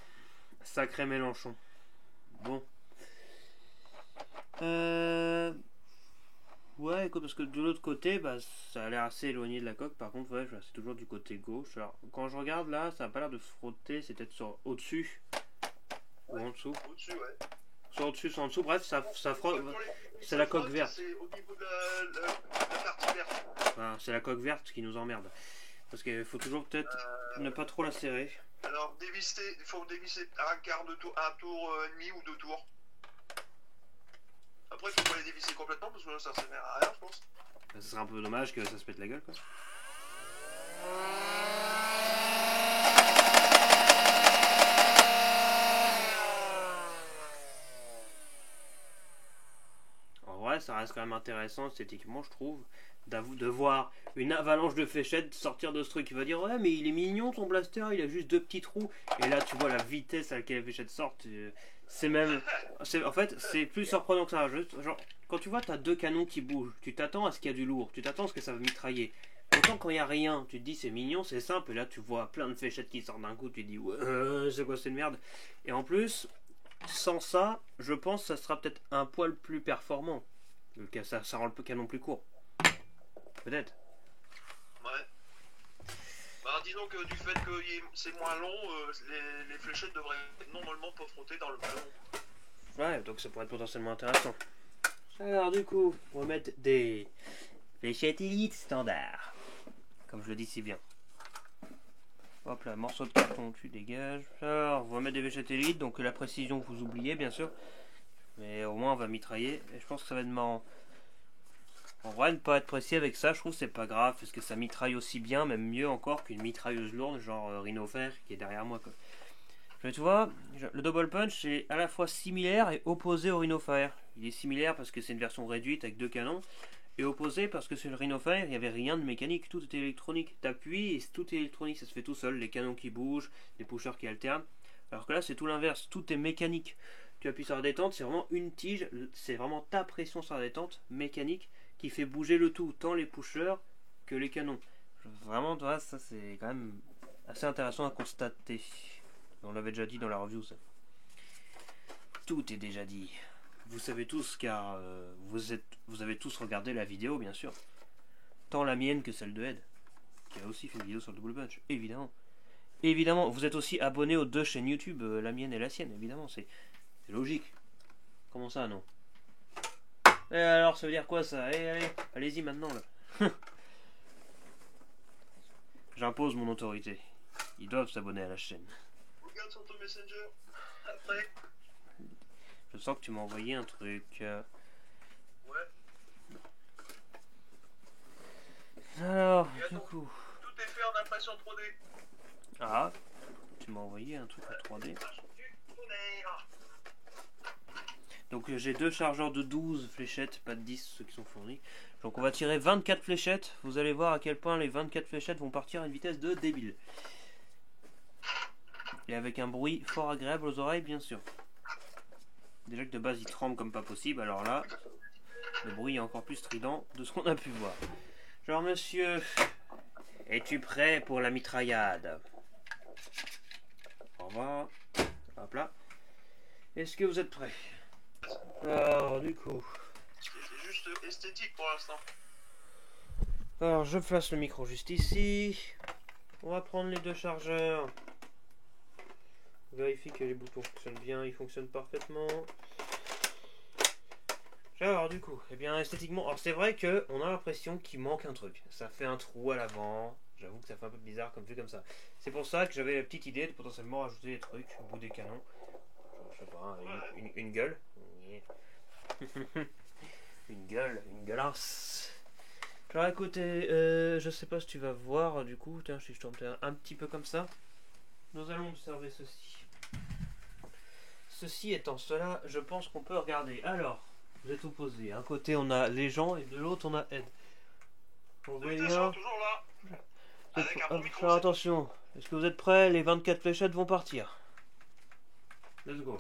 sacré Mélenchon. Bon. Ouais, écoute, parce que de l'autre côté, bah, ça a l'air assez éloigné de la coque. Par contre, ouais, c'est toujours du côté gauche. Alors, quand je regarde là, ça a pas l'air de frotter. C'est peut-être sur au-dessus ou en dessous. Au-dessus, ouais. Soit au-dessus, soit en dessous. Bref, ça frotte. C'est la coque verte. C'est au niveau de la partie verte. Voilà, c'est la coque verte qui nous emmerde. Parce qu'il faut toujours peut-être ne pas trop la serrer. Alors, il faut dévisser un quart de tour, un tour et demi ou 2 tours. Après, il faut pas les dévisser complètement parce que là, ça sert à rien, je pense. Ça serait un peu dommage que ça se pète la gueule, quoi. En vrai, ça reste quand même intéressant esthétiquement, je trouve, de voir une avalanche de fléchettes sortir de ce truc. Il va dire ouais, mais il est mignon ton blaster, il a juste 2 petits trous. Et là, tu vois la vitesse à laquelle les fléchettes sortent. C'est même, en fait, c'est plus surprenant que ça. Juste, genre, quand tu vois, t'as 2 canons qui bougent, tu t'attends à ce qu'il y a du lourd, tu t'attends à ce que ça va mitrailler. Autant quand il n'y a rien, tu te dis c'est mignon, c'est simple, et là tu vois plein de fléchettes qui sortent d'un coup, tu te dis ouais, c'est quoi cette merde. Et en plus, sans ça, je pense que ça sera peut-être un poil plus performant. Ça rend le canon plus court. Peut-être. Ouais. Bah, disons que du fait que c'est moins long, les fléchettes devraient normalement pas frotter dans le canon. Ouais, donc ça pourrait être potentiellement intéressant. Alors du coup, on va mettre des fléchettes Elite standard. Comme je le dis si bien. Hop là, morceau de carton, tu dégages. Alors, on va mettre des fléchettes Elite, donc la précision vous oubliez bien sûr. Mais au moins on va mitrailler. Et je pense que ça va être marrant. En vrai, ne pas être précis avec ça, je trouve que c'est pas grave. Parce que ça mitraille aussi bien, même mieux encore qu'une mitrailleuse lourde, genre Rhino Fer qui est derrière moi, quoi. Mais tu vois, le double punch est à la fois similaire et opposé au Rhino Fire. Il est similaire parce que c'est une version réduite avec 2 canons, et opposé parce que sur le Rhino Fire, il n'y avait rien de mécanique, tout était électronique. T'appuies et tout est électronique, ça se fait tout seul, les canons qui bougent, les pushers qui alternent. Alors que là, c'est tout l'inverse, tout est mécanique. Tu appuies sur la détente, c'est vraiment une tige, c'est vraiment ta pression sur la détente mécanique qui fait bouger le tout, tant les pushers que les canons. Vraiment, tu vois, ça c'est quand même assez intéressant à constater. On l'avait déjà dit dans la review, ça. Tout est déjà dit. Vous savez tous, car vous avez tous regardé la vidéo, bien sûr. Tant la mienne que celle de Ed, qui a aussi fait une vidéo sur le double punch, évidemment. Évidemment, vous êtes aussi abonné aux 2 chaînes YouTube, la mienne et la sienne, évidemment, c'est logique. Comment ça, non? Et alors, ça veut dire quoi, ça? Allez, allez-y maintenant, là. J'impose mon autorité. Ils doivent s'abonner à la chaîne. Regarde sur ton Messenger. Après. Je sens que tu m'as envoyé un truc. Ouais. Alors, Et du attends, coup... tout est fait en impression 3D. Ah, tu m'as envoyé un truc en 3D. Donc j'ai deux chargeurs de 12 fléchettes, pas de 10 ceux qui sont fournis. Donc on va tirer 24 fléchettes. Vous allez voir à quel point les 24 fléchettes vont partir à une vitesse de débile. Et avec un bruit fort agréable aux oreilles, bien sûr. Déjà que de base il tremble comme pas possible, alors là, le bruit est encore plus strident de ce qu'on a pu voir. Genre monsieur, es-tu prêt pour la mitraillade? Au revoir. Hop là. Est-ce que vous êtes prêts? Alors du coup... C'est juste esthétique pour l'instant. Alors je place le micro juste ici. On va prendre les deux chargeurs. On vérifie que les boutons fonctionnent bien, ils fonctionnent parfaitement. Alors du coup, eh bien esthétiquement, alors c'est vrai que on a l'impression qu'il manque un truc. Ça fait un trou à l'avant. J'avoue que ça fait un peu bizarre comme vu comme ça. C'est pour ça que j'avais la petite idée de potentiellement rajouter des trucs au bout des canons. Je sais pas, une gueule. Une gueulasse. Alors écoutez, je sais pas si tu vas voir du coup, tiens, si je tourne un petit peu comme ça, nous allons observer ceci. Ceci étant cela, je pense qu'on peut regarder. Alors, vous êtes opposés. D'un côté on a les gens et de l'autre on a Ed. On voit bien. Toujours là. Avec un bon micro. Faire attention. Est-ce que vous êtes prêts? Les 24 fléchettes vont partir. Let's go.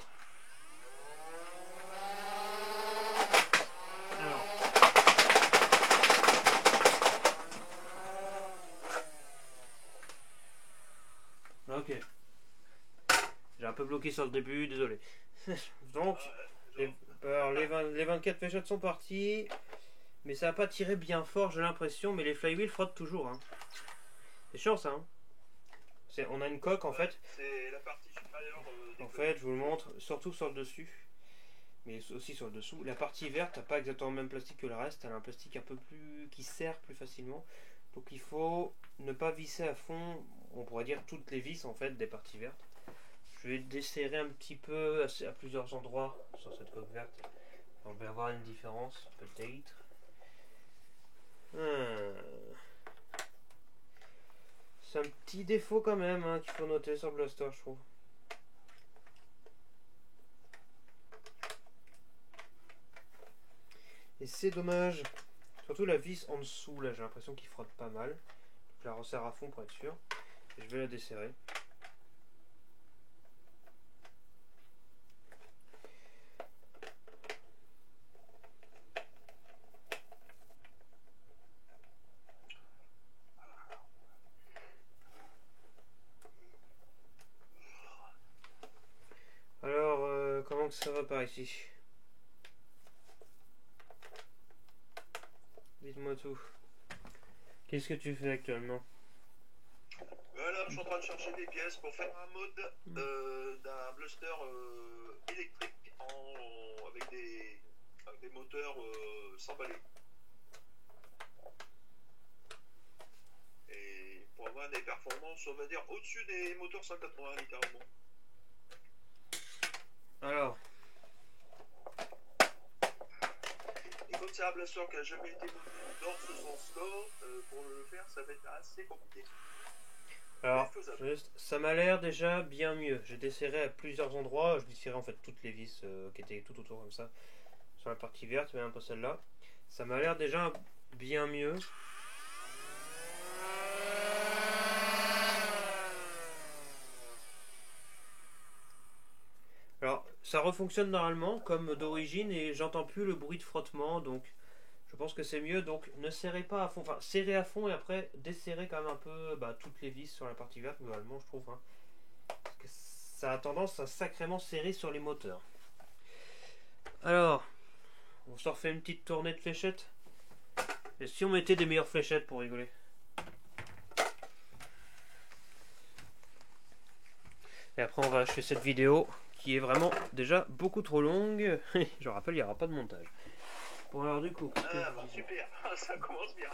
Ok. J'ai un peu bloqué sur le début, désolé. Donc, les 24 fléchettes sont parties. Mais ça n'a pas tiré bien fort, j'ai l'impression. Mais les flywheels frottent toujours. Hein. C'est chiant ça. Hein. On a une coque en fait. C'est la partie supérieure. En fait, je vous le montre, surtout sur le dessus. Mais aussi sur le dessous. La partie verte n'a pas exactement le même plastique que le reste. Elle a un plastique un peu plus... qui serre plus facilement. Donc il faut ne pas visser à fond, on pourrait dire toutes les vis en fait des parties vertes. Je vais desserrer un petit peu à plusieurs endroits sur cette coque verte. On va avoir une différence peut-être. C'est un petit défaut quand même hein, qu'il faut noter sur Blaster je trouve. Et c'est dommage. Surtout la vis en dessous là, j'ai l'impression qu'il frotte pas mal. Je la resserre à fond pour être sûr. Et je vais la desserrer. Alors, comment que ça va par ici? Dites-moi tout. Qu'est-ce que tu fais actuellement? Là, je suis en train de chercher des pièces pour faire un mode d'un blaster électrique avec des moteurs sans balai. Et pour avoir des performances, on va dire, au-dessus des moteurs 180 littéralement. Alors. Et comme c'est un blaster qui n'a jamais été monté dans ce sens-là, pour le faire, ça va être assez compliqué. Alors, juste, ça m'a l'air déjà bien mieux. J'ai desserré à plusieurs endroits. Je desserrais en fait toutes les vis qui étaient tout autour comme ça. Sur la partie verte, même pas celle-là. Ça m'a l'air déjà bien mieux. Alors, ça refonctionne normalement comme d'origine et j'entends plus le bruit de frottement, donc je pense que c'est mieux. Donc ne serrez pas à fond, enfin serrez à fond et après desserrez quand même un peu toutes les vis sur la partie verte, globalement je trouve. Hein, parce que ça a tendance à sacrément serrer sur les moteurs. Alors, on se refait une petite tournée de fléchettes. Et si on mettait des meilleures fléchettes pour rigoler? Et après on va achever cette vidéo qui est vraiment déjà beaucoup trop longue. Je rappelle, il n'y aura pas de montage. Bon alors du coup... super, ça commence bien.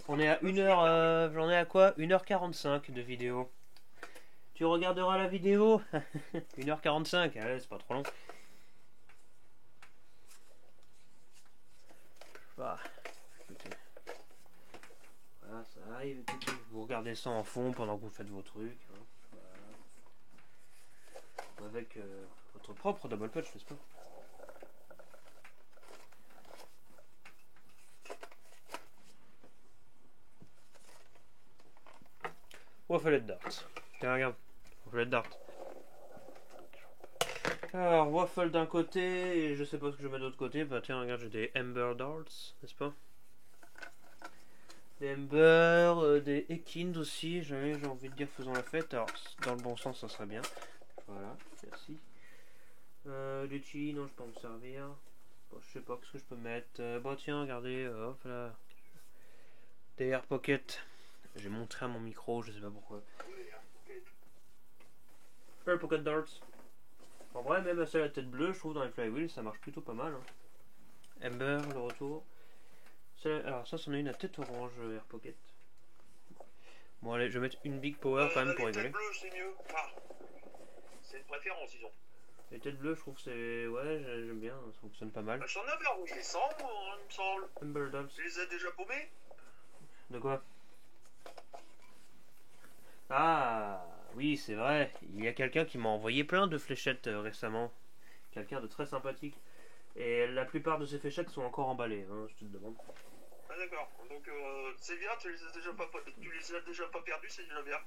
On est à 1h... j'en ai à quoi? 1h45 de vidéo. Tu regarderas la vidéo? 1h45, allez, c'est pas trop long. Bah, écoutez. garder ça en fond pendant que vous faites vos trucs. Hein. Voilà. Avec votre propre double punch, n'est-ce pas? Waffle Dart. Tiens, regarde. Waffle Dart. Alors, waffle d'un côté, et je sais pas ce que je mets de l'autre côté. Bah tiens, regarde, j'ai des Ember Darts, n'est-ce pas? Des Ember, des Ekins aussi, j'ai envie de dire faisons la fête. Alors, dans le bon sens, ça serait bien. Voilà, merci. Du chili, non, je peux en me servir. Bon, je sais pas, qu'est-ce que je peux mettre. Bon tiens, regardez, hop là. Des Air Pocket. J'ai montré à mon micro, je sais pas pourquoi. Air Pocket Darts. En vrai, même à la tête bleue, je trouve dans les flywheels, ça marche plutôt pas mal. Hein. Ember, le retour. Alors ça, c'en est une à tête orange, Air Pocket. Bon allez, je vais mettre une Big Power quand même pour rigoler. Les têtes bleues, c'est mieux. Ah, c'est une préférence, disons. Les têtes bleues, je trouve que c'est... Ouais, j'aime bien, ça fonctionne pas mal. Bah, j'en avais envoyé 100, moi, il me semble. Ember Darts. Tu les as déjà paumés? De quoi? Ah, oui, c'est vrai. Il y a quelqu'un qui m'a envoyé plein de fléchettes récemment. Quelqu'un de très sympathique. Et la plupart de ces fléchettes sont encore emballées, hein, je te le demande. Ah d'accord, donc c'est bien, tu les as déjà pas perdus, c'est déjà bien.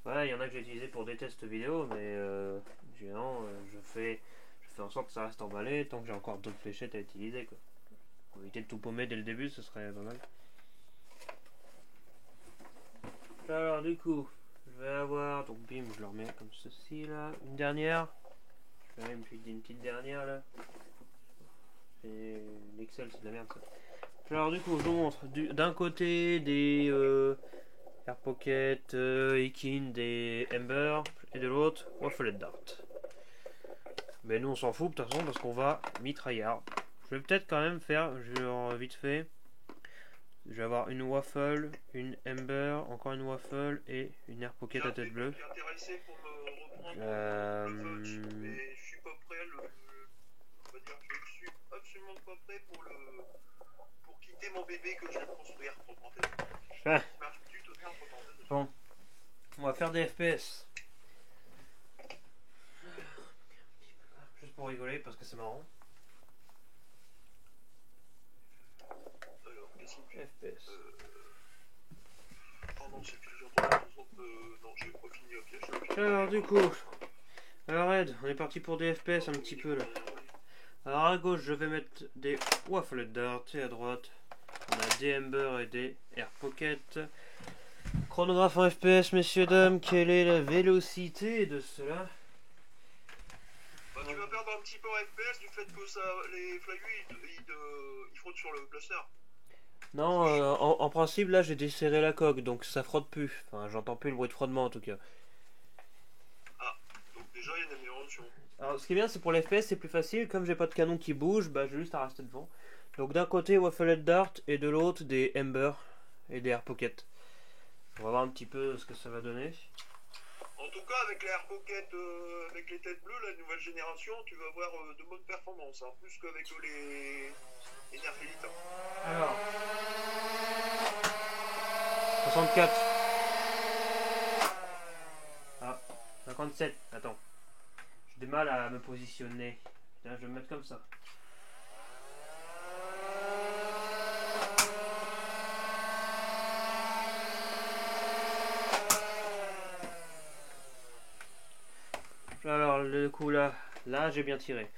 Ouais, il y en a que j'ai utilisé pour des tests vidéo, mais je fais en sorte que ça reste emballé tant que j'ai encore d'autres fléchettes à utiliser, quoi. Pour éviter de tout paumer dès le début, ce serait pas mal. Alors du coup, je vais avoir, donc bim, je le remets comme ceci là, une dernière. Je vais une petite dernière là. Et l'Excel c'est de la merde ça. Alors du coup, je vous montre d'un côté des Air Pocket, Ekin, des Ember, et de l'autre, Waffle Dart. Mais nous on s'en fout de toute façon parce qu'on va mitraillard. Je vais peut-être quand même faire, genre vite fait. Je vais avoir une waffle, une Ember, encore une waffle et une Air Pocket à tête bleue. Intéressé pour me reprendre le punch, mais je suis pas prêt on va dire que je suis absolument pas prêt pour quitter mon bébé que je vais construire. Bon, on va faire des FPS. Juste pour rigoler parce que c'est marrant. FPS. Oh non, c'est plus non, j'ai pas fini, ok. Alors du coup, alors Ed, on est parti pour des FPS un petit peu là. Alors à gauche, je vais mettre des Waffle Dart et à droite, on a des Ember et des Air Pocket. Chronographe en FPS, messieurs, dames, quelle est la vélocité de cela? Bah, tu vas perdre un petit peu en FPS du fait que les flywheels ils frottent sur le cluster. Non, en principe, là, j'ai desserré la coque, donc ça frotte plus. Enfin, j'entends plus le bruit de frottement, en tout cas. Ah, donc déjà, il y a une amélioration. Alors, ce qui est bien, c'est pour les FPS, c'est plus facile. Comme j'ai pas de canon qui bouge, bah, j'ai juste à rester devant. Donc, d'un côté, Waffle Dart, et de l'autre, des Ember et des Air Pocket. On va voir un petit peu ce que ça va donner. En tout cas, avec les Air Pocket, avec les têtes bleues, la nouvelle génération, tu vas avoir de bonnes performances, hein, plus qu'avec les Nerf Elite. Alors, 64. Ah, 57. Attends. J'ai du mal à me positionner. Là, je vais me mettre comme ça. Alors, le coup là j'ai bien tiré.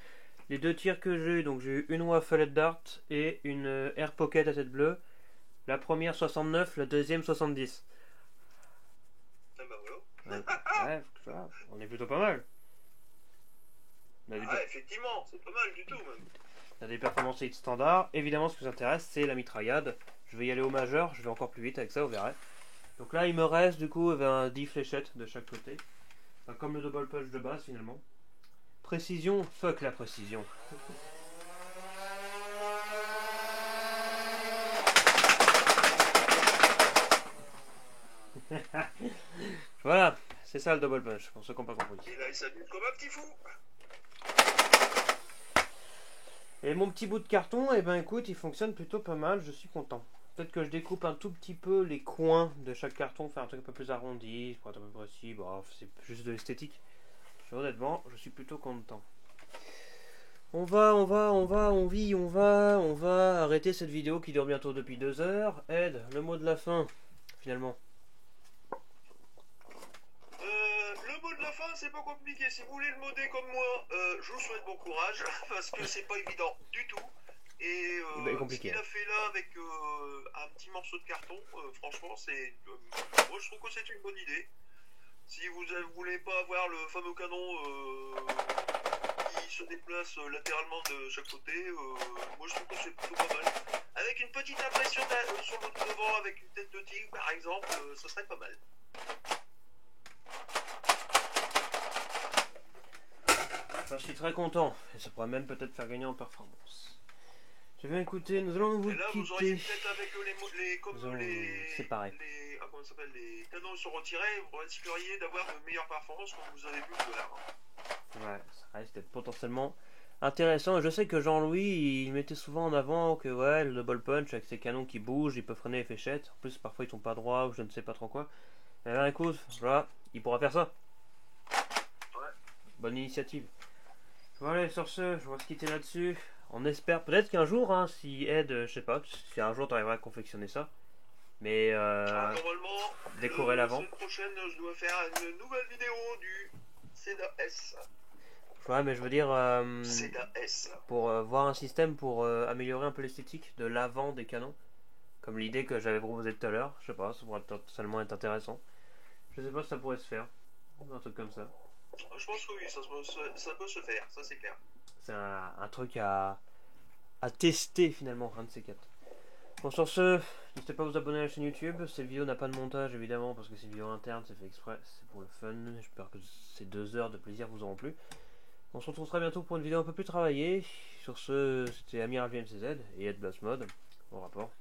Les deux tirs que j'ai eu, donc j'ai eu une Waffle Dart et une Air Pocket à tête bleue. La première 69, la deuxième 70. Ah bah voilà. Ouais, ça, on est plutôt pas mal. Ah, effectivement, c'est pas mal du tout même. On a des performances hit standard. Évidemment, ce qui nous intéresse, c'est la mitraillade. Je vais y aller au majeur, je vais encore plus vite avec ça, vous verrez. Donc là, il me reste du coup 10 fléchettes de chaque côté. Enfin, comme le double punch de base finalement. Précision, fuck la précision. Voilà, c'est ça le double punch, pour ceux qui n'ont pas compris. Et là, il s'amuse comme un petit fou. Et mon petit bout de carton, eh ben écoute, il fonctionne plutôt pas mal, je suis content. peut-être que je découpe un tout petit peu les coins de chaque carton, faire un truc un peu plus arrondi, pour être un peu précis. Bon, c'est juste de l'esthétique. Honnêtement, je suis plutôt content. On va arrêter cette vidéo qui dure bientôt depuis 2 heures. Ed, le mot de la fin, finalement. Le mot de la fin, c'est pas compliqué. Si vous voulez le modder comme moi, je vous souhaite bon courage, parce que c'est pas évident du tout. Et ce qu'il a fait là avec un petit morceau de carton, franchement, c'est. Moi, je trouve que c'est une bonne idée. Si vous ne voulez pas avoir le fameux canon qui se déplace latéralement de chaque côté, moi je trouve que c'est plutôt pas mal. Avec une petite impression sur le devant avec une tête de tigre par exemple, ça serait pas mal. Enfin, je suis très content et ça pourrait même peut-être faire gagner en performance. Je vais écouter, nous allons vous quitter. Vous auriez peut-être avec les canons sont retirés, vous risqueriez d'avoir de meilleures performances comme vous avez vu tout à l'heure. Ouais, ça risque d'être potentiellement intéressant. Je sais que Jean-Louis, il mettait souvent en avant que ouais, le double punch avec ses canons qui bougent, il peut freiner les fléchettes. En plus, parfois ils tombent pas droit ou je ne sais pas trop quoi. Et là, écoute, voilà, il pourra faire ça. Ouais. Bonne initiative. Voilà, sur ce, je vais se quitter là-dessus. On espère peut-être qu'un jour, hein, si Ed, je sais pas, si un jour tu arriveras à confectionner ça. Mais normalement, décorer l'avant. La semaine prochaine, je dois faire une nouvelle vidéo du CEDA-S. Ouais, mais je veux dire, CEDA-S. pour voir un système pour améliorer un peu l'esthétique de l'avant des canons. Comme l'idée que j'avais proposée tout à l'heure. Je sais pas, ça pourrait totalement être intéressant. Je sais pas si ça pourrait se faire. Un truc comme ça. Je pense que oui, ça peut se faire, ça c'est clair. C'est un truc à tester finalement, un de ces quatre. Bon, sur ce, n'hésitez pas à vous abonner à la chaîne YouTube. Cette vidéo n'a pas de montage évidemment parce que c'est une vidéo interne, c'est fait exprès, c'est pour le fun. J'espère que ces 2 heures de plaisir vous auront plu. On se retrouve très bientôt pour une vidéo un peu plus travaillée. Sur ce, c'était Amiral VMCZ et Ed Blast Mode. Bon rapport.